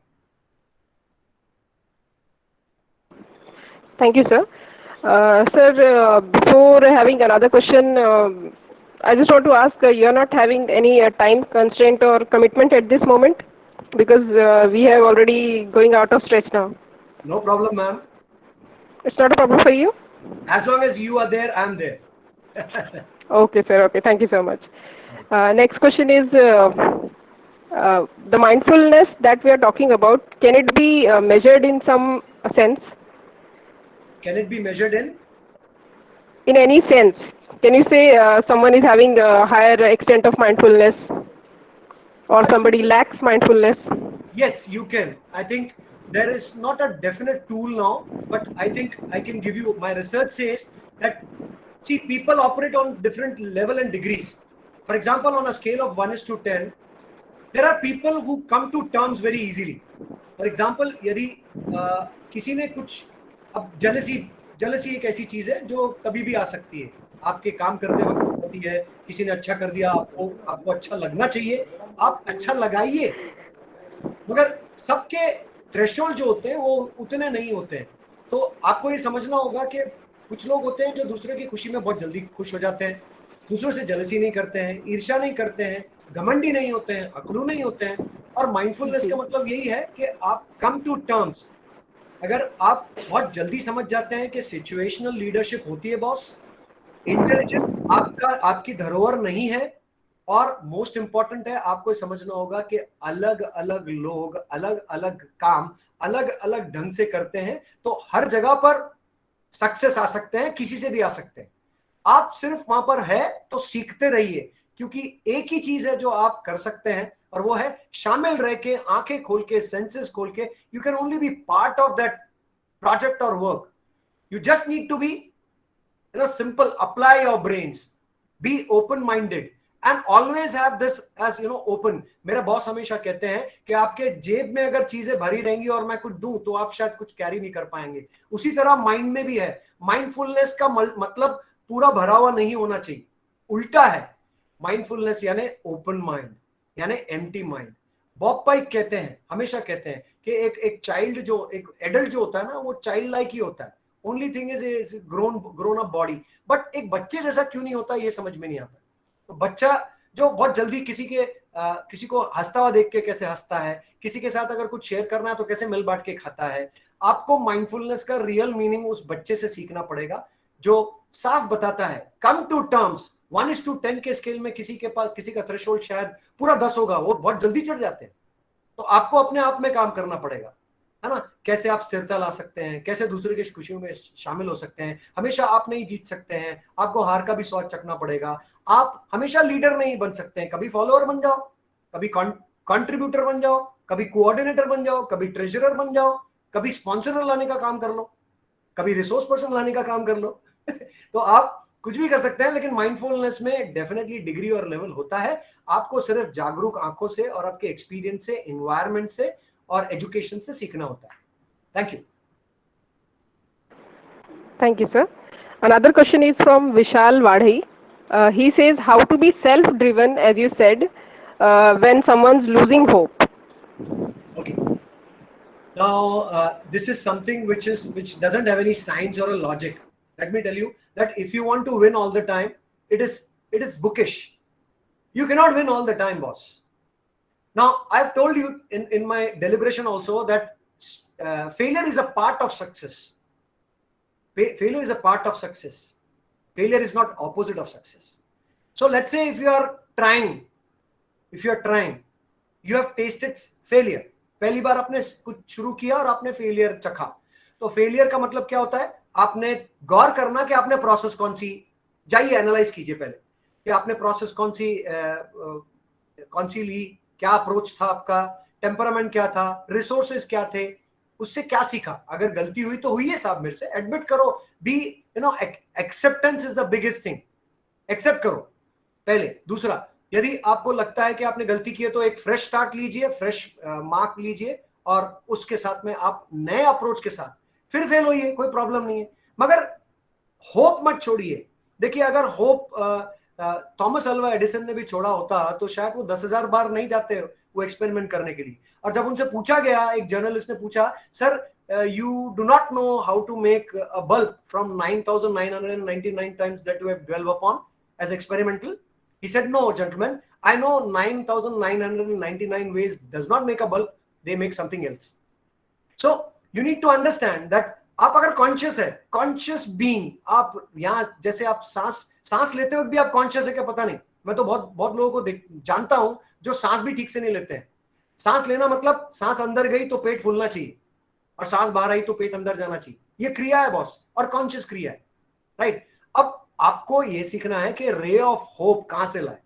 Thank you, sir. Sir, before having another question, I just want to ask, you are not having any time constraint or commitment at this moment? Because we have already going out of stretch now. No problem, ma'am. It's not a problem for you? As long as you are there, I am there. Okay, sir. Okay, thank you so much. Next question is, the mindfulness that we are talking about, can it be measured in some sense? Can it be measured in? In any sense? Can you say someone is having a higher extent of mindfulness or somebody lacks mindfulness? Yes, you can. I think there is not a definite tool now, but I think I can give you, my research says that, see, people operate on different level and degrees. For example, on a scale of 1:10, there are people who come to terms very easily. For example, यदि किसी ने कुछ, अब जेलसी एक ऐसी चीज है जो कभी भी आ सकती है, आपके काम करते वक्त होती है। किसी ने अच्छा कर दिया, आपको अच्छा लगना चाहिए, आप अच्छा लगाइए, मगर सबके थ्रेशोल्ड जो होते हैं वो उतने नहीं होते हैं। तो आपको ये समझना होगा कि कुछ लोग होते हैं जो दूसरे की खुशी में बहुत जल्दी खुश हो जाते हैं, दूसरों से जेलसी नहीं करते हैं, ईर्ष्या नहीं करते हैं, घमंडी नहीं होते हैं, अकड़ू नहीं होते हैं। और माइंडफुलनेस का मतलब यही है कि आप कम टू टर्म्स, अगर आप बहुत जल्दी समझ जाते हैं कि सिचुएशनल लीडरशिप होती है बॉस, इंटेलिजेंस आपकी धरोहर नहीं है, और मोस्ट इंपॉर्टेंट है आपको समझना होगा कि अलग अलग लोग अलग अलग काम अलग अलग ढंग से करते हैं, तो हर जगह पर सक्सेस आ सकते हैं, किसी से भी आ सकते हैं। आप सिर्फ वहां पर है तो सीखते रहिए, क्योंकि एक ही चीज है जो आप कर सकते हैं, और वो है शामिल रह के, आंखें खोल के, सेंसेस खोल के। You can only be part of that project or work. You just need to be, simple, apply your brains, be open minded and always have this as open. मेरा बॉस हमेशा कहते हैं कि आपके जेब में अगर चीजें भरी रहेंगी और मैं कुछ दूं तो आप शायद कुछ कैरी नहीं कर पाएंगे। उसी तरह माइंड में भी है। माइंडफुलनेस का मतलब पूरा भरा हुआ नहीं होना चाहिए, उल्टा है। माइंडफुलनेस यानी ओपन माइंड, यानी एम्प्टी माइंड। बॉब पाइक कहते हैं, हमेशा कहते हैं कि एक चाइल्ड जो, एक एडल्ट जो होता है ना, वो चाइल्ड लाइक ही होता है। Only thing is grown up body, but एक बच्चे जैसा क्यों नहीं होता ये समझ में नहीं आता। तो बच्चा जो बहुत जल्दी किसी को हंसता हुआ देख के कैसे हंसता है, किसी के साथ अगर कुछ शेयर करना है तो कैसे मिल बांट के खाता है। आपको माइंडफुलनेस का रियल मीनिंग उस बच्चे से सीखना पड़ेगा जो साफ बताता है। Come to terms. 1:10 के स्केल में किसी का थ्रेशोल्ड शायद पूरा 10 होगा, वो बहुत जल्दी चढ़ जाते हैं। तो आपको अपने आप में काम करना पड़ेगा, है ना। कैसे आप स्थिरता ला सकते हैं, कैसे दूसरे की खुशियों में शामिल हो सकते हैं। हमेशा आप नहीं जीत सकते हैं, आपको हार का भी स्वाद चखना पड़ेगा। आप हमेशा लीडर नहीं बन सकते हैं, कभी फॉलोअर बन जाओ, कभी कंट्रीब्यूटर बन जाओ, कभी कोऑर्डिनेटर बन जाओ, कभी ट्रेजरर बन जाओ, कभी स्पॉन्सर लाने का काम कर लो, कभी रिसोर्स पर्सन लाने का काम कर लो। तो आप कुछ भी कर सकते हैं, लेकिन माइंडफुलनेस में डेफिनेटली डिग्री और लेवल होता है। आपको सिर्फ जागरूक आंखों से और आपके एक्सपीरियंस से, एनवायरनमेंट से और एजुकेशन से सीखना होता है। Thank you. Thank you, sir. Another question is from Vishal Wadhi. He says, how to be self-driven, as you said, when someone's losing hope. Okay. Now, this is something which doesn't have any science or a logic. Let me tell you that if you want to win all the time, it is bookish. You cannot win all the time, boss. Now, I've told you in my deliberation also that failure is a part of success. Failure is a part of success. Failure is not opposite of success. So let's say if you are trying, you have tasted failure. पहली बार आपने कुछ शुरू किया और आपने फेलियर चखा। तो फेलियर का मतलब क्या होता है? आपने गौर करना कि आपने प्रोसेस कौन सी, जाइए एनालाइज कीजिए पहले कि आपने प्रोसेस कौन सी ली, क्या अप्रोच था आपका, टेम्परामेंट क्या था, रिसोर्सेज क्या थे, उससे क्या सीखा। अगर गलती हुई तो हुई है साहब, मेरे से एडमिट करो। Be acceptance is the biggest thing. Accept करो पहले। दूसरा, यदि आपको लगता है कि आपने गलती की है तो एक फ्रेश स्टार्ट लीजिए, फ्रेश मार्क लीजिए और उसके साथ में आप नए अप्रोच के साथ फिर फेल होइए, कोई प्रॉब्लम नहीं है, मगर होप मत छोड़िए। देखिए, अगर होप थॉमस अल्वा एडिसन ने भी छोड़ा होता तो शायद वो 10,000 बार नहीं जाते वो एक्सपेरिमेंट करने के लिए। और जब उनसे पूछा गया, एक जर्नलिस्ट ने पूछा, sir you do not know how to make a bulb from 9,999 times that you have dwelled upon as experimental. He said, no, gentlemen, I know 9,999 ways does not make a bulb, they make something else. So you need to understand that आप अगर कॉन्शियस है, कॉन्शियस बीइंग, आप यहाँ जैसे आप सांस लेते वक्त भी आप कॉन्शियस है क्या पता नहीं। मैं तो बहुत लोगों को जानता हूं जो सांस भी ठीक से नहीं लेते हैं। सांस लेना मतलब सांस अंदर गई तो पेट फूलना चाहिए और सांस बाहर आई तो पेट अंदर जाना चाहिए। ये क्रिया है बॉस, और कॉन्शियस क्रिया है, राइट। अब आपको ये सीखना है कि रे ऑफ होप कहां से लाए।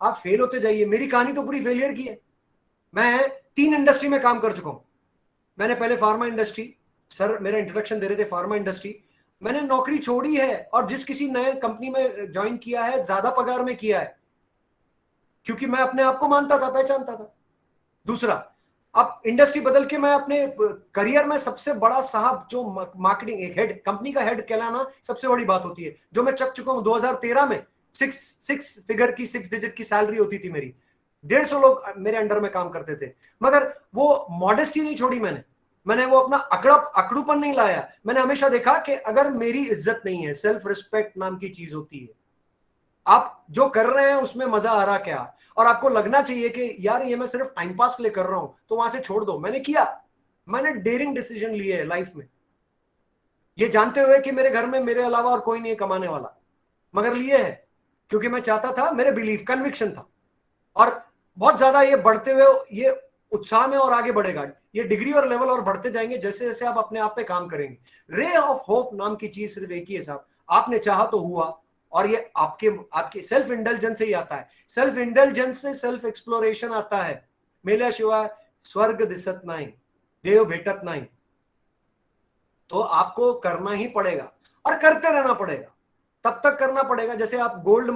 आप फेल होते जाइए। मेरी कहानी तो पूरी फेलियर की है। मैं 3 इंडस्ट्री में काम कर चुका हूं। मैंने पहले फार्मा इंडस्ट्री, सर मेरा इंट्रोडक्शन दे रहे थे, फार्मा इंडस्ट्री मैंने नौकरी छोड़ी है और जिस किसी नए कंपनी में ज्वाइन किया है ज्यादा पगार में किया है, क्योंकि मैं अपने आप को मानता था, पहचानता था। दूसरा, अब इंडस्ट्री बदल के मैं अपने करियर में सबसे बड़ा साहब जो मार्केटिंग, एक हेड, कंपनी का हेड कहलाना सबसे बड़ी बात होती है, जो मैं चक चुका हूं। 2013 में 6 फिगर की 6 डिजिट की सैलरी होती थी मेरी। 150 लोग मेरे अंडर में काम करते थे, मगर वो मॉडेस्टी नहीं छोड़ी मैंने वो अपना अकड़ूपन नहीं लाया। मैंने हमेशा देखा कि अगर मेरी इज्जत नहीं है, सेल्फ रिस्पेक्ट नाम की चीज होती है। आप जो कर रहे हैं उसमें मजा आ रहा क्या, और आपको लगना चाहिए कि यार ये मैं सिर्फ टाइम पास के लिए कर रहा हूं, तो वहां से छोड़ दो। मैंने किया, मैंने डेयरिंग डिसीजन लिए है लाइफ में, ये जानते हुए कि मेरे घर में मेरे अलावा और कोई नहीं है कमाने वाला, मगर लिए है क्योंकि मैं चाहता था, मेरे बिलीफ, कन्विक्शन था। और बहुत ज्यादा ये बढ़ते हुए ये उत्साह में और आगे बढ़ेगा, ये डिग्री और लेवल और बढ़ते जाएंगे जैसे जैसे आप अपने आप पे काम करेंगे। रे ऑफ होप नाम की चीज सिर्फ एक ही है साहब, आपने चाहा तो हुआ, और ये आपके सेल्फ इंटेलिजेंस से ही आता है। सेल्फ इंटेलिजेंस से सेल्फ एक्सप्लोरेशन आता है। मेल्याशिवाय स्वर्ग दिसत नाही, देव भेटत नाही। तो आपको करना ही पड़ेगा और करते रहना पड़ेगा। तब तक करना पड़ेगा जैसे आप गोल्ड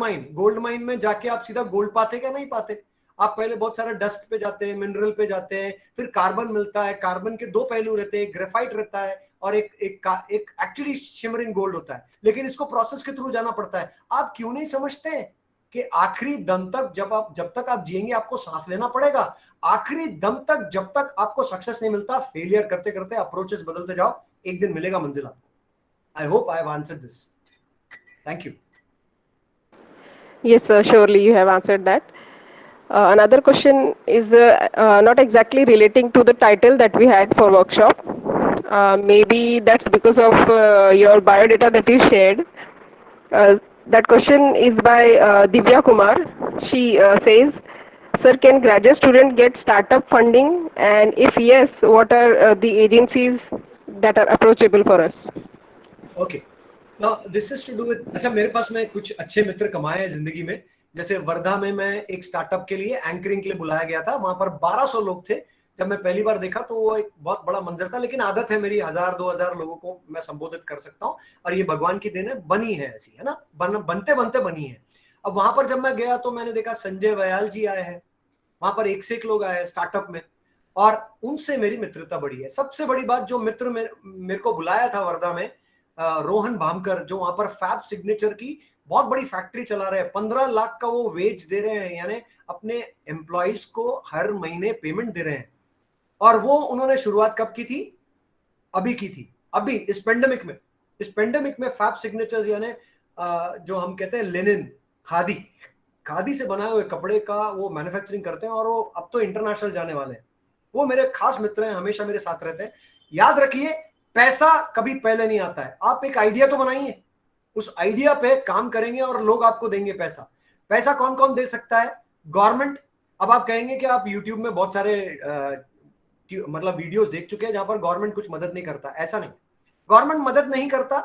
माइन में जाके आप सीधा गोल्ड पाते क्या? नहीं पाते। आप पहले बहुत सारे डस्ट पे जाते हैं, मिनरल पे जाते हैं, फिर कार्बन मिलता है। कार्बन के 2 पहलू रहते हैं, ग्रेफाइट रहता है और एक एक्चुअली शिमरिंग गोल्ड होता है, लेकिन इसको प्रोसेस के थ्रू जाना पड़ता है। आप क्यों नहीं समझते कि आखिरी दम तक जब तक आप जिएंगे आपको सांस लेना पड़ेगा। आखिरी दम तक जब तक आपको सक्सेस नहीं मिलता, फेलियर करते करते अप्रोचेस बदलते जाओ, एक दिन मिलेगा मंजिल आपको। आई hope I have answered this. Thank you. Yes, sir, surely you have answered that. Another question is not exactly relating to the title that we had for workshop. Maybe that's because of your biodata that you shared. That question is by Divya Kumar. She says, sir, can graduate student get startup funding? And if yes, what are the agencies that are approachable for us? Okay. Now this is to do with, अच्छा मेरे पास में कुछ अच्छे मित्र कमाए हैं जिंदगी में। जैसे वर्धा में मैं एक स्टार्टअप के लिए एंकरिंग के लिए बुलाया गया था, वहां पर 1200 लोग थे। जब मैं पहली बार देखा तो वो एक बहुत बड़ा मंजर था, लेकिन आदत है मेरी 1000-2000 लोगों को मैं संबोधित कर सकता हूँ, और ये भगवान की देन है, बनी है ऐसी, है ना, बनते बनते बनी है। अब वहां पर जब मैं गया तो मैंने देखा संजय वयाल जी आए हैं, वहां पर 1 से 1 लोग आए हैं स्टार्टअप में, और उनसे मेरी मित्रता बढ़ी है। सबसे बड़ी बात, जो मित्र मेरे को बुलाया था वर्धा में, रोहन भामकर, जो वहां पर फैब सिग्नेचर की बहुत बड़ी फैक्ट्री चला रहे हैं, 15 लाख का वो वेज दे रहे हैं, यानी अपने एम्प्लॉइज को हर महीने पेमेंट दे रहे हैं। और वो उन्होंने शुरुआत कब की थी? अभी की थी, अभी इस पेंडेमिक में फैब सिग्नेचर्स, यानी जो हम कहते हैं लेनिन, खादी से बनाए हुए कपड़े का वो मैन्युफैक्चरिंग करते हैं, और वो अब तो इंटरनेशनल जाने वाले हैं। वो मेरे खास मित्र हैं, हमेशा मेरे साथ रहते हैं। याद रखिए, पैसा कभी पहले नहीं आता है। आप एक आइडिया तो बनाइए, उस आइडिया पे काम करेंगे और लोग आपको देंगे पैसा कौन कौन दे सकता है? गवर्नमेंट। अब आप कहेंगे कि आप यूट्यूब में बहुत सारे मतलब वीडियोस देख चुके हैं जहां पर गवर्नमेंट कुछ मदद नहीं करता। ऐसा नहीं, गवर्नमेंट मदद नहीं करता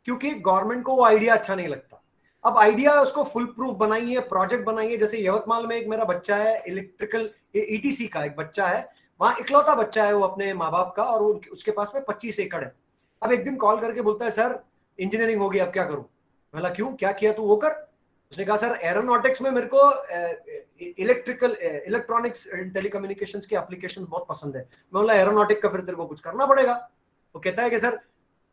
क्योंकि गवर्नमेंट को वो आइडिया अच्छा नहीं लगता। अब आइडिया उसको फुल प्रूफ बनाइए, प्रोजेक्ट बनाइए। जैसे यवतमाल में एक मेरा बच्चा है, इलेक्ट्रिकल ETC का एक बच्चा है, वहां इकलौता बच्चा है वो अपने माँ बाप का, और उसके पास में 25 एकड़ है। अब एक दिन कॉल करके बोलता है, सर इंजीनियरिंग होगी, अब क्या करूं? मैंने क्यों, क्या किया तू? वो कर, उसने कहा सर एरोनॉटिक्स में मेरे को इलेक्ट्रॉनिक्स टेलीकम्युनिकेशंस की एप्लीकेशन बहुत पसंद है। मैं बोला एरोनॉटिक का फिर तेरे को कुछ करना पड़ेगा। वो कहता है कि सर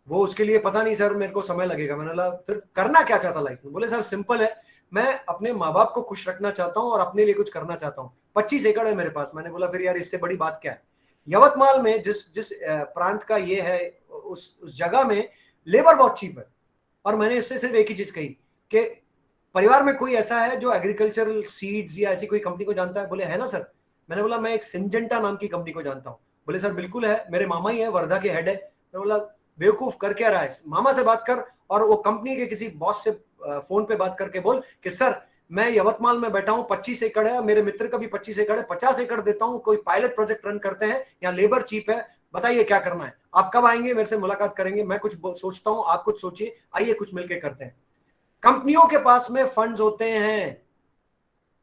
वो उसके लिए पता नहीं सर, मेरे को समय लगेगा। मैंने बोला फिर करना क्या चाहता लाइफ में? बोले सर सिंपल है, मैं अपने माँ बाप को खुश रखना चाहता हूँ और अपने लिए कुछ करना चाहता हूँ। 25 एकड़ है मेरे पास। मैंने बोला फिर यार इससे बड़ी बात क्या है? यवतमाल में जिस जिस प्रांत का ये है, उस जगह में लेबर बहुत चीप है। और मैंने इससे सिर्फ एक ही चीज कही कि परिवार में कोई ऐसा है जो एग्रीकल्चरल सीड्स या ऐसी कोई कंपनी को जानता है? बोले है ना सर। मैंने बोला मैं एक सिंजेंटा नाम की कंपनी को जानता हूँ। बोले सर बिल्कुल है, मेरे मामा ही है, वर्धा के हेड है। मैं बोला बेवकूफ कर क्या रहा है, मामा से बात कर और वो कंपनी के किसी बॉस से फोन पे बात करके बोल कि सर मैं यवतमाल में बैठा हूँ, 25 एकड़ है, मेरे मित्र का भी 25 एकड़ है, 50 एकड़ देता हूँ, कोई पायलट प्रोजेक्ट रन करते हैं, यहाँ लेबर चीप है, बताइए क्या करना है? आप कब आएंगे मेरे से मुलाकात करेंगे? मैं कुछ सोचता हूँ, आप कुछ सोचिए, आइए कुछ मिलकर करते हैं। कंपनियों के पास में फंड्स होते हैं,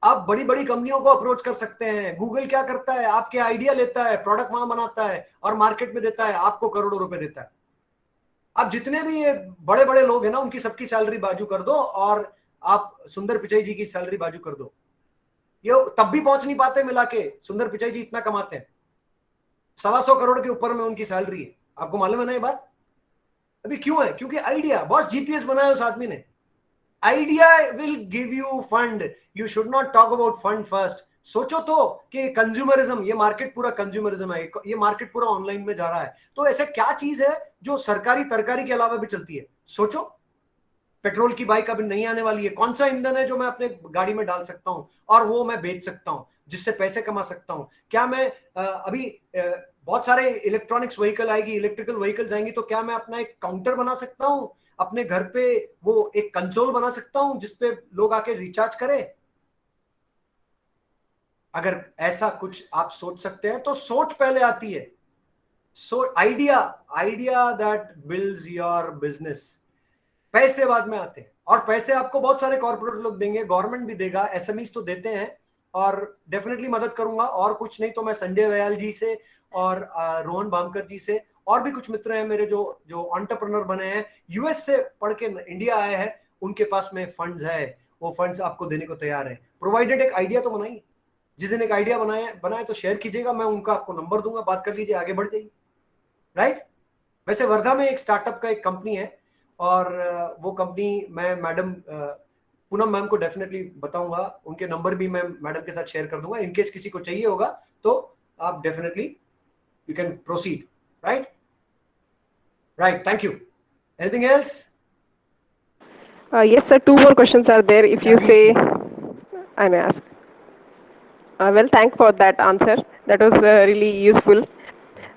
आप बड़ी बड़ी कंपनियों को अप्रोच कर सकते हैं। गूगल क्या करता है, आपके आइडिया लेता है, प्रोडक्ट वहां बनाता है और मार्केट में देता है, आपको करोड़ों रुपए देता है। आप जितने भी ये बड़े बड़े लोग हैं ना, उनकी सबकी सैलरी बाजू कर दो और आप सुंदर पिचाई जी की सैलरी बाजू कर दो, ये तब भी पहुंच नहीं पाते मिला के। सुंदर पिचाई जी इतना कमाते हैं, 125 करोड़ के ऊपर में उनकी सैलरी है। आपको मालूम है ना ये बात? अभी क्यों है? क्योंकि आइडिया, बॉस जीपीएस बनाया उस आदमी ने। Idea will give you fund, you should not talk about fund first. सोचो तो कि कंज्यूमरिज्म, ये मार्केट पूरा कंज्यूमरिज्म है, ये मार्केट पूरा ऑनलाइन में जा रहा है, तो ऐसे क्या चीज है जो सरकारी तरकारी के अलावा भी चलती है? सोचो, पेट्रोल की बाइक अभी नहीं आने वाली है, कौन सा ईंधन है जो मैं अपने गाड़ी में डाल सकता हूं और वो मैं बेच सकता हूं, जिससे पैसे कमा सकता हूं? क्या मैं अभी बहुत सारे इलेक्ट्रॉनिक्स व्हीकल आएगी, इलेक्ट्रिकल व्हीकल्स आएंगी, तो क्या मैं अपना एक काउंटर बना सकता हूं अपने घर पे, वो एक कंसोल बना सकता हूं जिसपे लोग आके रिचार्ज करें? अगर ऐसा कुछ आप सोच सकते हैं तो सोच पहले आती है। So idea that builds your business. पैसे बाद में आते हैं, और पैसे आपको बहुत सारे कॉर्पोरेट लोग देंगे, गवर्नमेंट भी देगा, एसएमईज तो देते हैं, और डेफिनेटली मदद करूंगा। और कुछ नहीं तो मैं संजय वयाल जी से और रोहन बामकर जी से, और भी कुछ मित्र हैं मेरे जो जो एंटरप्रेन्योर बने हैं, यूएस से पढ़ के इंडिया आए हैं, उनके पास में फंड्स है, वो फंड्स आपको देने को तैयार है, प्रोवाइडेड एक आइडिया तो बनाइए। जिस दिन एक आइडिया बनाए तो शेयर कीजिएगा, मैं उनका आपको नंबर दूंगा, बात कर लीजिए, आगे बढ़ जाइए। राइट? वैसे वर्धा में एक स्टार्टअप का एक कंपनी है, और वो कंपनी मैं मैडम पूनम मैम को डेफिनेटली बताऊंगा, उनके नंबर भी मैं मैडम के साथ शेयर कर दूंगा, इनकेस किसी को चाहिए होगा तो आप definitely you can proceed. Right? Right, thank you. Anything else? Yes, sir. Two more questions are there. If you Yeah, please. say, I may ask. Well, thanks for that answer. That was really useful.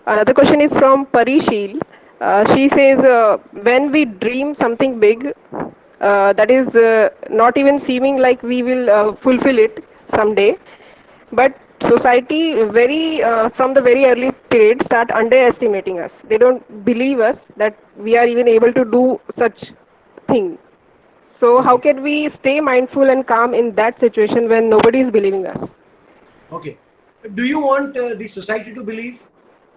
Another question is from Parishil. She says, when we dream something big, that is not even seeming like we will fulfill it someday, but society from the very early period start underestimating us. They don't believe us that we are even able to do such thing. So how can we stay mindful and calm in that situation when nobody is believing us? Okay, do you want the society to believe?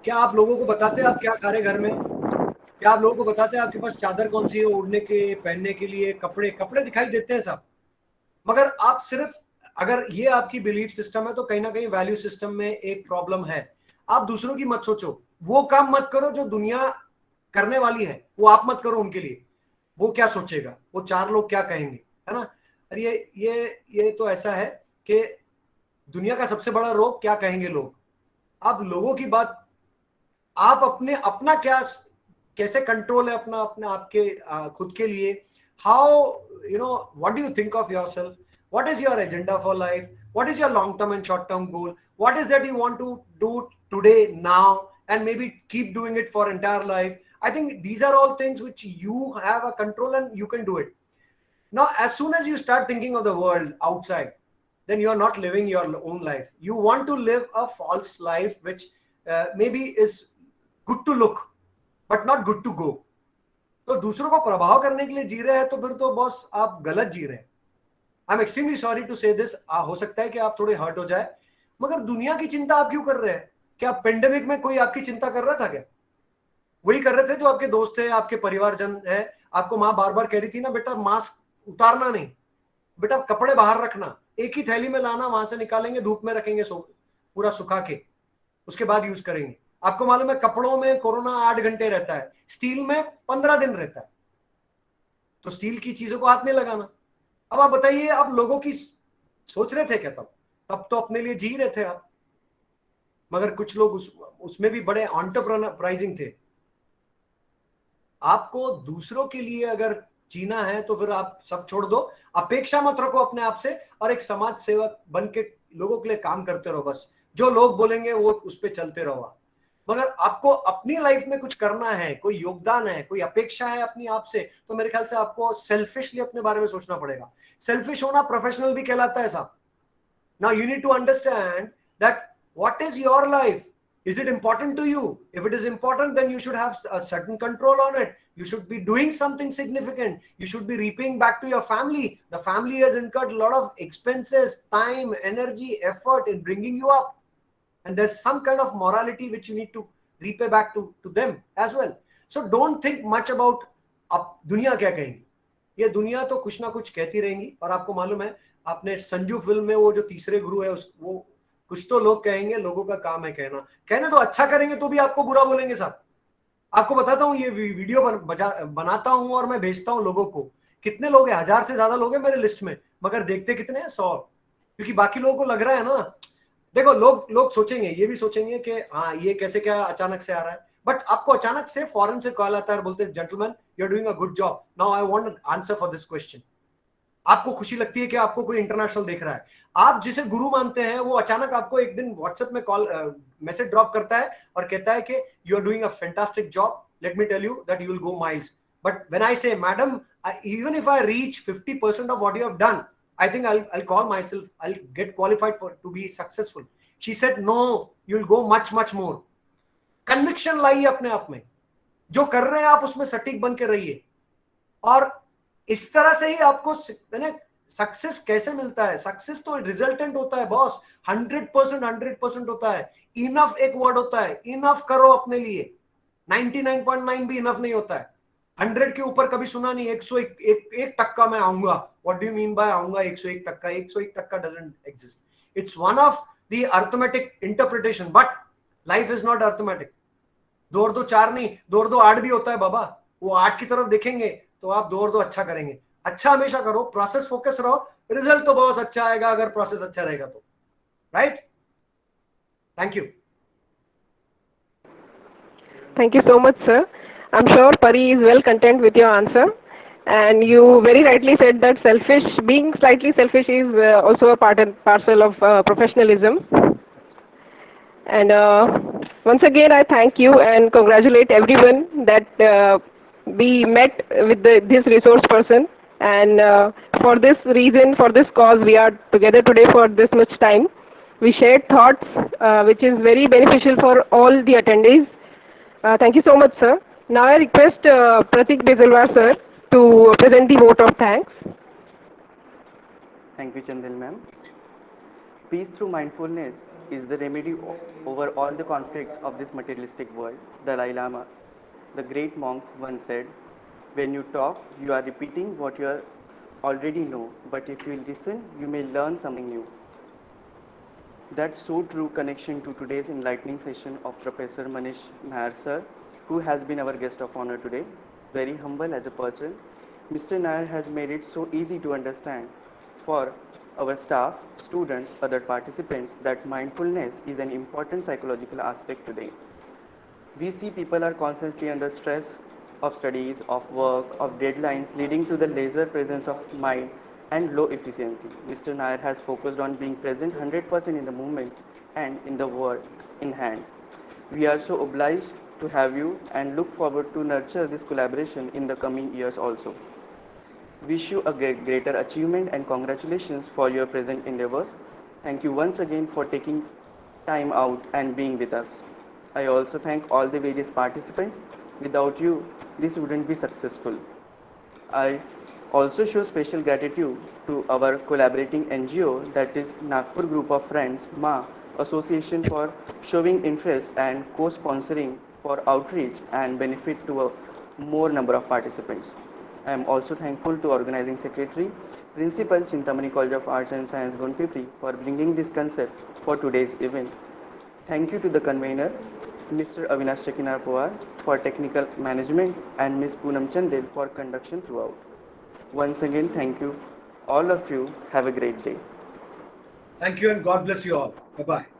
क्या आप लोगों को बताते हैं आप क्या खा रहे घर में? क्या आप लोगों को बताते हैं आपके पास चादर कौन सी है ओढ़ने के, पहनने के लिए? कपड़े दिखाई देते हैं सब, मगर आप सिर्फ, अगर ये आपकी बिलीफ सिस्टम है तो कहीं ना कहीं वैल्यू सिस्टम में एक प्रॉब्लम है। आप दूसरों की मत सोचो, वो काम मत करो जो दुनिया करने वाली है, वो आप मत करो उनके लिए। वो क्या सोचेगा, वो चार लोग क्या कहेंगे, है ना? अरे ये तो ऐसा है कि दुनिया का सबसे बड़ा रोग क्या कहेंगे लोग। आप लोगों की बात, आप अपना क्या, कैसे कंट्रोल है अपना अपने आपके खुद के लिए? How, you know, what do you think of yourself? What is your agenda for life? What is your long term and short term goal? What is that you want to do today, now, and maybe keep doing it for entire life? I think these are all things which you have a control and you can do it. Now, as soon as you start thinking of the world outside, then you are not living your own life. You want to live a false life which maybe is good to look but not good to go. तो दूसरों को प्रभाव करने के लिए जी रहे हैं तो फिर तो बॉस आप गलत जी रहे हैं। I am extremely sorry to say this. हो सकता है कि आप थोड़े हर्ट हो जाए, मगर दुनिया की चिंता आप क्यों कर रहे हैं? क्या पेंडेमिक में कोई आपकी चिंता कर रहा था क्या? वही कर रहे थे जो आपके दोस्त थे, आपके परिवारजन है। आपको माँ बार बार कह रही थी ना, बेटा मास्क उतारना नहीं, बेटा कपड़े बाहर रखना, एक ही थैली में लाना, वहां से निकालेंगे, धूप में रखेंगे, पूरा सुखा के, उसके बाद यूज करेंगे। आपको मालूम है कपड़ों में कोरोना 8 घंटे रहता है, स्टील में 15 दिन रहता है, तो स्टील की चीजों को हाथ नहीं लगाना। अब आप बताइए, आप लोगों की सोच रहे थे क्या तब तो अपने लिए जी रहे थे आप, मगर कुछ लोग उसमें भी बड़े एंटरप्रेन्योराइजिंग थे। आपको दूसरों के लिए अगर जीना है तो फिर आप सब छोड़ दो, अपेक्षा मत रखो अपने आप से, और एक समाज सेवक बन के लोगों के लिए काम करते रहो। बस जो लोग बोलेंगे वो उस पर चलते रहो आप। मगर आपको अपनी लाइफ में कुछ करना है, कोई योगदान है, कोई अपेक्षा है अपनी आप से, तो मेरे ख्याल से आपको सेल्फिशली अपने बारे में सोचना पड़ेगा। सेल्फिश होना प्रोफेशनल भी कहलाता है साहब। Now you need to understand that what is your life, is it important to you? If it is important, then you should have a certain control on it. You should be doing something significant. You should be repaying back to your family. The family has incurred a lot of expenses, time, energy, effort in bringing you up, and there's some kind of morality which you need to repay back to them as well. So don't think much about अब दुनिया क्या कहेगी। ये दुनिया तो कुछ ना कुछ कहती रहेंगी। और आपको मालूम है, आपने संजू फिल्म में वो जो तीसरे गुरु है, वो कुछ तो लोग कहेंगे, लोगों का काम है कहना, कहने तो अच्छा करेंगे तो भी आपको बुरा बोलेंगे साहब। आपको बताता हूँ, ये वीडियो बनाता हूँ और मैं भेजता हूँ लोगों को, कितने लोग हैं, 1000 से ज्यादा लोग हैं मेरे लिस्ट में, मगर देखते कितने हैं, 100। क्योंकि बाकी लोगों को लग रहा है ना, देखो लोग सोचेंगे, ये भी सोचेंगे कि हाँ ये कैसे क्या अचानक से आ रहा है, बट आपको अचानक से फॉरेन से कॉल आता है और बोलते हैं gentleman you are doing a good job, now I want answer for this question. आपको खुशी लगती है कि आपको कोई इंटरनेशनल देख रहा है। आप जिसे गुरु मानते हैं वो अचानक आपको एक दिन व्हाट्सएप में कॉल मैसेज ड्रॉप करता है और कहता है कि you are doing a fantastic job, let me tell you that you will go miles. But when I say madam, even if I reach 50% of what you have done, I think I'll call myself, I'll get qualified to be successful. She said no, you'll go much more. Conviction लाइए अपने आप में, जो कर रहे हैं आप उसमें सटीक बन के रहिए, और इस तरह से ही आपको सक्सेस कैसे मिलता है। सक्सेस तो रिजल्टेंट होता है बॉस, 100% होता है। इनफ एक वर्ड होता है, इनफ करो अपने लिए, 99.9 भी इनफ नहीं होता है। 100 के ऊपर कभी सुना नहीं, 101% मैं आऊंगा। What do you mean by आऊंगा 101%? 101% doesn't exist, it's one of the arithmetic interpretation, but life is not arithmetic. 2 और 2 4 नहीं, 2 और 2 8 भी होता है बाबा। वो 8 की तरफ देखेंगे तो आप 2 और 2 अच्छा करेंगे। अच्छा हमेशा करो, प्रोसेस फोकस रहो, रिजल्ट तो बहुत अच्छा आएगा अगर प्रोसेस अच्छा रहेगा तो, right? Thank you. Thank you so much, sir. I'm sure Pari is well content with your answer. And you very rightly said that being slightly selfish is also a part and parcel of professionalism. And once again, I thank you and congratulate everyone that we met with this resource person. And for this reason, for this cause, we are together today for this much time. We shared thoughts which is very beneficial for all the attendees. Thank you so much, sir. Now I request Pratik Bezelwar, sir, to present the vote of thanks. Thank you, Chandil ma'am. Peace through mindfulness is the remedy over all the conflicts of this materialistic world. Dalai Lama, the great monk, once said, when you talk, you are repeating what you already know, but if you listen, you may learn something new. That's so true connection to today's enlightening session of Professor Manish Nair sir, who has been our guest of honor today. Very humble as a person, Mr. Nair has made it so easy to understand for our staff, students, other participants that mindfulness is an important psychological aspect today. We see people are constantly under stress of studies, of work, of deadlines, leading to the laser presence of mind and low efficiency. Mr. Nair has focused on being present 100% in the moment and in the work in hand. We are so obliged to have you and look forward to nurture this collaboration in the coming years also. Wish you a greater achievement and congratulations for your present endeavors. Thank you once again for taking time out and being with us. I also thank all the various participants. Without you, this wouldn't be successful. I also show special gratitude to our collaborating NGO, that is Nagpur Group of Friends, MA Association, for showing interest and co-sponsoring for outreach and benefit to a more number of participants. I am also thankful to organizing secretary, Principal Chintamani College of Arts and Science Gonpipri for bringing this concept for today's event. Thank you to the convener, Mr. Avinash Chakinar Pawar for technical management and Ms. Poonam Chandel for conduction throughout. Once again, thank you. All of you have a great day. Thank you and God bless you all. Bye-bye.